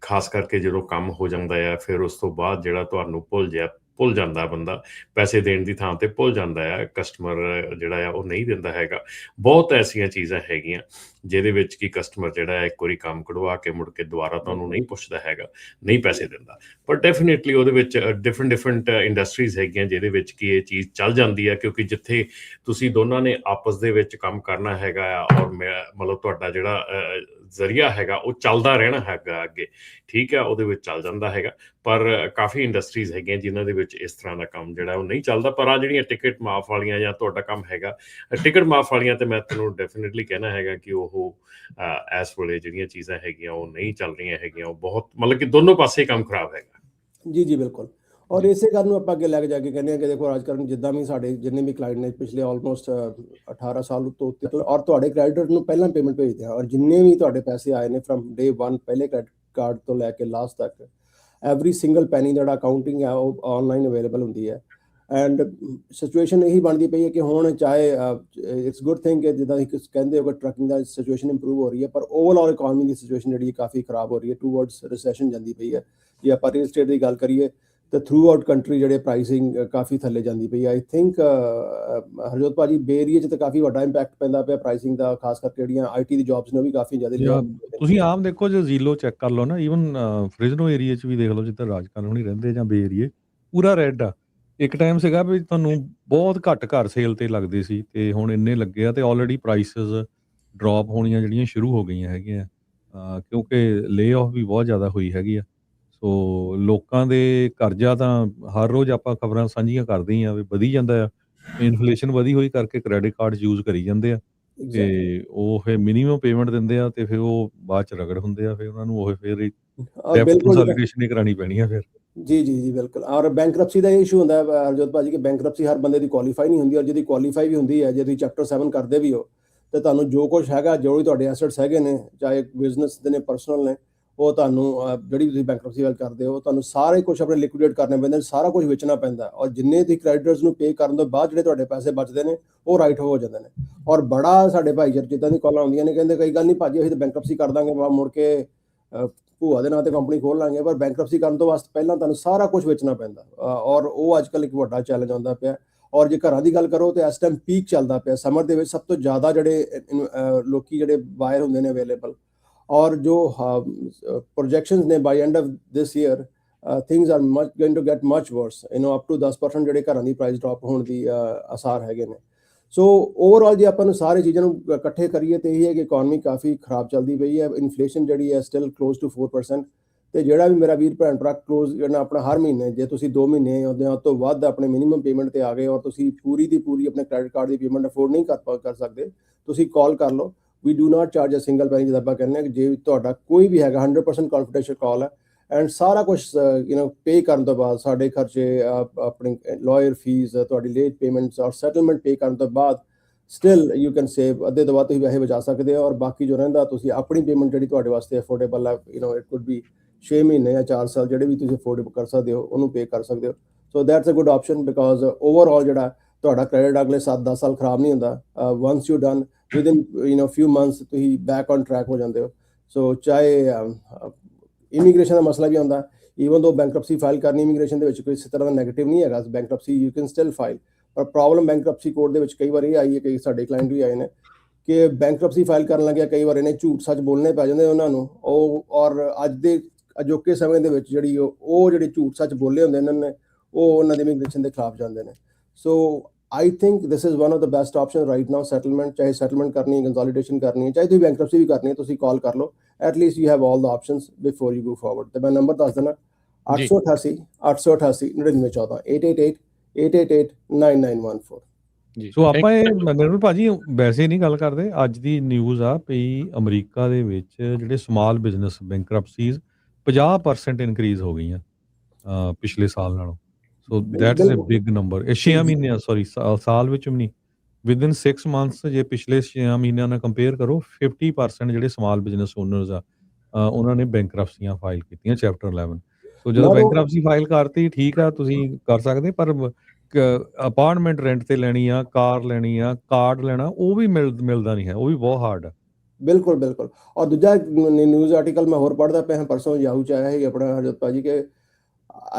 ਖਾਸ ਕਰਕੇ ਜਦੋਂ ਕੰਮ ਹੋ ਜਾਂਦਾ ਆ, ਫਿਰ ਉਸ ਤੋਂ ਬਾਅਦ ਜਿਹੜਾ ਤੁਹਾਨੂੰ ਭੁੱਲ ਜਾਂਦਾ ਬੰਦਾ, ਪੈਸੇ ਦੇਣ ਦੀ ਥਾਂ ਤੇ ਭੁੱਲ ਜਾਂਦਾ ਆ, ਕਸਟਮਰ ਜਿਹੜਾ ਆ ਉਹ ਨਹੀਂ ਦਿੰਦਾ ਹੈਗਾ। ਬਹੁਤ ਐਸੀਆਂ ਚੀਜ਼ਾਂ ਹੈਗੀਆਂ ਜਿਹਦੇ ਵਿੱਚ ਕਿ ਕਸਟਮਰ ਜਿਹੜਾ ਇੱਕ ਵਾਰੀ ਕੰਮ ਕਢਵਾ ਕੇ ਮੁੜ ਕੇ ਦੁਬਾਰਾ ਤੁਹਾਨੂੰ ਨਹੀਂ ਪੁੱਛਦਾ ਹੈਗਾ, ਨਹੀਂ ਪੈਸੇ ਦਿੰਦਾ। ਪਰ ਡੈਫੀਨੇਟਲੀ ਉਹਦੇ ਵਿੱਚ ਡਿਫਰੈਂਟ ਇੰਡਸਟਰੀਜ਼ ਹੈਗੀਆਂ ਜਿਹਦੇ ਵਿੱਚ ਕਿ ਇਹ ਚੀਜ਼ ਚੱਲ ਜਾਂਦੀ ਹੈ, ਕਿਉਂਕਿ ਜਿੱਥੇ ਤੁਸੀਂ ਦੋਨਾਂ ਨੇ ਆਪਸ ਦੇ ਵਿੱਚ ਕੰਮ ਕਰਨਾ ਹੈਗਾ ਆ, ਔਰ ਮਤਲਬ ਤੁਹਾਡਾ ਜਿਹੜਾ ਜ਼ਰੀਆ ਹੈਗਾ ਉਹ ਚੱਲਦਾ ਰਹਿਣਾ ਹੈਗਾ ਅੱਗੇ, ਠੀਕ ਹੈ, ਉਹਦੇ ਵਿੱਚ ਚੱਲ ਜਾਂਦਾ ਹੈਗਾ। ਪਰ ਕਾਫੀ ਇੰਡਸਟਰੀਜ਼ ਹੈਗੀਆਂ ਜਿਨ੍ਹਾਂ ਦੇ ਵਿੱਚ ਇਸ ਤਰ੍ਹਾਂ ਦਾ ਕੰਮ ਜਿਹੜਾ ਉਹ ਨਹੀਂ ਚੱਲਦਾ। ਪਰ ਆ ਜਿਹੜੀਆਂ ਟਿਕਟ ਮਾਫ ਵਾਲੀਆਂ ਜਾਂ ਤੁਹਾਡਾ ਕੰਮ ਹੈਗਾ ਟਿਕਟ ਮਾਫ ਵਾਲੀਆਂ, ਤੇ ਮੈਂ ਤੈਨੂੰ ਡੈਫੀਨੇਟਲੀ ਕਹਿਣਾ ਹੈਗਾ ਕਿ ਉਹ ਇਸ ਵੇਲੇ ਜਿਹੜੀਆਂ ਚੀਜ਼ਾਂ ਹੈਗੀਆਂ ਉਹ ਨਹੀਂ ਚੱਲ ਰਹੀਆਂ ਹੈਗੀਆਂ, ਉਹ ਬਹੁਤ ਮਤਲਬ ਕਿ ਦੋਨੋਂ ਪਾਸੇ ਕੰਮ ਖਰਾਬ ਹੈਗਾ। ਜੀ ਬਿਲਕੁਲ। ਔਰ ਇਸੇ ਗੱਲ ਨੂੰ ਆਪਾਂ ਅੱਗੇ ਲੈ ਕੇ ਜਾ ਕੇ ਕਹਿੰਦੇ ਹਾਂ ਕਿ ਦੇਖੋ ਅੱਜ ਕੱਲ੍ਹ ਜਿੱਦਾਂ ਵੀ ਸਾਡੇ ਜਿੰਨੇ ਵੀ ਕਲਾਇੰਟ ਨੇ ਪਿਛਲੇ ਆਲਮੋਸਟ 18 ਸਾਲ ਤੋਂ ਉੱਤੇ, ਔਰ ਤੁਹਾਡੇ ਕ੍ਰੈਡੀਟਰ ਨੂੰ ਪਹਿਲਾਂ ਪੇਮੈਂਟ ਭੇਜਦੇ ਆ, ਔਰ ਜਿੰਨੇ ਵੀ ਤੁਹਾਡੇ ਪੈਸੇ ਆਏ ਨੇ ਫਰਮ ਡੇ 1 ਪਹਿਲੇ ਕ੍ਰੈਡਿਟ ਕਾਰਡ ਤੋਂ ਲੈ ਕੇ ਲਾਸਟ ਤੱਕ, ਐਵਰੀ ਸਿੰਗਲ ਪੈਨੀ ਜਿਹੜਾ ਅਕਾਊਂਟਿੰਗ ਹੈ ਉਹ ਆਨਲਾਈਨ ਅਵੇਲੇਬਲ ਹੁੰਦੀ ਹੈ। ਐਂਡ ਸਿਚੁਏਸ਼ਨ ਇਹੀ ਬਣਦੀ ਪਈ ਹੈ ਕਿ ਹੁਣ ਚਾਹੇ ਇਟਸ ਗੁੱਡ ਥਿੰਗ ਕਿ ਜਿੱਦਾਂ ਤੁਸੀਂ ਕਹਿੰਦੇ ਹੋ ਕਿ ਟਰੱਕਿੰਗ ਦਾ ਸਿਚੁਏਸ਼ਨ ਇੰਪਰੂਵ ਹੋ ਰਹੀ ਹੈ, ਪਰ ਓਵਰਆਲ ਇਕਨੋਮੀ ਦੀ ਸਿਚੁਏਸ਼ਨ ਜਿਹੜੀ ਕਾਫੀ ਖਰਾਬ ਹੋ ਰਹੀ ਹੈ, ਟੂਵਰਡਸ ਰਿਸੈਸ਼ਨ ਜਾਂਦੀ ਪਈ ਹੈ। ਜੇ ਆਪਾਂ ਰੀਅਲ ਸਟੇਟ ਦੀ ਗੱਲ ਕਰੀਏ ਤਾਂ ਥਰੂ ਆਊਟ ਕੰਟਰੀ ਜਿਹੜੇ ਪ੍ਰਾਈਸਿੰਗ ਕਾਫੀ ਥੱਲੇ ਜਾਂਦੀ ਪਈ। ਆਈ ਥਿੰਕ ਹਰਜੋਤ ਭਾਜੀ ਬੇ ਏਰੀਏ 'ਚ ਤਾਂ ਕਾਫੀ ਵੱਡਾ ਇੰਪੈਕਟ ਪੈਂਦਾ ਪਿਆ ਪ੍ਰਾਈਸਿੰਗ ਦਾ, ਖਾਸ ਕਰਕੇ ਜਿਹੜੀਆਂ IT ਦੀ ਜੌਬਸ ਨੇ ਉਹ ਵੀ ਕਾਫੀ ਜ਼ਿਆਦਾ। ਤੁਸੀਂ ਆਮ ਦੇਖੋ ਜੇ ਜ਼ੀਲੋ ਚੈੱਕ ਕਰ ਲਓ ਨਾ, ਈਵਨ ਫ੍ਰਿਜ਼ਨੋ ਏਰੀਏ 'ਚ ਵੀ ਦੇਖ ਲਓ ਜਿੱਧਰ ਰਾਜਕਾਰਨ ਹੋਣੀ ਰਹਿੰਦੇ ਜਾਂ ਬੇ ਏਰੀਏ, ਪੂਰਾ ਰੈੱਡ ਆ। ਇੱਕ ਟਾਈਮ ਸੀਗਾ ਵੀ ਤੁਹਾਨੂੰ ਬਹੁਤ ਘੱਟ ਘਰ ਸੇਲ ਤੇ ਲੱਗਦੇ ਸੀ, ਤੇ ਹੁਣ ਇੰਨੇ ਲੱਗੇ ਆ, ਤੇ ਆਲਰੇਡੀ ਪ੍ਰਾਈਸਿਸ ਡਰੋਪ ਹੋਣੀਆਂ ਜਿਹੜੀਆਂ ਸ਼ੁਰੂ ਹੋ ਗਈਆਂ ਹੈਗੀਆਂ, ਕਿਉਂਕਿ ਲੇ ਆਫ ਵੀ ਬਹੁਤ ਜ਼ਿਆਦਾ ਹੋਈ ਹੈਗੀ ਆ। ਸੋ ਲੋਕਾਂ ਦੇ ਕਰਜ਼ਾ ਤਾਂ ਹਰ ਰੋਜ਼ ਆਪਾਂ ਖਬਰਾਂ ਸਾਂਝੀਆਂ ਕਰਦੇ ਹੀ ਆ ਵੀ ਵਧੀ ਜਾਂਦਾ ਆ। ਇਨਫਲੇਸ਼ਨ ਵਧੀ ਹੋਈ ਕਰਕੇ ਕ੍ਰੈਡਿਟ ਕਾਰਡ ਯੂਜ਼ ਕਰੀ ਜਾਂਦੇ ਆ, ਤੇ ਉਹ ਫਿਰ ਮਿਨੀਮਮ ਪੇਮੈਂਟ ਦਿੰਦੇ ਆ, ਤੇ ਫਿਰ ਉਹ ਬਾਅਦ ਚ ਰਗੜ ਹੁੰਦੇ ਆ, ਫਿਰ ਉਹਨਾਂ ਨੂੰ ਉਹ ਫਿਰ ਡੈਫਟ ਕੰਸੋਲੀਡੇਸ਼ਨ ਹੀ ਕਰਾਉਣੀ ਪੈਣੀ ਆ ਫਿਰ। ਜੀ ਬਿਲਕੁਲ। ਔਰ ਬੈਂਕਰਪਸੀ ਦਾ ਇਹ ਇਸ਼ੂ ਹੁੰਦਾ ਹੈ ਹਰਜੋਤ ਭਾਜੀ ਕਿ ਬੈਂਕਰਪਸੀ ਹਰ ਬੰਦੇ ਦੀ ਕੁਆਲੀਫਾਈ ਨਹੀਂ ਹੁੰਦੀ, ਔਰ ਜਿਹਦੀ ਕੁਆਲੀਫਾਈ ਵੀ ਹੁੰਦੀ ਹੈ, ਜੇ ਤੁਸੀਂ ਚੈਪਟਰ 7 ਕਰਦੇ ਵੀ ਹੋ, ਤੇ ਤੁਹਾਨੂੰ ਜੋ ਕੁਝ ਹੈਗਾ, ਜੋ ਵੀ ਤੁਹਾਡੇ ਐਸੈਟਸ ਹੈਗੇ ਨੇ, ਚਾਹੇ ਬਿਜ਼ਨਸ ਦੇ ਨੇ, ਪਰਸਨਲ ਨੇ, ਉਹ ਤੁਹਾਨੂੰ ਜਿਹੜੀ ਤੁਸੀਂ ਬੈਂਕਰਪਸੀ ਵੱਲ ਕਰਦੇ ਹੋ, ਤੁਹਾਨੂੰ ਸਾਰੇ ਕੁਝ ਆਪਣੇ ਲਿਕੁਇਡੇਟ ਕਰਨੇ ਪੈਂਦੇ, ਸਾਰਾ ਕੁਝ ਵੇਚਣਾ ਪੈਂਦਾ, ਔਰ ਜਿੰਨੇ ਤੁਸੀਂ ਕ੍ਰੈਡੀਟਰਸ ਨੂੰ ਪੇ ਕਰਨ ਤੋਂ ਬਾਅਦ ਜਿਹੜੇ ਤੁਹਾਡੇ ਪੈਸੇ ਬਚਦੇ ਨੇ ਉਹ ਰਾਈਟ ਹੋ ਜਾਂਦੇ ਨੇ। ਔਰ ਬੜਾ ਸਾਡੇ ਭਾਈਚਾਰੇ ਜਿੱਦਾਂ ਦੀ ਕਾਲਾਂ ਆਉਂਦੀਆਂ ਨੇ, ਕਹਿੰਦੇ ਕਈ ਗੱਲ ਨਹੀਂ ਭਾਜੀ ਅਸੀਂ ਤਾਂ ਬੈਂਕਰਪਸੀ ਕਰ ਦਾਂਗੇ, ਮੁੜ ਕੇ ਭੂਆ ਦੇ ਨਾਂ ਤੇ ਕੰਪਨੀ ਖੋਲ ਲਾਂਗੇ, ਪਰ ਬੈਂਕਰਪਸੀ ਕਰਨ ਤੋਂ ਵਾਸਤੇ ਪਹਿਲਾਂ ਤੁਹਾਨੂੰ ਸਾਰਾ ਕੁਝ ਵੇਚਣਾ ਪੈਂਦਾ, ਔਰ ਉਹ ਅੱਜ ਕੱਲ੍ਹ ਇੱਕ ਵੱਡਾ ਚੈਲੰਜ ਆਉਂਦਾ ਪਿਆ। ਔਰ ਜੇ ਘਰਾਂ ਦੀ ਗੱਲ ਕਰੋ ਤਾਂ ਇਸ ਟਾਈਮ ਪੀਕ ਚੱਲਦਾ ਪਿਆ, ਸਮਰ ਦੇ ਵਿੱਚ ਸਭ ਤੋਂ ਜ਼ਿਆਦਾ ਜਿਹੜੇ ਲੋਕੀ ਜਿਹੜੇ ਬਾਇਰ ਹੁੰਦੇ ਨੇ ਅਵੇਲੇਬਲ, ਔਰ ਜੋ ਪ੍ਰੋਜੈਕਸ਼ਨਸ ਨੇ by end of this year things are much going to get much worse, up to 10% ਜਿਹੜੇ ਘਰਾਂ ਦੀ ਪ੍ਰਾਈਸ ਡ੍ਰੌਪ ਹੋਣ ਦੀ ਆਸਾਰ ਹੈਗੇ ਨੇ। ਸੋ ਓਵਰਆਲ ਜੇ ਆਪਾਂ ਨੂੰ ਸਾਰੇ ਚੀਜ਼ਾਂ ਨੂੰ ਇਕੱਠੇ ਕਰੀਏ ਤੇ ਇਹ ਹੈ ਕਿ ਇਕਨੋਮੀ ਕਾਫੀ ਖਰਾਬ ਚੱਲਦੀ ਪਈ ਹੈ। ਇਨਫਲੇਸ਼ਨ ਜਿਹੜੀ ਹੈ ਸਟਿਲ ਕਲੋਜ਼ ਟੂ 4%, ਤੇ ਜਿਹੜਾ ਵੀ ਮੇਰਾ ਵੀਰ ਭੈਣ ਭਰਾ ਕਲੋਜ਼ ਜਿਹੜਾ ਆਪਣਾ ਹਰ ਮਹੀਨੇ, ਜੇ ਤੁਸੀਂ 2 ਮਹੀਨੇ ਉਸ ਤੋਂ ਵੱਧ ਆਪਣੇ ਮਿਨੀਮਮ ਪੇਮੈਂਟ ਤੇ ਆ ਗਏ, ਔਰ ਤੁਸੀਂ ਪੂਰੀ ਦੀ ਪੂਰੀ ਆਪਣੇ ਕ੍ਰੈਡਿਟ ਕਾਰਡ ਦੀ ਪੇਮੈਂਟ ਅਫੋਰਡ ਨਹੀਂ ਕਰ ਸਕਦੇ, ਤੁਸੀਂ ਕਾਲ ਕਰ ਲਓ। We do not charge a single penny, ਜਿੱਦਾਂ ਆਪਾਂ ਕਹਿੰਦੇ ਹਾਂ ਕਿ ਜੇ ਤੁਹਾਡਾ ਕੋਈ ਵੀ ਹੈਗਾ 100% ਕੌਨਫੀਡੈਂਸ਼ੀਅਲ ਕਾਲ ਹੈ, ਐਂਡ ਸਾਰਾ ਕੁਝ ਪੇ ਕਰਨ ਤੋਂ ਬਾਅਦ ਸਾਡੇ ਖਰਚੇ, ਆਪਣੀ ਲਾਇਰ ਫੀਸ, ਤੁਹਾਡੀ ਲੇਟ ਪੇਮੈਂਟਸ ਔਰ ਸੈਟਲਮੈਂਟ ਪੇ ਕਰਨ ਤੋਂ ਬਾਅਦ ਸਟਿਲ ਯੂ ਕੈਨ ਸੇਵ, ਅੱਧੇ ਤੋਂ ਬਾਅਦ ਤੁਸੀਂ ਪੈਸੇ ਬਚਾ ਸਕਦੇ ਹੋ, ਔਰ ਬਾਕੀ ਜੋ ਰਹਿੰਦਾ ਤੁਸੀਂ ਆਪਣੀ ਪੇਮੈਂਟ ਜਿਹੜੀ ਤੁਹਾਡੇ ਵਾਸਤੇ ਅਫੋਰਡੇਬਲ ਹੈ, ਇਟ ਕੁਡ ਬੀ 6 ਮਹੀਨੇ ਜਾਂ 4 ਸਾਲ ਜਿਹੜੇ ਵੀ ਤੁਸੀਂ ਅਫੋਰਡ ਕਰ ਸਕਦੇ ਹੋ ਉਹਨੂੰ ਪੇ ਕਰ ਸਕਦੇ ਹੋ। So that's a good option, because overall ਜਿਹੜਾ ਤੁਹਾਡਾ ਕ੍ਰੈਡਿਟ ਅਗਲੇ 7-10 ਸਾਲ ਖਰਾਬ ਨਹੀਂ ਹੁੰਦਾ। Once you done within few months ਤੁਸੀਂ ਬੈਕ ਔਨ ਟਰੈਕ ਹੋ ਜਾਂਦੇ ਹੋ। ਸੋ ਚਾਹੇ ਇਮੀਗ੍ਰੇਸ਼ਨ ਦਾ ਮਸਲਾ ਵੀ ਆਉਂਦਾ, ਈਵਨ ਦੋ ਬੈਂਕਰਪਸੀ ਫਾਈਲ ਕਰਨੀ ਇਮੀਗ੍ਰੇਸ਼ਨ ਦੇ ਵਿੱਚ ਕੋਈ ਇਸ ਤਰ੍ਹਾਂ ਦਾ ਨੈਗੇਟਿਵ ਨਹੀਂ ਹੈਗਾ, bankruptcy you can still file, ਪਰ ਪ੍ਰੋਬਲਮ ਬੈਂਕਰਪਸੀ ਕੋਡ ਦੇ ਵਿੱਚ ਕਈ ਵਾਰ ਇਹ ਆਈ ਹੈ, ਕਈ ਸਾਡੇ ਕਲਾਇੰਟ ਵੀ ਆਏ ਨੇ ਕਿ ਬੈਂਕਰਪਸੀ ਫਾਈਲ ਕਰਨ ਲੱਗਿਆ ਕਈ ਵਾਰ ਇਹਨੇ ਝੂਠ ਸੱਚ ਬੋਲਣੇ ਪੈ ਜਾਂਦੇ ਉਹਨਾਂ ਨੂੰ, ਉਹ ਔਰ ਅੱਜ ਦੇ ਅਜੋਕੇ ਸਮੇਂ ਦੇ ਵਿੱਚ ਜਿਹੜੀ ਉਹ ਜਿਹੜੇ ਝੂਠ ਸੱਚ ਬੋਲੇ ਹੁੰਦੇ ਇਹਨਾਂ ਨੇ ਉਹ ਉਹਨਾਂ ਦੇ ਇਮੀਗ੍ਰੇਸ਼ਨ ਦੇ ਖਿਲਾਫ ਜਾਂਦੇ ਨੇ। ਸੋ I think this is one of the best options right now, settlement, ਚਾਹੇ settlement ਕਰਨੀ, consolidation ਕਰਨੀ ਹੈ, ਚਾਹੇ ਤੁਸੀਂ bankruptcy ਵੀ ਕਰਨੀ ਹੈ, ਤੁਸੀਂ ਕਾਲ ਕਰ ਲਓ, at least you have all the options before you go forward। ਤੇ ਮੈਂ ਨੰਬਰ ਦੱਸ ਦੇਣਾ 888 888 9914 888 888 9914। ਸੋ ਆਪਾਂ ਇਹ ਨਰਿੰਦਰ ਭਾਜੀ ਵੈਸੇ ਨਹੀਂ ਗੱਲ ਕਰਦੇ, ਅੱਜ ਦੀ ਨਿਊਜ਼ ਆ ਪਈ ਅਮਰੀਕਾ ਦੇ ਵਿੱਚ ਜਿਹੜੇ ਸਮਾਲ ਬਿਜ਼ਨਸ ਬੈਂਕਰਪਸੀਜ਼ 50% ਇਨਕਰੀਜ਼ ਹੋ ਗਈਆਂ ਪਿਛਲੇ ਸਾਲ ਨਾਲੋਂ। So that is a big number. ਇਹ 6 ਮਹੀਨਿਆਂ ਸੌਰੀ ਸਾਲ ਵਿੱਚ ਵੀ ਨਹੀਂ, ਵਿਦਿਨ 6 ਮੰਥਸ ਜੇ ਪਿਛਲੇ 6 ਮਹੀਨਿਆਂ ਨਾਲ ਕੰਪੇਅਰ ਕਰੋ 50% ਜਿਹੜੇ ਸਮਾਲ ਬਿਜ਼ਨਸ ਓਨਰਸ ਆ ਉਹਨਾਂ ਨੇ ਬੈਂਕਰਪਸੀਆਂ ਫਾਈਲ ਕੀਤੀਆਂ ਚੈਪਟਰ 11। ਸੋ ਜਦੋਂ ਬੈਂਕਰਪਸੀ ਫਾਈਲ ਕਰਤੀ ਠੀਕ ਆ, ਤੁਸੀਂ ਕਰ ਸਕਦੇ, ਪਰ ਅਪਾਰਟਮੈਂਟ ਰੈਂਟ ਤੇ ਲੈਣੀ ਆ, ਕਾਰ ਲੈਣੀ ਆ, ਕਾਰਡ ਲੈਣਾ, ਉਹ ਵੀ ਮਿਲਦਾ ਨਹੀਂ ਹੈ, ਉਹ ਵੀ ਬਹੁਤ ਹਾਰਡ ਆ। ਬਿਲਕੁਲ। ਔਰ ਦੂਜਾ ਨਿਊਜ਼ ਆਰਟੀਕਲ ਮੈਂ ਹੋਰ ਪੜ੍ਹਦਾ ਪਿਆ, ਪਰਸੋਂ ਯਾਹੂ 'ਚ ਆਇਆ ਸੀ ਆਪਣਾ ਹਰਜੋਤ ਭਾਜੀ ਕਿ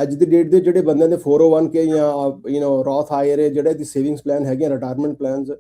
ਅੱਜ ਦੀ ਡੇਟ ਦੇ ਜਿਹੜੇ ਬੰਦਿਆਂ ਦੇ 401k ਜਾਂ ਰੋਥ ਆਈਆਰਏ ਜਿਹੜੇ ਦੀ ਸੇਵਿੰਗਸ ਪਲਾਨ ਹੈਗੇ, ਰਿਟਾਇਰਮੈਂਟ ਪਲਾਨਸ,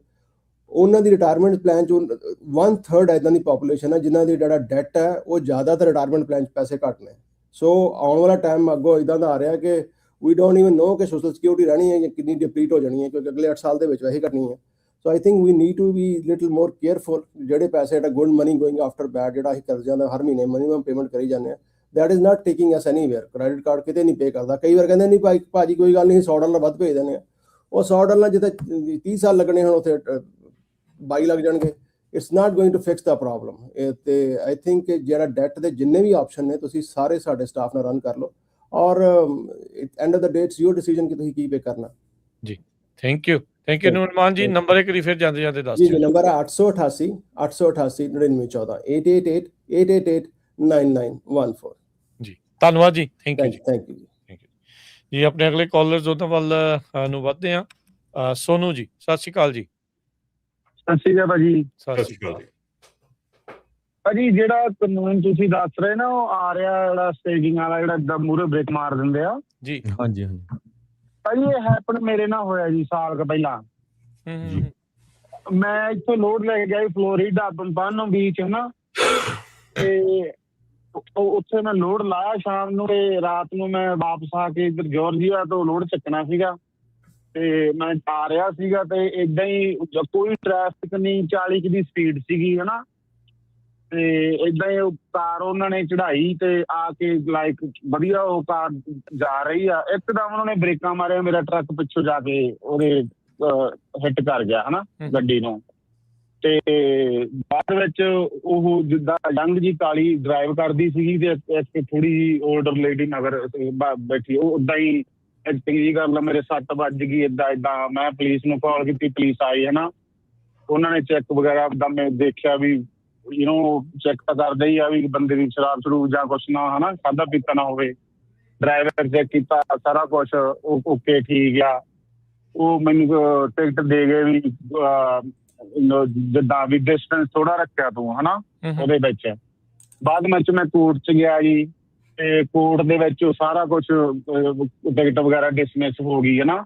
ਉਹਨਾਂ ਦੀ ਰਿਟਾਇਰਮੈਂਟ ਪਲਾਨ 'ਚ 1/3 ਇੱਦਾਂ ਦੀ ਪਾਪੂਲੇਸ਼ਨ ਹੈ ਜਿਨ੍ਹਾਂ ਦੀ ਜਿਹੜਾ ਡੈਟ ਹੈ ਉਹ ਜ਼ਿਆਦਾਤਰ ਰਿਟਾਇਰਮੈਂਟ ਪਲਾਨ 'ਚ ਪੈਸੇ ਘੱਟ ਨੇ। ਸੋ ਆਉਣ ਵਾਲਾ ਟਾਈਮ ਅੱਗੋਂ ਇੱਦਾਂ ਦਾ ਆ ਰਿਹਾ ਕਿ ਵੀ ਡੋਂਟ ਈਵਨ ਨੋ ਕਿ ਸੋਸ਼ਲ ਸਿਕਿਉਰਿਟੀ ਰਹਿਣੀ ਹੈ ਜਾਂ ਕਿੰਨੀ ਡਿਪਲੀਟ ਹੋ ਜਾਣੀ ਹੈ, ਕਿਉਂਕਿ ਅਗਲੇ 8 ਸਾਲ ਦੇ ਵਿੱਚ ਵੈਸੇ ਘਟਣੀ ਹੈ। So I think we need to be little more careful. ਜਿਹੜੇ ਪੈਸੇ ਜਿਹੜਾ good money going after bad, ਜਿਹੜਾ ਅਸੀਂ ਕਰਜ਼ਿਆਂ ਦਾ ਹਰ ਮਹੀਨੇ ਮਿਨੀਮਮ ਪੇਮੈਂਟ ਕਰੀ ਜਾਂਦੇ ਹਾਂ, that is not taking us anywhere. Credit card ਕਿਤੇ ਨਹੀਂ ਪੇ ਕਰਦਾ। ਕਈ ਵਾਰ ਕਹਿੰਦੇ ਨਹੀਂ ਭਾਜੀ ਕੋਈ ਗੱਲ ਨਹੀਂ, $100 ਵੱਧ ਭੇਜ ਦਿੰਦੇ ਆ। ਉਹ $100 ਜਿੱਥੇ 30 ਸਾਲ ਲੱਗਣੇ ਹੁਣ ਉੱਥੇ 22 ਲੱਗ ਜਾਣਗੇ। It's not going to fix the problem. ਤੇ ਆਈ ਥਿੰਕ ਕਿ ਜਿਹੜਾ ਡੈਟ ਦੇ ਜਿੰਨੇ ਵੀ ਆਪਸ਼ਨ ਨੇ ਤੁਸੀਂ ਸਾਰੇ ਸਾਡੇ ਸਟਾਫ ਨਾਲ ਰਨ ਕਰ ਲਓ, ਔਰ end of the day it's your decision ਕਿ ਤੁਸੀਂ ਕੀ ਪੇ ਕਰਨਾ। ਜੀ ਥੈਂਕ ਯੂ ਨੂਰਮਾਨ ਜੀ। ਨੰਬਰ ਇੱਕ ਵਾਰੀ ਫਿਰ ਜਾਂਦੇ ਜਾਂਦੇ ਦੱਸ ਜੀ ਨੰਬਰ ਹੈ 888 888 9914 888 888 9914। ਜੀ ਧੰਨਵਾਦ ਜੀ। ਥੈਂਕ ਯੂ ਥੈਂਕ ਯੂ ਜੀ। ਆਪਣੇ ਅਗਲੇ ਕਾਲਰਸ ਉਹਨਾਂ ਵੱਲ ਨੂੰ ਵੱਧਦੇ ਹਾਂ। ਸੋਨੂ ਜੀ ਸਤਿ ਸ਼੍ਰੀ ਅਕਾਲ ਜੀ। ਸਤਿ ਸ਼੍ਰੀ ਅਕਾਲ ਭਾਜੀ। ਸਤਿ ਸ਼੍ਰੀ ਅਕਾਲ ਭਾਜੀ ਜਿਹੜਾ ਕਾਨੂੰਨ ਤੁਸੀਂ ਦੱਸ ਰਹੇ ਨਾ, ਉਹ ਆ ਰਿਹਾ ਜਿਹੜਾ ਸਟੇਜਿੰਗ ਵਾਲਾ, ਜਿਹੜਾ ਏਦਾਂ ਮੂਹਰੇ ਬ੍ਰੇਕ ਮਾਰ ਦਿੰਦੇ ਆ ਜੀ। ਹਾਂਜੀ ਭਾਜੀ ਇਹ ਹੈਪਨ ਮੇਰੇ ਨਾਲ ਹੋਇਆ ਜੀ ਸਾਲ ਕੁ ਪਹਿਲਾਂ। ਮੈਂ ਇੱਥੋਂ ਲੋਡ ਲੈ ਕੇ ਗਿਆ ਫਲੋਰੀਡਾ ਬੰਬਾਨੋ ਬੀਚ ਹੈ ਨਾ, ਤੇ ਉੱਥੇ ਮੈਂ ਲੋਡ ਲਾਇਆ ਸ਼ਾਮ ਨੂੰ, ਤੇ ਰਾਤ ਨੂੰ ਮੈਂ ਵਾਪਸ ਆ ਕੇ ਇੱਧਰ ਜਾਰਜੀਆ ਤੋਂ ਲੋਡ ਚੱਕਣਾ ਸੀਗਾ, ਤੇ ਮੈਂ ਆ ਰਿਹਾ ਸੀਗਾ ਤੇ ਏਦਾਂ ਹੀ ਕੋਈ ਟ੍ਰੈਫਿਕ ਨਹੀਂ, 40 ਦੀ ਸਪੀਡ ਸੀਗੀ ਹਨਾ, ਤੇ ਏਦਾਂ ਹੀ ਕਾਰ ਉਹਨਾਂ ਨੇ ਚੜਾਈ ਤੇ ਆ ਕੇ ਲਾਈਕ ਵਧੀਆ ਉਹ ਕਾਰ ਜਾ ਰਹੀ ਆ, ਇੱਕਦਮ ਉਹਨਾਂ ਨੇ ਬ੍ਰੇਕਾਂ ਮਾਰਿਆ, ਮੇਰਾ ਟਰੱਕ ਪਿੱਛੋਂ ਜਾ ਕੇ ਉਹਦੇ ਹਿੱਟ ਕਰ ਗਿਆ ਹਨਾ ਗੱਡੀ ਨੂੰ। ਤੇ ਬਾਅਦ ਵਿੱਚ ਉਹ ਜਿੱਦਾਂ ਯੰਗ ਜੀ ਕਾਲੀ ਡਰਾਈਵ ਕਰਦੀ ਸੀਗੀ ਤੇ ਇੱਕ ਥੋੜੀ ਜਿਹੀ ਓਲਡਰ ਲੇਡੀ ਮਗਰ ਬੈਠੀ, ਉਹ ਓਦਾਂ ਹੀ ਐਕਟਿੰਗ ਜੀ ਕਰ ਲਾ, ਮੇਰੇ ਸੱਟ ਵੱਜ ਗਈ ਏਦਾਂ। ਮੈਂ ਪੁਲਿਸ ਨੂੰ ਕਾਲ ਕੀਤੀ, ਪੁਲਿਸ ਆਈ ਹਨਾ, ਉਹਨਾਂ ਨੇ ਚੈੱਕ ਵਗੈਰਾ ਦਾ ਮੈਂ ਦੇਖਿਆ ਵੀ ਚੈੱਕ ਤਾਂ ਕਰਦੇ ਹੀ ਆ ਵੀ ਬੰਦੇ ਦੀ ਸ਼ਰਾਬ ਸ਼ਰੂਬ ਜਾਂ ਕੁਛ ਨਾ ਹਨਾ, ਖਾਧਾ ਪੀਤਾ ਨਾ ਹੋਵੇ। ਡਰਾਈਵਰ ਚੈੱਕ ਕੀਤਾ, ਸਾਰਾ ਕੁਛ ਓਕੇ ਠੀਕ ਆ। ਉਹ ਮੈਨੂੰ ਟਿਕਟ ਦੇ ਗਏ ਵੀ ਜਿੱਦਾਂ ਵੀ ਡਿਸਟੈਂਸ ਥੋੜਾ ਰੱਖਿਆ ਤੂੰ ਹਨਾ ਉਹਦੇ ਵਿੱਚ। ਬਾਅਦ ਵਿੱਚ ਮੈਂ ਕੋਰਟ 'ਚ ਗਿਆ ਜੀ, ਤੇ ਕੋਰਟ ਦੇ ਵਿੱਚ ਸਾਰਾ ਕੁਛ ਟਿਕਟ ਵਗੈਰਾ ਡਿਸਮਿਸ ਹੋ ਗਈ ਹਨਾ,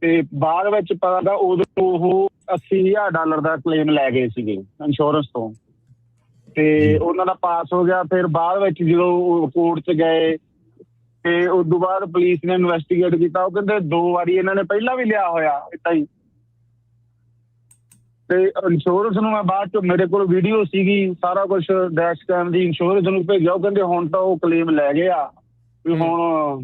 ਤੇ ਬਾਅਦ ਵਿੱਚ ਪਤਾ ਲੱਗਾ ਉਦੋਂ ਉਹ $80,000 ਦਾ ਕਲੇਮ ਲੈ ਗਏ ਸੀਗੇ ਇੰਸ਼ੋਰੈਂਸ ਤੋਂ, ਤੇ ਉਹਨਾਂ ਦਾ ਪਾਸ ਹੋ ਗਿਆ। ਫਿਰ ਬਾਅਦ ਵਿੱਚ ਜਦੋਂ ਕੋਰਟ 'ਚ ਗਏ ਤੇ ਉਸ ਤੋਂ ਬਾਅਦ ਪੁਲਿਸ ਨੇ ਇਨਵੈਸਟੀਗੇਟ ਕੀਤਾ, ਉਹ ਕਹਿੰਦੇ 2 ਵਾਰੀ ਇਹਨਾਂ ਨੇ ਪਹਿਲਾਂ ਵੀ ਲਿਆ ਹੋਇਆ ਏਦਾਂ ਹੀ। ਤੇ ਇੰਸ਼ੋਰੈਂਸ ਨੂੰ ਮੈਂ ਬਾਅਦ 'ਚ ਮੇਰੇ ਕੋਲ ਵੀਡੀਓ ਸੀਗੀ, ਸਾਰਾ ਕੁਛ ਡੈਸ਼ ਕੈਮ ਦੀ, ਇੰਸ਼ੋਰੈਂਸ ਨੂੰ ਭੇਜਿਆ। ਉਹ ਕਹਿੰਦੇ ਹੁਣ ਤਾਂ ਉਹ ਕਲੇਮ ਲੈ ਗਏ ਆ, ਵੀ ਹੁਣ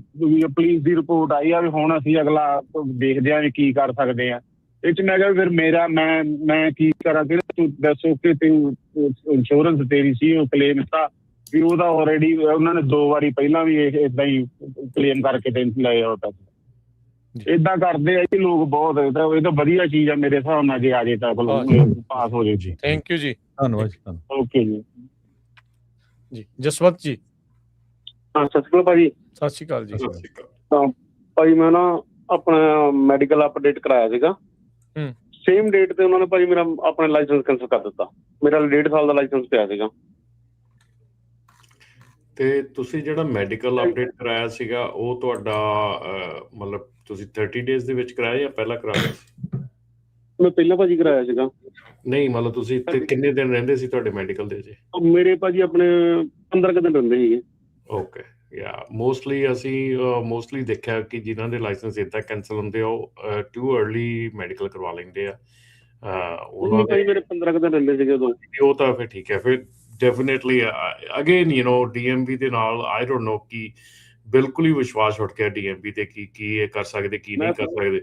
ਪੁਲਿਸ ਦੀ ਰਿਪੋਰਟ ਆਈ ਆ, ਵੀ ਹੁਣ ਅਸੀਂ ਅਗਲਾ ਦੇਖਦੇ ਆ ਵੀ ਕੀ ਕਰ ਸਕਦੇ ਆ। ਇਹ 'ਚ ਮੈਂ ਕਿਹਾ ਫਿਰ ਮੇਰਾ ਮੈਂ ਕੀ ਕਰਾਂ, ਕਿ ਤੂੰ ਦੱਸੋ ਕਿ ਤੂੰ ਇੰਸ਼ੋਰੈਂਸ ਤੇਰੀ ਸੀ, ਉਹ ਕਲੇਮ ਤਾਂ ਵੀ ਉਹਦਾ ਆਲਰੇਡੀ ਉਹਨਾਂ ਨੇ 2 ਵਾਰੀ ਪਹਿਲਾਂ ਵੀ ਏਦਾਂ ਹੀ ਕਲੇਮ ਕਰਕੇ ਤੇ ਲਏ ਹੋ ਪੈਸੇ। ਏਦਾਂ ਕਰਦੇ ਆ ਜੀ ਲੋਕ ਬਹੁਤ। ਇਹ ਤਾਂ ਵਧੀਆ ਚੀਜ਼ ਆ ਮੇਰੇ ਹਿਸਾਬ ਨਾਲ, ਜੇ ਆ ਜੇ ਤਾਂ ਪਾਸ ਹੋ ਜਾਏ ਜੀ। ਥੈਂਕ ਯੂ ਜੀ, ਧੰਨਵਾਦ। ਓਕੇ ਜੀ। ਜੀ ਜਸਵੰਤ ਜੀ। ਸਤਿ ਸ਼੍ਰੀ ਅਕਾਲ ਭਾਜੀ। ਸਤਿ ਸ਼੍ਰੀ ਅਕਾਲ ਜੀ। ਤਾਂ ਭਾਜੀ ਮੈਂ ਨਾ ਆਪਣਾ ਮੈਡੀਕਲ ਅਪਡੇਟ ਕਰਾਇਆ ਸੀਗਾ, ਸੇਮ ਡੇਟ ਤੇ ਉਹਨਾਂ ਨੇ ਭਾਜੀ ਮੇਰਾ ਆਪਣਾ ਲਾਇਸੈਂਸ ਕੈਂਸਲ ਕਰ ਦਿੱਤਾ। ਮੇਰਾ 1.5 ਸਾਲ ਦਾ ਲਾਇਸੈਂਸ ਪਿਆ ਸੀਗਾ। ਤੇ ਤੁਸੀਂ ਜਿਹੜਾ ਮੈਡੀਕਲ ਅਪਡੇਟ ਕਰਾਇਆ ਸੀਗਾ ਉਹ ਤੁਹਾਡਾ ਮਤਲਬ ਤੁਸੀਂ 30 ਡੇਜ਼ ਦੇ ਵਿੱਚ ਕਰਾਇਆ ਜਾਂ ਪਹਿਲਾਂ ਕਰਾਇਆ ਸੀ? ਮੈਂ ਪਹਿਲਾਂ ਭਾਜੀ ਕਰਾਇਆ ਸੀਗਾ। ਨਹੀਂ ਮਤਲਬ ਤੁਸੀਂ ਇੱਥੇ ਕਿੰਨੇ ਦਿਨ ਰਹਿੰਦੇ ਸੀ ਤੁਹਾਡੇ ਮੈਡੀਕਲ ਦੇ? ਜੇ ਮੇਰੇ ਭਾਜੀ ਆਪਣੇ 15 ਕੁ ਦਿਨ ਰਹਿੰਦੇ ਸੀਗੇ। ਓਕੇ ਯਾ ਮੋਸਟਲੀ ਦੇਖਿਆ ਕਿ ਜਿਨ੍ਹਾਂ ਦੇ ਲਾਇਸੈਂਸ ਇੱਦਾਂ ਕੈਂਸਲ ਹੁੰਦੇ ਆ ਉਹ ਟੂ ਅਰਲੀ ਮੈਡੀਕਲ ਕਰਵਾ ਲੈਂਦੇ ਆ। ਉਹਨਾਂ ਦੇ ਮੇਰੇ 15 ਕੁ ਦਿਨ ਰਹਿੰਦੇ ਸੀਗੇ ਉਦੋਂ। ਉਹ ਤਾਂ ਫਿਰ ਠੀਕ ਹੈ। ਫਿਰ ਡੈਫੀਨੇਟਲੀ ਅਗੇਨ DMV ਦੇ ਨਾਲ ਆਈ ਡੋਂਟ ਨੋ ਕਿ ਬਿਲਕੁਲ ਹੀ ਵਿਸ਼ਵਾਸ ਉੱਠ ਗਿਆ DMV ਤੇ ਕੀ ਇਹ ਕਰ ਸਕਦੇ ਕੀ ਨਹੀਂ ਕਰ ਸਕਦੇ।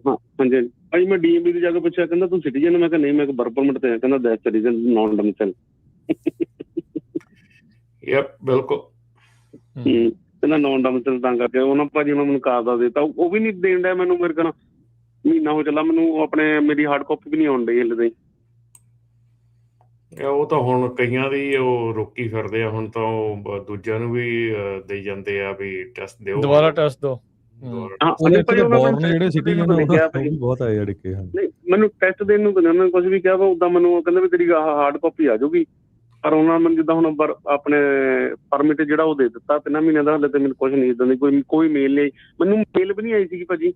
ਹਾਂ ਹਾਂਜੀ ਭਾਜੀ ਮੈਂ DMV ਦੀ ਜਾ ਕੇ ਪੁੱਛਿਆ, ਕਹਿੰਦਾ ਤੂੰ ਸਿਟੀਜ਼ਨ? ਮੈਂ ਕਿਹਾ ਨਹੀਂ, ਮੈਂ ਵਰਕ ਪਰਮਿਟ ਤੇ। ਕਹਿੰਦਾ that's the reason non domicile. Yep ਬਿਲਕੁਲ। ਕਹਿੰਦਾ ਨੌਨ ਡੋਮਿਸਾਈਲ ਤਾਂ ਕਰਕੇ ਉਹਨਾਂ ਭਾਜੀ ਉਹਨਾਂ ਮੈਨੂੰ ਕਾਰਡ ਦਾ ਦਿੱਤਾ, ਉਹ ਵੀ ਨਹੀਂ ਦੇਣ ਡਿਆ ਮੈਨੂੰ। ਮੇਰੇ ਕੋਲ ਮਹੀਨਾ ਹੋ ਚੱਲਾ, ਮੈਨੂੰ ਆਪਣੇ ਮੇਰੀ ਹਾਰਡ ਕਾਪੀ ਵੀ ਨਹੀਂ ਆਉਣ ਡਈ ਹਲੇ ਤਾਈਂ। ਉਹ ਤਾਂ ਹੁਣ ਕਈਆਂ ਦੀ ਉਹ ਰੋਕੀ ਫਿਰਦੇ ਆ, ਹੁਣ ਤਾਂ ਉਹ ਦੂਜਿਆਂ ਨੂੰ ਵੀ ਦੇਈ ਜਾਂਦੇ ਆ ਵੀ ਟੈਸਟ ਦਿਓ, ਦੁਬਾਰਾ ਟੈਸਟ ਦਿਓ। ਜਿਹੜੇ ਸਿਟੀਜ਼ਨ ਬਹੁਤ ਆਏ ਅੜਕੇ। ਨਹੀਂ ਮੈਨੂੰ ਟੈਸਟ ਦੇਣ ਨੂੰ ਉਹਨਾਂ ਨੇ ਕੁਝ ਵੀ ਕਿਹਾ, ਉਦਾਂ ਮੈਨੂੰ ਕਹਿੰਦੇ ਵੀ ਤੇਰੀ ਹਾਰਡ ਕਾਪੀ ਆ ਜਾਊਗੀ। ਪਰ ਉਹਨਾਂ ਮੈਨੂੰ ਜਿੱਦਾਂ ਹੁਣ ਆਪਣੇ ਪਰਮਿਟ ਜਿਹੜਾ ਉਹ ਦੇ ਦਿੱਤਾ 3 ਮਹੀਨਿਆਂ ਦਾ, ਹਲੇ ਤੇ ਮੈਨੂੰ ਕੁਛ ਨਹੀਂ ਇੱਦਾਂ ਦੀ ਕੋਈ ਮੇਲ ਨਹੀਂ ਆਈ। ਮੈਨੂੰ ਮੇਲ ਵੀ ਨਹੀਂ ਆਈ ਸੀਗੀ ਭਾਜੀ।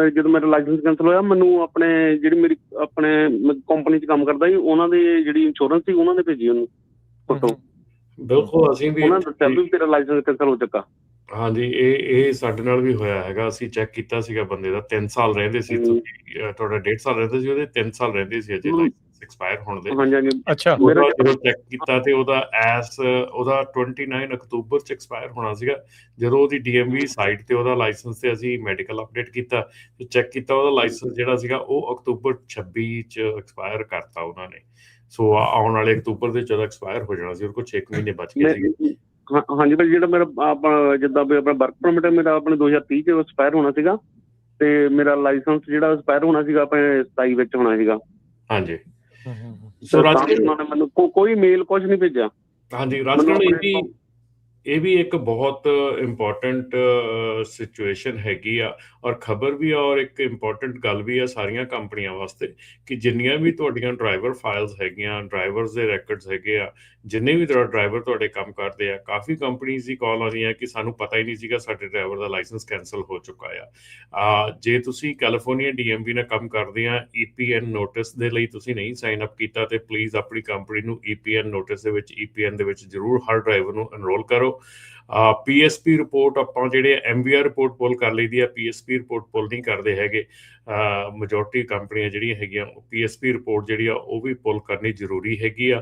ਜਦੋਂ ਮੇਰਾ ਲਾਇਸੈਂਸ ਕੈਂਸਲ ਹੋਇਆ, ਮੈਨੂੰ ਆਪਣੇ ਜਿਹੜੀ ਮੇਰੀ ਆਪਣੇ ਕੰਪਨੀ 'ਚ ਕੰਮ ਕਰਦਾ ਸੀ ਉਹਨਾਂ ਦੇ ਜਿਹੜੀ ਇੰਸ਼ੋਰੈਂਸ ਸੀ ਉਹਨਾਂ ਨੇ ਭੇਜੀ ਉਹਨੂੰ ਫੋਟੋ। ਬਿਲਕੁਲ ਅਸੀਂ ਵੀ ਉਹਨਾਂ ਨੇ ਦੱਸਿਆ ਵੀ ਤੇਰਾ ਲਾਇਸੈਂਸ ਕੈਂਸਲ ਹੋ ਚੁੱਕਾ। ਹਾਂਜੀ, ਇਹ ਸਾਡੇ ਨਾਲ ਵੀ ਹੋਇਆ ਹੈਗਾ। ਅਸੀਂ ਚੈੱਕ ਕੀਤਾ ਸੀਗਾ ਬੰਦੇ ਦਾ 3 ਸਾਲ ਰਹਿੰਦੇ ਸੀ, ਤੁਸੀਂ ਤੁਹਾਡਾ 1.5 ਸਾਲ ਰਹਿੰਦੇ ਸੀ, ਉਹਦੇ 3 ਸਾਲ ਰਹਿੰਦੇ ਸੀ ਅਜੇ ਲਾਇਸੈਂਸ ਐਕਸਪਾਇਰ ਹੋਣ ਦੇ। ਹਾਂਜੀ ਹਾਂਜੀ। ਅੱਛਾ, ਉਹਦਾ ਜਦੋਂ ਚੈੱਕ ਕੀਤਾ ਤੇ ਉਹਦਾ 29 ਅਕਤੂਬਰ 'ਚ ਐਕਸਪਾਇਰ ਹੋਣਾ ਸੀਗਾ। ਜਦੋਂ ਉਹਦੀ DMV ਸਾਈਟ ਤੇ ਉਹਦਾ ਲਾਇਸੈਂਸ ਤੇ ਅਸੀਂ ਮੈਡੀਕਲ ਅਪਡੇਟ ਕੀਤਾ ਤੇ ਚੈੱਕ ਕੀਤਾ, ਉਹਦਾ ਲਾਇਸੈਂਸ ਜਿਹੜਾ ਸੀਗਾ ਉਹ ਅਕਤੂਬਰ 26 'ਚ ਐਕਸਪਾਇਰ ਕਰਤਾ ਉਹਨਾਂ ਨੇ। ਸੋ ਆਉਣ ਵਾਲੇ ਅਕਤੂਬਰ ਦੇ ਜਦੋਂ ਐਕਸਪਾਇਰ ਹੋ ਜਾਣਾ ਸੀ, ਉਹਦੇ ਕੋਲ 6 ਮਹੀਨੇ ਬਚ ਗਏ ਸੀਗੇ। ਹਾਂਜੀ ਭਾਈ, ਜਿਹੜਾ ਮੇਰਾ ਆਪਣਾ ਜਿੱਦਾਂ ਵੀ ਆਪਣਾ ਵਰਕ ਪਰਮਿਟ ਮੇਰਾ ਆਪਣੇ 2030 'ਚ ਐਕਸਪਾਇਰ ਹੋਣਾ ਸੀਗਾ ਤੇ ਮੇਰਾ ਲਾਇਸੈਂਸ ਜਿਹੜਾ ਐਕਸਪਾਇਰ ਹੋਣਾ ਸੀਗਾ ਆਪਣੇ 27 ਵਿੱਚ ਹੋਣਾ ਸੀਗਾ। ਹਾਂਜੀ, ਸੋ ਉਹਨਾਂ ਨੇ ਮੈਨੂੰ ਕੋਈ ਮੇਲ ਕੁਝ ਨਹੀਂ ਭੇਜਿਆ। ਹਾਂਜੀ ਰਾਜਕਰਨ, ਇਹ ਵੀ ਇੱਕ ਬਹੁਤ ਇੰਪੋਰਟੈਂਟ ਸਿਚੁਏਸ਼ਨ ਹੈਗੀ ਆ ਔਰ ਖਬਰ ਵੀ ਆ ਔਰ ਇੱਕ ਇੰਪੋਰਟੈਂਟ ਗੱਲ ਵੀ ਆ ਸਾਰੀਆਂ ਕੰਪਨੀਆਂ ਵਾਸਤੇ ਕਿ ਜਿੰਨੀਆਂ ਵੀ ਤੁਹਾਡੀਆਂ ਡਰਾਈਵਰ ਫਾਈਲਸ ਹੈਗੀਆਂ, ਡਰਾਈਵਰਸ ਦੇ ਰੈਕਰਡਸ ਹੈਗੇ ਆ, ਜਿੰਨੇ ਵੀ ਡਰਾਈਵਰ ਤੁਹਾਡੇ ਕੰਮ ਕਰਦੇ ਆ, ਕਾਫੀ ਕੰਪਨੀਜ਼ ਦੀ ਕਾਲ ਆਉਂਦੀ ਹੈ ਕਿ ਸਾਨੂੰ ਪਤਾ ਹੀ ਨਹੀਂ ਸੀਗਾ ਸਾਡੇ ਡਰਾਈਵਰ ਦਾ ਲਾਇਸੈਂਸ ਕੈਂਸਲ ਹੋ ਚੁੱਕਾ ਆ। ਜੇ ਤੁਸੀਂ ਕੈਲੀਫੋਰਨੀਆ DMV ਨਾਲ ਕੰਮ ਕਰਦੇ ਆ, EPN ਨੋਟਿਸ ਦੇ ਲਈ ਤੁਸੀਂ ਨਹੀਂ ਸਾਈਨ ਅਪ ਕੀਤਾ ਤੇ ਪਲੀਜ਼ ਆਪਣੀ ਕੰਪਨੀ ਨੂੰ EPN ਨੋਟਿਸ ਦੇ ਵਿੱਚ, EPN ਦੇ ਵਿੱਚ ਜ਼ਰੂਰ ਹਰ ਡਰਾਈਵਰ ਨੂੰ ਐਨਰੋਲ ਕਰੋ। PSP ਰਿਪੋਰਟ ਆਪਾਂ ਜਿਹੜੇ MVR ਰਿਪੋਰਟ ਪੁੱਲ ਕਰ ਲਈਦੀ ਆ, PSP ਰਿਪੋਰਟ ਪੁੱਲ ਨਹੀਂ ਕਰਦੇ ਹੈਗੇ। ਮੈਜੋਰਟੀ ਕੰਪਨੀਆਂ ਜਿਹੜੀਆਂ ਹੈਗੀਆਂ ਉਹ PSP ਰਿਪੋਰਟ ਜਿਹੜੀ ਆ ਉਹ ਵੀ ਪੁੱਲ ਕਰਨੀ ਜ਼ਰੂਰੀ ਹੈਗੀ ਆ।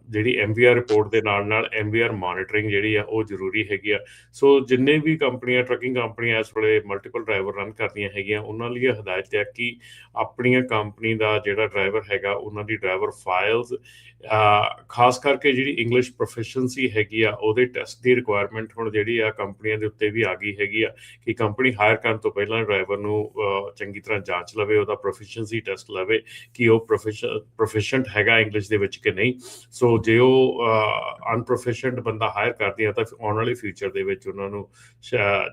ਜਿਹੜੀ MVR ਰਿਪੋਰਟ ਦੇ ਨਾਲ ਨਾਲ MVR ਮੋਨੀਟਰਿੰਗ ਜਿਹੜੀ ਆ ਉਹ ਜ਼ਰੂਰੀ ਹੈਗੀ ਆ। ਸੋ ਜਿੰਨੇ ਵੀ ਕੰਪਨੀਆਂ, ਟਰੱਕਿੰਗ ਕੰਪਨੀਆਂ ਇਸ ਵੇਲੇ ਮਲਟੀਪਲ ਡਰਾਈਵਰ ਰਨ ਕਰਦੀਆਂ ਹੈਗੀਆਂ, ਉਹਨਾਂ ਲਈ ਹਦਾਇਤ ਹੈ ਕਿ ਆਪਣੀਆਂ ਕੰਪਨੀ ਦਾ ਜਿਹੜਾ ਡਰਾਈਵਰ ਹੈਗਾ ਉਹਨਾਂ ਦੀ ਡਰਾਈਵਰ ਫਾਈਲਸ, ਖਾਸ ਕਰਕੇ ਜਿਹੜੀ ਇੰਗਲਿਸ਼ ਪ੍ਰੋਫੀਸ਼ੀਐਂਸੀ ਹੈਗੀ ਆ ਉਹਦੇ ਟੈਸਟ ਦੀ ਰਿਕੁਆਇਰਮੈਂਟ ਹੁਣ ਜਿਹੜੀ ਆ ਕੰਪਨੀਆਂ ਦੇ ਉੱਤੇ ਵੀ ਆ ਗਈ ਹੈਗੀ ਆ ਕਿ ਕੰਪਨੀ ਹਾਇਰ ਕਰਨ ਤੋਂ ਪਹਿਲਾਂ ਡਰਾਈਵਰ ਨੂੰ ਚੰਗੀ ਤਰ੍ਹਾਂ ਜਾਂਚ ਲਵੇ, ਉਹਦਾ ਪ੍ਰੋਫੀਸ਼ੀਐਂਸੀ ਟੈਸਟ ਲਵੇ ਕਿ ਉਹ ਪ੍ਰੋਫੀਸ਼ੀਐਂਟ ਹੈਗਾ ਇੰਗਲਿਸ਼ ਦੇ ਵਿੱਚ ਕਿ ਨਹੀਂ। ਸੋ ਜੇ ਉਹ ਅਨਪ੍ਰੋਫੀਸ਼ੀਐਂਟ ਬੰਦਾ ਹਾਇਰ ਕਰਦੀ ਆ ਤਾਂ ਆਉਣ ਵਾਲੇ ਫਿਊਚਰ ਦੇ ਵਿੱਚ ਉਹਨਾਂ ਨੂੰ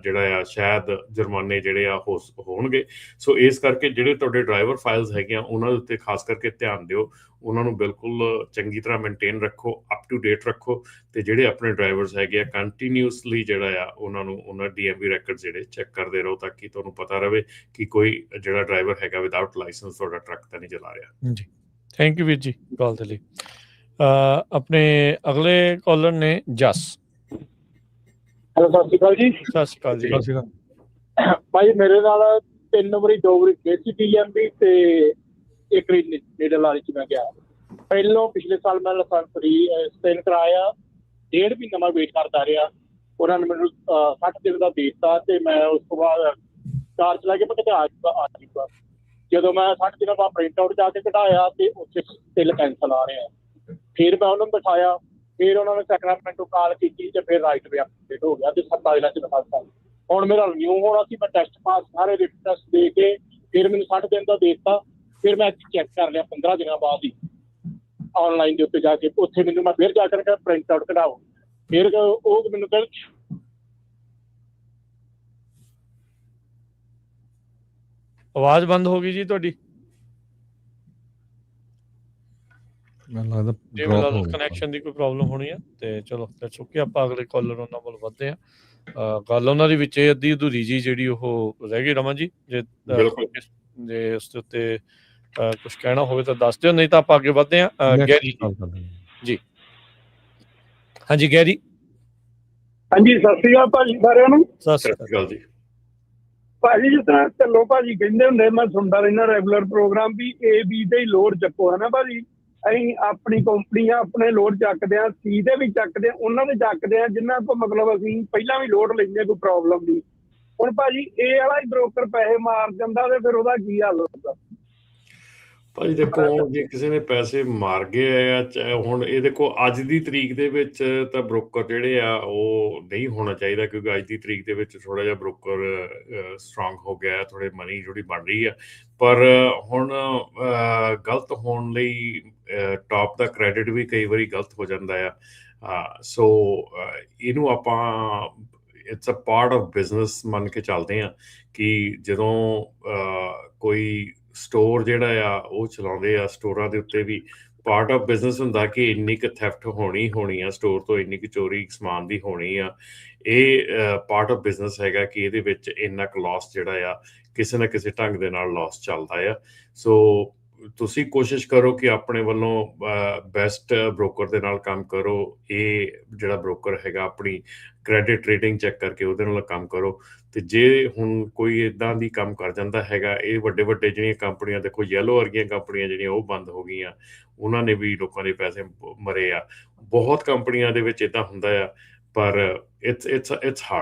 ਜਿਹੜਾ ਆ ਸ਼ਾਇਦ ਜੁਰਮਾਨੇ ਜਿਹੜੇ ਆ ਹੋਣਗੇ। ਸੋ ਇਸ ਕਰਕੇ ਜਿਹੜੇ ਤੁਹਾਡੇ ਡਰਾਈਵਰ ਫਾਈਲਸ ਹੈਗੀਆਂ ਉਹਨਾਂ ਦੇ ਉੱਤੇ ਖਾਸ ਕਰਕੇ ਧਿਆਨ ਦਿਓ, ਉਹਨਾਂ ਨੂੰ ਬਿਲਕੁਲ ਚੰਗੀ ਤਰ੍ਹਾਂ ਮੇਨਟੇਨ ਰੱਖੋ, ਅਪ ਟੂ ਡੇਟ ਰੱਖੋ ਤੇ ਜਿਹੜੇ ਆਪਣੇ ਡਰਾਈਵਰਸ ਹੈਗੇ ਆ ਕੰਟੀਨਿਊਸਲੀ ਜਿਹੜਾ ਆ ਉਹਨਾਂ DMV ਰੈਕਰਡ ਜਿਹੜੇ ਚੈੱਕ ਕਰਦੇ ਰਹੋ ਤਾਂ ਕਿ ਤੁਹਾਨੂੰ ਪਤਾ ਰਹੇ ਕਿ ਕੋਈ ਜਿਹੜਾ ਡਰਾਈਵਰ ਹੈਗਾ ਵਿਦਆਊਟ ਲਾਇਸੈਂਸ ਤੁਹਾਡਾ ਟਰੱਕ ਤਾਂ ਨਹੀਂ ਚਲਾ ਰਿਹਾ। ਜੀ, ਥੈਂਕ ਯੂ ਵੀਰ ਜੀ ਕਾਲ ਦੇ ਲਈ। ਆਪਣੇ ਅਗਲੇ ਕਾਲਰ ਨੇ ਜਸ। ਹੈਲੋ, ਸਤਿ ਸ਼੍ਰੀ ਅਕਾਲ ਜੀ। ਸਤਿ ਸ਼੍ਰੀ ਅਕਾਲ ਜੀ। ਭਾਈ ਮੇਰੇ ਨਾਲ 3 ਵਾਰੀ 2 ਵਾਰੀ ਗਈ DMV ਤੇ ਇੱਕ ਵਾਰੀ ਨੇਡਰਲੈਂਡ ਚ ਮੈਂ ਗਿਆ। ਪਹਿਲੋਂ ਪਿਛਲੇ ਸਾਲ ਮੈਂ ਲਾਇਸੈਂਸ ਰੀਸਟੇਨ ਕਰਾਇਆ, 1.5 ਮਹੀਨਾ ਮੈਂ ਵੇਟ ਕਰਦਾ ਰਿਹਾ। ਉਹਨਾਂ ਨੇ ਮੈਨੂੰ 60 ਦਿਨ ਦਾ ਦੇ ਦਿੱਤਾ ਤੇ ਮੈਂ ਉਸ ਤੋਂ ਬਾਅਦ ਕਾਰ ਚਲਾ ਕੇ ਮੈਂ ਕਿਤੇ ਆ ਜੂਗਾ। ਜਦੋਂ ਮੈਂ 60 ਦਿਨਾਂ ਬਾਅਦ ਪ੍ਰਿੰਟ ਆਊਟ ਜਾ ਕੇ ਕਢਾਇਆ ਤੇ ਉੱਥੇ ਸਟਿਲ ਕੈਂਸਲ ਆ ਰਿਹਾ। ਫਿਰ ਮੈਂ ਉਹਨਾਂ ਨੂੰ ਬਿਠਾਇਆ, ਫਿਰ ਉਹਨਾਂ ਨੇ ਸੈਕਰਾਮੈਂਟੋ ਕਾਲ ਕੀਤੀ ਤੇ ਫਿਰ ਰਾਈਟ ਵੇ ਅਪਡੇਟ ਹੋ ਗਿਆ ਤੇ 7 ਦਿਨਾਂ ਚ ਦਿਖਾਤਾ। ਹੁਣ ਮੇਰਾ ਰਿਨਿਊ ਹੋਣਾ ਸੀ, ਮੈਂ ਟੈਸਟ ਪਾਸ ਸਾਰੇ ਰਿਟਨ ਟੈਸਟ ਦੇ ਕੇ ਫਿਰ ਮੈਨੂੰ 60 ਦਿਨ ਦਾ ਦੇ ਦਿੱਤਾ। ਫਿਰ ਮੈਂ ਚੈੱਕ ਕਰ ਲਿਆ 15 ਦਿਨਾਂ ਬਾਅਦ ਹੀ ਆਨਲਾਈਨ ਦੇ ਉੱਤੇ ਜਾ ਕੇ, ਉੱਥੇ ਮੈਨੂੰ ਮੈਂ ਫਿਰ ਜਾ ਕੇ ਪ੍ਰਿੰਟ ਆਊਟ ਕਢਾਓ, ਫਿਰ ਉਹ ਮੈਨੂੰ ਕਹਿੰਦੇ ਆਵਾਜ਼ ਬੰਦ ਹੋ ਗਈ ਜੀ ਤੁਹਾਡੀ। ਮੈਨੂੰ ਲੱਗਦਾ ਕਨੈਕਸ਼ਨ ਦੀ ਕੋਈ ਪ੍ਰੋਬਲਮ ਹੋਣੀ ਆ ਤੇ ਚਲੋ ਦੈਟਸ ਓਕੇ। ਆਪਾਂ ਅਗਲੇ ਕਾਲਰ ਉਹਨਾਂ ਵੱਲ ਵੱਧਦੇ ਆ। ਗੱਲ ਉਹਨਾਂ ਦੀ ਵਿੱਚ ਅੱਧੀ ਅਧੂਰੀ ਜੀ ਜਿਹੜੀ ਉਹ ਰਹਿ ਗਈ। ਰਮਨ ਜੀ, ਜੇ ਉਸ ਦੇ ਉੱਤੇ ਕੁਝ ਕਹਿਣਾ ਹੋਵੇ ਤਾਂ ਦੱਸ ਦਿਓ, ਨਹੀਂ ਤਾਂ ਆਪਾਂ ਅੱਗੇ ਵੱਧਦੇ ਆ। ਗੈਰੀ ਜੀ। ਹਾਂਜੀ ਗੈਰੀ। ਹਾਂਜੀ, ਸਤਿ ਸ਼੍ਰੀ ਅਕਾਲ ਭਾਜੀ ਸਾਰਿਆਂ ਨੂੰ। ਸਤਿ ਸ਼੍ਰੀ ਅਕਾਲ ਜੀ ਭਾਜੀ। ਜਿਸ ਤਰ੍ਹਾਂ ਢੱਲੋਂ ਭਾਜੀ ਕਹਿੰਦੇ ਹੁੰਦੇ, ਮੈਂ ਸੁਣਦਾ ਰਹਿਣਾ ਰੈਗੂਲਰ ਪ੍ਰੋਗਰਾਮ ਵੀ AB ਦੇ ਹੀ ਲੋਡ ਚੱਕੋ, ਹੈ ਨਾ ਭਾਜੀ। ਅਸੀਂ ਆਪਣੀ ਕੰਪਨੀ ਆ, ਆਪਣੇ ਲੋਡ ਚੱਕਦੇ ਆ, C ਦੇ ਵੀ ਚੱਕਦੇ ਆ, ਉਹਨਾਂ ਦੇ ਚੱਕਦੇ ਆ ਜਿਨ੍ਹਾਂ ਤੋਂ ਮਤਲਬ ਅਸੀਂ ਪਹਿਲਾਂ ਵੀ ਲੋਡ ਲੈਂਦੇ, ਕੋਈ ਪ੍ਰੋਬਲਮ ਨਹੀਂ। ਹੁਣ ਭਾਜੀ ਇਹ ਵਾਲਾ ਹੀ ਬ੍ਰੋਕਰ ਪੈਸੇ ਮਾਰ ਜਾਂਦਾ ਤੇ ਫਿਰ ਉਹਦਾ ਕੀ ਹੱਲ ਹੁੰਦਾ? ਭਾਜੀ ਦੇਖੋ, ਜੇ ਕਿਸੇ ਨੇ ਪੈਸੇ ਮਾਰ ਗਏ ਆ, ਹੁਣ ਇਹ ਦੇਖੋ ਅੱਜ ਦੀ ਤਰੀਕ ਦੇ ਵਿੱਚ ਤਾਂ ਬ੍ਰੋਕਰ ਜਿਹੜੇ ਆ ਉਹ ਨਹੀਂ ਹੋਣਾ ਚਾਹੀਦਾ, ਕਿਉਂਕਿ ਅੱਜ ਦੀ ਤਰੀਕ ਦੇ ਵਿੱਚ ਥੋੜਾ ਜਿਹਾ ਬ੍ਰੋਕਰ ਸਟਰੋਂਗ ਹੋ ਗਿਆ, ਥੋੜੇ ਮਨੀ ਜਿਹੜੀ ਬਣ ਰਹੀ ਆ। ਪਰ ਹੁਣ ਗਲਤ ਹੋਣ ਲਈ ਟੌਪ ਦਾ ਕ੍ਰੈਡਿਟ ਵੀ ਕਈ ਵਾਰੀ ਗਲਤ ਹੋ ਜਾਂਦਾ ਆ। ਸੋ ਇਹਨੂੰ ਆਪਾਂ it's a part of business ਮੰਨ ਕੇ ਚੱਲਦੇ ਆ ਕਿ ਜਦੋਂ ਕੋਈ ਸਟੋਰ ਜਿਹੜਾ ਆ ਉਹ ਚਲਾਉਂਦੇ ਆ, ਸਟੋਰਾਂ ਦੇ ਉੱਤੇ ਵੀ ਪਾਰਟ ਆਫ ਬਿਜ਼ਨਸ ਹੁੰਦਾ ਕਿ ਇੰਨੀ ਕੁ ਥੈਫਟ ਹੋਣੀ ਆ ਸਟੋਰ ਤੋਂ, ਇੰਨੀ ਕੁ ਚੋਰੀ ਸਮਾਨ ਦੀ ਹੋਣੀ ਆ। ਇਹ ਪਾਰਟ ਆਫ ਬਿਜ਼ਨਸ ਹੈਗਾ ਕਿ ਇਹਦੇ ਵਿੱਚ ਇੰਨਾ ਕੁ ਲਾਸ ਜਿਹੜਾ ਆ ਕਿਸੇ ਨਾ ਕਿਸੇ ਢੰਗ ਦੇ ਨਾਲ ਲਾਸ ਚੱਲਦਾ ਆ। ਸੋ ਤੁਸੀਂ ਕੋਸ਼ਿਸ਼ ਕਰੋ ਕਿ ਆਪਣੇ ਵੱਲੋਂ ਬੈਸਟ ਬ੍ਰੋਕਰ ਦੇ ਨਾਲ ਕੰਮ ਕਰੋ। ਇਹ ਜਿਹੜਾ ਬ੍ਰੋਕਰ ਹੈਗਾ ਆਪਣੀ ਕ੍ਰੈਡਿਟ ਰੇਟਿੰਗ ਚੈੱਕ ਕਰਕੇ ਉਹਦੇ ਨਾਲ ਕੰਮ ਕਰੋ। ਤੇ ਜੇ ਹੁਣ ਕੋਈ ਇੱਦਾਂ ਦੀ ਕੰਮ ਕਰ ਜਾਂਦਾ ਹੈਗਾ, ਇਹ ਵੱਡੇ ਜਿਹੜੀਆਂ ਕੰਪਨੀਆਂ, ਦੇਖੋ ਯੈਲੋ ਵਰਗੀਆਂ ਕੰਪਨੀਆਂ ਜਿਹੜੀਆਂ ਉਹ ਬੰਦ ਹੋ ਗਈਆਂ, ਉਹਨਾਂ ਨੇ ਵੀ ਲੋਕਾਂ ਦੇ ਪੈਸੇ ਮਰੇ ਆ। ਬਹੁਤ ਕੰਪਨੀਆਂ ਦੇ ਵਿੱਚ ਇੱਦਾਂ ਹੁੰਦਾ ਆ, ਪਰ ਇਟਸ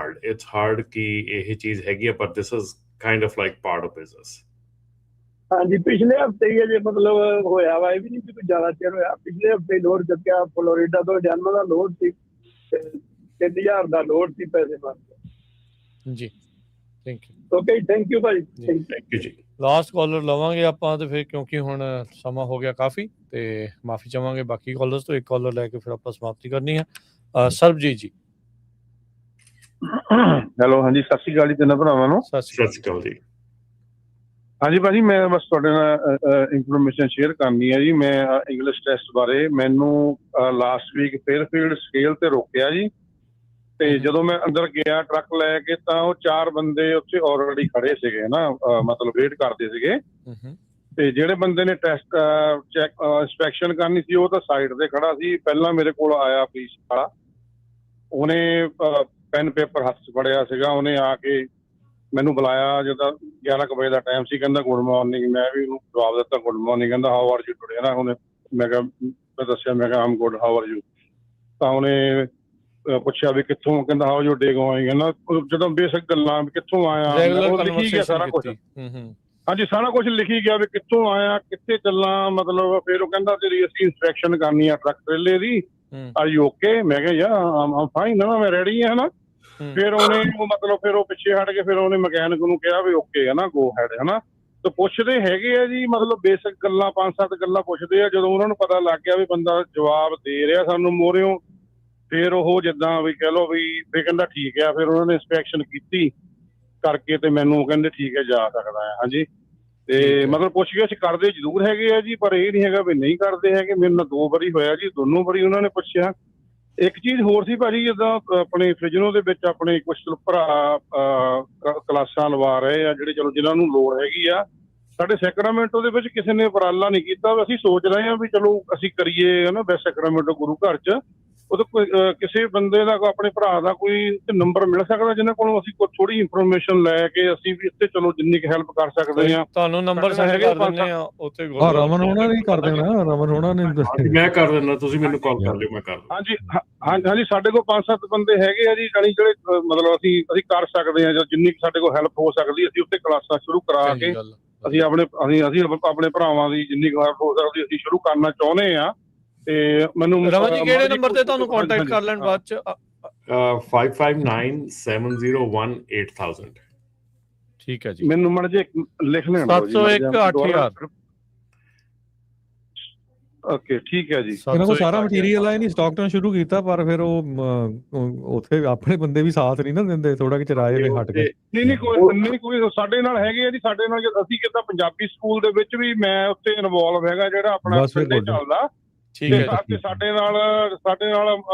ਹਾਰਡ ਕਿ ਇਹ ਚੀਜ਼ ਹੈਗੀ ਆ, ਪਰ this is kind of like part of business. ਹਾਂਜੀ, ਪਿਛਲੇ ਹਫਤੇ ਹੀ ਅਜੇ ਮਤਲਬ ਹੋਇਆ ਵਾ, ਇਹ ਵੀ ਨਹੀਂ ਕੋਈ ਜ਼ਿਆਦਾ ਚਿਰ ਹੋਇਆ। ਪਿਛਲੇ ਹਫਤੇ ਲੋਡ ਚੱਕਿਆ ਫਲੋਰੀਡਾ ਤੋਂ, ਜਨਮ ਦਾ ਲੋਡ ਸੀ, 3000 ਦਾ ਲੋਡ ਸੀ, ਪੈਸੇ ਮਾਰ ਜੀ। Thank you. Okay, thank you Bhai. Thank you ਜੀ। ਲਾਸਟ ਕਾਲਰ ਲਵਾਂਗੇ ਆਪਾਂ ਤੇ ਫਿਰ, ਕਿਉਂਕਿ ਹੁਣ ਸਮਾਂ ਹੋ ਗਿਆ ਕਾਫੀ, ਤੇ ਮਾਫੀ ਚਾਹਾਂਗੇ ਬਾਕੀ ਕਾਲਰਸ ਤੋਂ। ਇੱਕ ਕਾਲਰ ਲੈ ਕੇ ਫਿਰ ਆਪਾਂ ਸਮਾਪਤੀ ਕਰਨੀ ਹੈ। ਸਰਬਜੀਤ ਜੀ। ਹੈਲੋ, ਹਾਂਜੀ, ਸਤਿ ਸ਼੍ਰੀ ਅਕਾਲ ਜੀ ਤਿੰਨਾਂ ਭਰਾਵਾਂ ਨੂੰ। ਸਤਿ ਸਤਿ ਸ਼੍ਰੀ ਅਕਾਲ ਜੀ। ਹਾਂਜੀ ਭਾਜੀ, ਮੈਂ ਬਸ ਤੁਹਾਡੇ ਨਾਲ ਇਨਫੋਰਮੇਸ਼ਨ ਸ਼ੇਅਰ ਕਰਨੀ ਹੈ ਜੀ। ਮੈਂ ਇੰਗਲਿਸ਼ ਟੈਸਟ ਬਾਰੇ, ਮੈਨੂੰ ਲਾਸਟ ਵੀਕ ਫੇਅਰਫੀਲਡ ਸਕੇਲ ਤੇ ਰੋਕਿਆ ਜੀ, ਤੇ ਜਦੋਂ ਮੈਂ ਅੰਦਰ ਗਿਆ ਟਰੱਕ ਲੈ ਕੇ ਤਾਂ ਉਹ 4 ਬੰਦੇ ਉੱਥੇ ਆਲਰੇਡੀ ਖੜੇ ਸੀਗੇ ਨਾ, ਮਤਲਬ ਵੇਟ ਕਰਦੇ ਸੀਗੇ। ਤੇ ਜਿਹੜੇ ਬੰਦੇ ਨੇ ਟੈਸਟ ਚੈੱਕ ਇੰਸਪੈਕਸ਼ਨ ਕਰਨੀ ਸੀ, ਉਹ ਤਾਂ ਸਾਈਡ ਤੇ ਖੜਾ ਸੀ। ਪਹਿਲਾਂ ਮੇਰੇ ਕੋਲ ਆਇਆ ਪੁਲਿਸ ਵਾਲਾ, ਉਹਨੇ ਪੈਨ ਪੇਪਰ ਹੱਥ 'ਚ ਫੜਿਆ ਸੀਗਾ। ਉਹਨੇ ਆ ਕੇ ਮੈਨੂੰ ਬੁਲਾਇਆ ਜਦੋਂ 11 ਕੁ ਵਜੇ ਦਾ ਟਾਈਮ ਸੀ। ਕਹਿੰਦਾ ਗੁੱਡ ਮਾਰਨਿੰਗ। ਮੈਂ ਵੀ ਉਹਨੂੰ ਜਵਾਬ ਦਿੱਤਾ ਗੁੱਡ ਮਾਰਨਿੰਗ। ਕਹਿੰਦਾ ਹਾਊ ਆਰ ਯੂ ਟੁਡੇ ਨਾ। ਉਹਨੇ ਮੈਂ ਦੱਸਿਆ, ਮੈਂ ਕਿਹਾ ਆਮ ਗੁੱਡ, ਹਾਊ ਆਰ ਯੂ। ਤਾਂ ਉਹਨੇ ਪੁੱਛਿਆ ਵੀ ਕਿੱਥੋਂ, ਕਹਿੰਦਾ ਹਾਊ ਯੂ ਡੇ ਗੋਇੰਗ। ਕਹਿੰਦਾ ਜਦੋਂ ਬੇਸਿਕ ਗੱਲਾਂ ਵੀ ਕਿੱਥੋਂ ਆਇਆ, ਉਹ ਲਿਖੀ ਗਿਆ ਸਾਰਾ ਕੁਛ। ਹਾਂਜੀ, ਸਾਰਾ ਕੁਛ ਲਿਖੀ ਗਿਆ ਵੀ ਕਿੱਥੋਂ ਆਇਆ, ਕਿੱਥੇ ਚੱਲਾਂ, ਮਤਲਬ। ਫਿਰ ਉਹ ਕਹਿੰਦਾ ਤੇਰੀ ਅਸੀਂ ਇੰਸਪੈਕਸ਼ਨ ਕਰਨੀ ਆ truck ਟ੍ਰੇਲੇ the, are you okay. ਮੈਂ ਕਿਹਾ ਯਾ ਆਮ ਫਾਈਨ ਨਾ, ਮੈਂ ਰੈਡੀ ਹਾਂ ਨਾ। ਫਿਰ ਉਹਨੇ ਮਤਲਬ ਫਿਰ ਉਹ ਪਿੱਛੇ ਹਟ ਕੇ ਫਿਰ ਉਹਨੇ ਮਕੈਨਿਕ ਨੂੰ ਕਿਹਾ ਵੀ ਓਕੇ ਹੈ ਨਾ, ਗੋ ਹੈਡ ਹੈ ਨਾ। ਤੇ ਪੁੱਛਦੇ ਹੈਗੇ ਆ ਜੀ, ਮਤਲਬ ਬੇਸਿਕ ਗੱਲਾਂ 5-7 ਗੱਲਾਂ ਪੁੱਛਦੇ ਆ। ਜਦੋਂ ਉਹਨਾਂ ਨੂੰ ਪਤਾ ਲੱਗ ਗਿਆ ਵੀ ਬੰਦਾ ਜਵਾਬ ਦੇ ਰਿਹਾ ਸਾਨੂੰ ਮੋਹਰਿਓਂ, ਫਿਰ ਉਹ ਜਿੱਦਾਂ ਵੀ ਕਹਿ ਲਓ ਵੀ ਫਿਰ ਕਹਿੰਦਾ ਠੀਕ ਆ। ਫਿਰ ਉਹਨਾਂ ਨੇ ਇੰਸਪੈਕਸ਼ਨ ਕੀਤੀ ਕਰਕੇ ਤੇ ਮੈਨੂੰ ਕਹਿੰਦੇ ਠੀਕ ਹੈ, ਜਾ ਸਕਦਾ ਹੈ। ਹਾਂਜੀ, ਤੇ ਮਤਲਬ ਪੁੱਛ ਗਿੱਛ ਕਰਦੇ ਜ਼ਰੂਰ ਹੈਗੇ ਆ ਜੀ, ਪਰ ਇਹ ਨਹੀਂ ਹੈਗਾ ਵੀ ਨਹੀਂ ਕਰਦੇ ਹੈਗੇ। ਮੇਰੇ ਨਾਲ 2 ਵਾਰੀ ਹੋਇਆ ਜੀ, ਦੋਨੋਂ ਵਾਰੀ ਉਹਨਾਂ ਨੇ ਪੁੱਛਿਆ। ਇੱਕ ਚੀਜ਼ ਹੋਰ ਸੀ ਭਾਜੀ, ਜਿੱਦਾਂ ਆਪਣੇ ਫ੍ਰਿਜਨੋ ਦੇ ਵਿੱਚ ਆਪਣੇ ਕੁਛ ਭਰਾ ਕਲਾਸਾਂ ਲਵਾ ਰਹੇ ਆ, ਜਿਹੜੇ ਚਲੋ ਜਿਨ੍ਹਾਂ ਨੂੰ ਲੋੜ ਹੈਗੀ ਆ। ਸਾਡੇ ਸੈਕਰਾਮੈਂਟੋ ਦੇ ਵਿੱਚ ਕਿਸੇ ਨੇ ਉਪਰਾਲਾ ਨਹੀਂ ਕੀਤਾ। ਅਸੀਂ ਸੋਚ ਰਹੇ ਹਾਂ ਵੀ ਚਲੋ ਅਸੀਂ ਕਰੀਏ ਹੈ ਨਾ, ਵੈਸਟ ਸੈਕਰਾਮੈਂਟੋ ਗੁਰੂ ਘਰ 'ਚ। ਉਹਦਾ ਕੋਈ ਕਿਸੇ ਬੰਦੇ ਦਾ, ਆਪਣੇ ਭਰਾ ਦਾ ਕੋਈ ਨੰਬਰ ਮਿਲ ਸਕਦਾ ਜਿਹਨਾਂ ਕੋਲੋਂ ਅਸੀਂ ਕੋਈ ਥੋੜੀ ਇਨਫੋਰਮੇਸ਼ਨ ਲੈ ਕੇ ਅਸੀਂ ਵੀ ਇੱਥੇ ਚਲੋ ਜਿੰਨੀ ਕੁ ਹੈਲਪ ਕਰ ਸਕਦੇ ਹਾਂ। ਤੁਹਾਨੂੰ ਨੰਬਰ ਸੈਂਡ ਕਰ ਦਿੰਦੇ ਆ ਉੱਥੇ। ਰਮਨ ਹੋਣਾ ਨੇ ਕਰ ਦੇਣਾ, ਰਮਨ ਹੋਣਾ ਨੇ। ਮੈਂ ਕਰ ਦਿੰਦਾ, ਤੁਸੀਂ ਮੈਨੂੰ ਕਾਲ ਕਰ ਲਿਓ, ਮੈਂ ਕਰ ਦਿੰਦਾ। ਹਾਂਜੀ, ਸਾਡੇ ਕੋਲ 5-7 ਬੰਦੇ ਹੈਗੇ ਆ ਜੀ, ਜਾਨੀ ਜਿਹੜੇ ਮਤਲਬ ਅਸੀਂ ਕਰ ਸਕਦੇ ਹਾਂ, ਜਿੰਨੀ ਸਾਡੇ ਕੋਲ ਹੈਲਪ ਹੋ ਸਕਦੀ ਅਸੀਂ ਉੱਥੇ ਕਲਾਸਾਂ ਸ਼ੁਰੂ ਕਰਾ ਕੇ ਅਸੀਂ ਆਪਣੇ ਭਰਾਵਾਂ ਦੀ ਜਿੰਨੀ ਕੁ ਹੈਲਪ ਹੋ ਸਕਦੀ ਅਸੀਂ ਸ਼ੁਰੂ ਕਰਨਾ ਚਾਹੁੰਦੇ ਆ। ਤੇ ਮੈਨੂੰ ਰਮਨ ਜੀ ਕਿਹੜੇ ਨੰਬਰ ਤੇ ਤੁਹਾਨੂੰ ਕੰਟੈਕਟ ਕਰ ਲੈਣ ਬਾਅਦ 'ਚ? 5597018000। ਠੀਕ ਹੈ ਜੀ, ਮੈਨੂੰ ਮੜ ਜੇ ਲਿਖ ਲੈਣਾ। 701-8000। ਓਕੇ, ਠੀਕ ਹੈ ਜੀ। ਇਹਨਾਂ ਕੋਲ ਸਾਰਾ ਮਟੀਰੀਅਲ ਆ, ਨਹੀਂ ਸਟਾਕ ਤੋਂ ਸ਼ੁਰੂ ਕੀਤਾ, ਪਰ ਫਿਰ ਉਹ ਉੱਥੇ ਆਪਣੇ ਬੰਦੇ ਵੀ ਸਾਥ ਨਹੀਂ ਨਾ ਦਿੰਦੇ, ਥੋੜਾ ਕਿ ਚਰਾਏ ਵੇ ਹਟ ਕੇ। ਨਹੀਂ ਕੋਈ ਸਾਡੇ ਨਾਲ ਹੈਗੇ ਆ ਜੀ। ਸਾਡੇ ਨਾਲ ਅਸੀਂ ਕਿਤਾ ਪੰਜਾਬੀ ਸਕੂਲ ਦੇ ਵਿੱਚ ਵੀ ਮੈਂ ਉੱਥੇ ਇਨਵੋਲਵ ਹੈਗਾ, ਜਿਹੜਾ ਆਪਣਾ ਪਿੰਡੇ ਚੱਲਦਾ। ਤੇ ਸਾਡੇ ਨਾਲ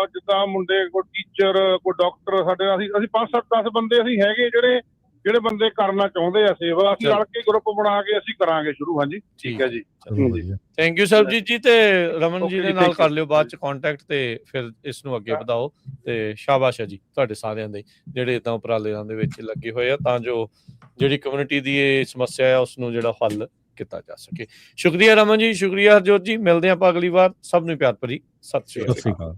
ਜਿੱਦਾਂ ਮੁੰਡੇ, ਕੋਈ ਟੀਚਰ, ਕੋਈ ਡਾਕਟਰ, ਸਾਡੇ ਨਾਲ ਅਸੀਂ 5-7-10 ਬੰਦੇ ਅਸੀਂ ਹੈਗੇ ਜਿਹੜੇ ਬੰਦੇ ਕਰਨਾ ਚਾਹੁੰਦੇ ਆ ਸੇਵਾ। ਅਸੀਂ ਰਲ ਕੇ ਗਰੁੱਪ ਬਣਾ ਕੇ ਅਸੀਂ ਕਰਾਂਗੇ ਸ਼ੁਰੂ। ਹਾਂਜੀ, ਠੀਕ ਹੈ ਜੀ। ਥੈਂਕ ਯੂ ਸਰਬਜੀਤ ਜੀ। ਤੇ ਰਮਨ ਜੀ ਦੇ ਨਾਲ ਕਰ ਲਿਓ ਬਾਅਦ 'ਚ ਕੰਟੈਕਟ, ਤੇ ਫਿਰ ਇਸ ਨੂੰ ਅੱਗੇ ਵਧਾਓ। ਤੇ ਸ਼ਾਬਾਸ਼ ਹੈ ਜੀ ਤੁਹਾਡੇ ਸਾਰਿਆਂ ਦੇ, ਜਿਹੜੇ ਇੱਦਾਂ ਉਪਰਾਲਿਆਂ ਦੇ ਵਿੱਚ ਲੱਗੇ ਹੋਏ ਆ, ਤਾਂ ਜੋ ਜਿਹੜੀ ਕਮਿਊਨਿਟੀ ਦੀ ਇਹ ਸਮੱਸਿਆ ਹੈ ਉਸ ਨੂੰ ਜਿਹੜਾ ਹੱਲ ਕੀਤਾ ਜਾ ਸਕੇ। ਸ਼ੁਕਰੀਆ ਰਮਨ ਜੀ, ਸ਼ੁਕਰੀਆ ਹਰਜੋਤ ਜੀ। ਮਿਲਦੇ ਆਪਾਂ ਅਗਲੀ ਵਾਰ। ਸਭ ਨੂੰ ਪਿਆਰ ਭਰੀ ਸਤਿ ਸ਼੍ਰੀ ਅਕਾਲ।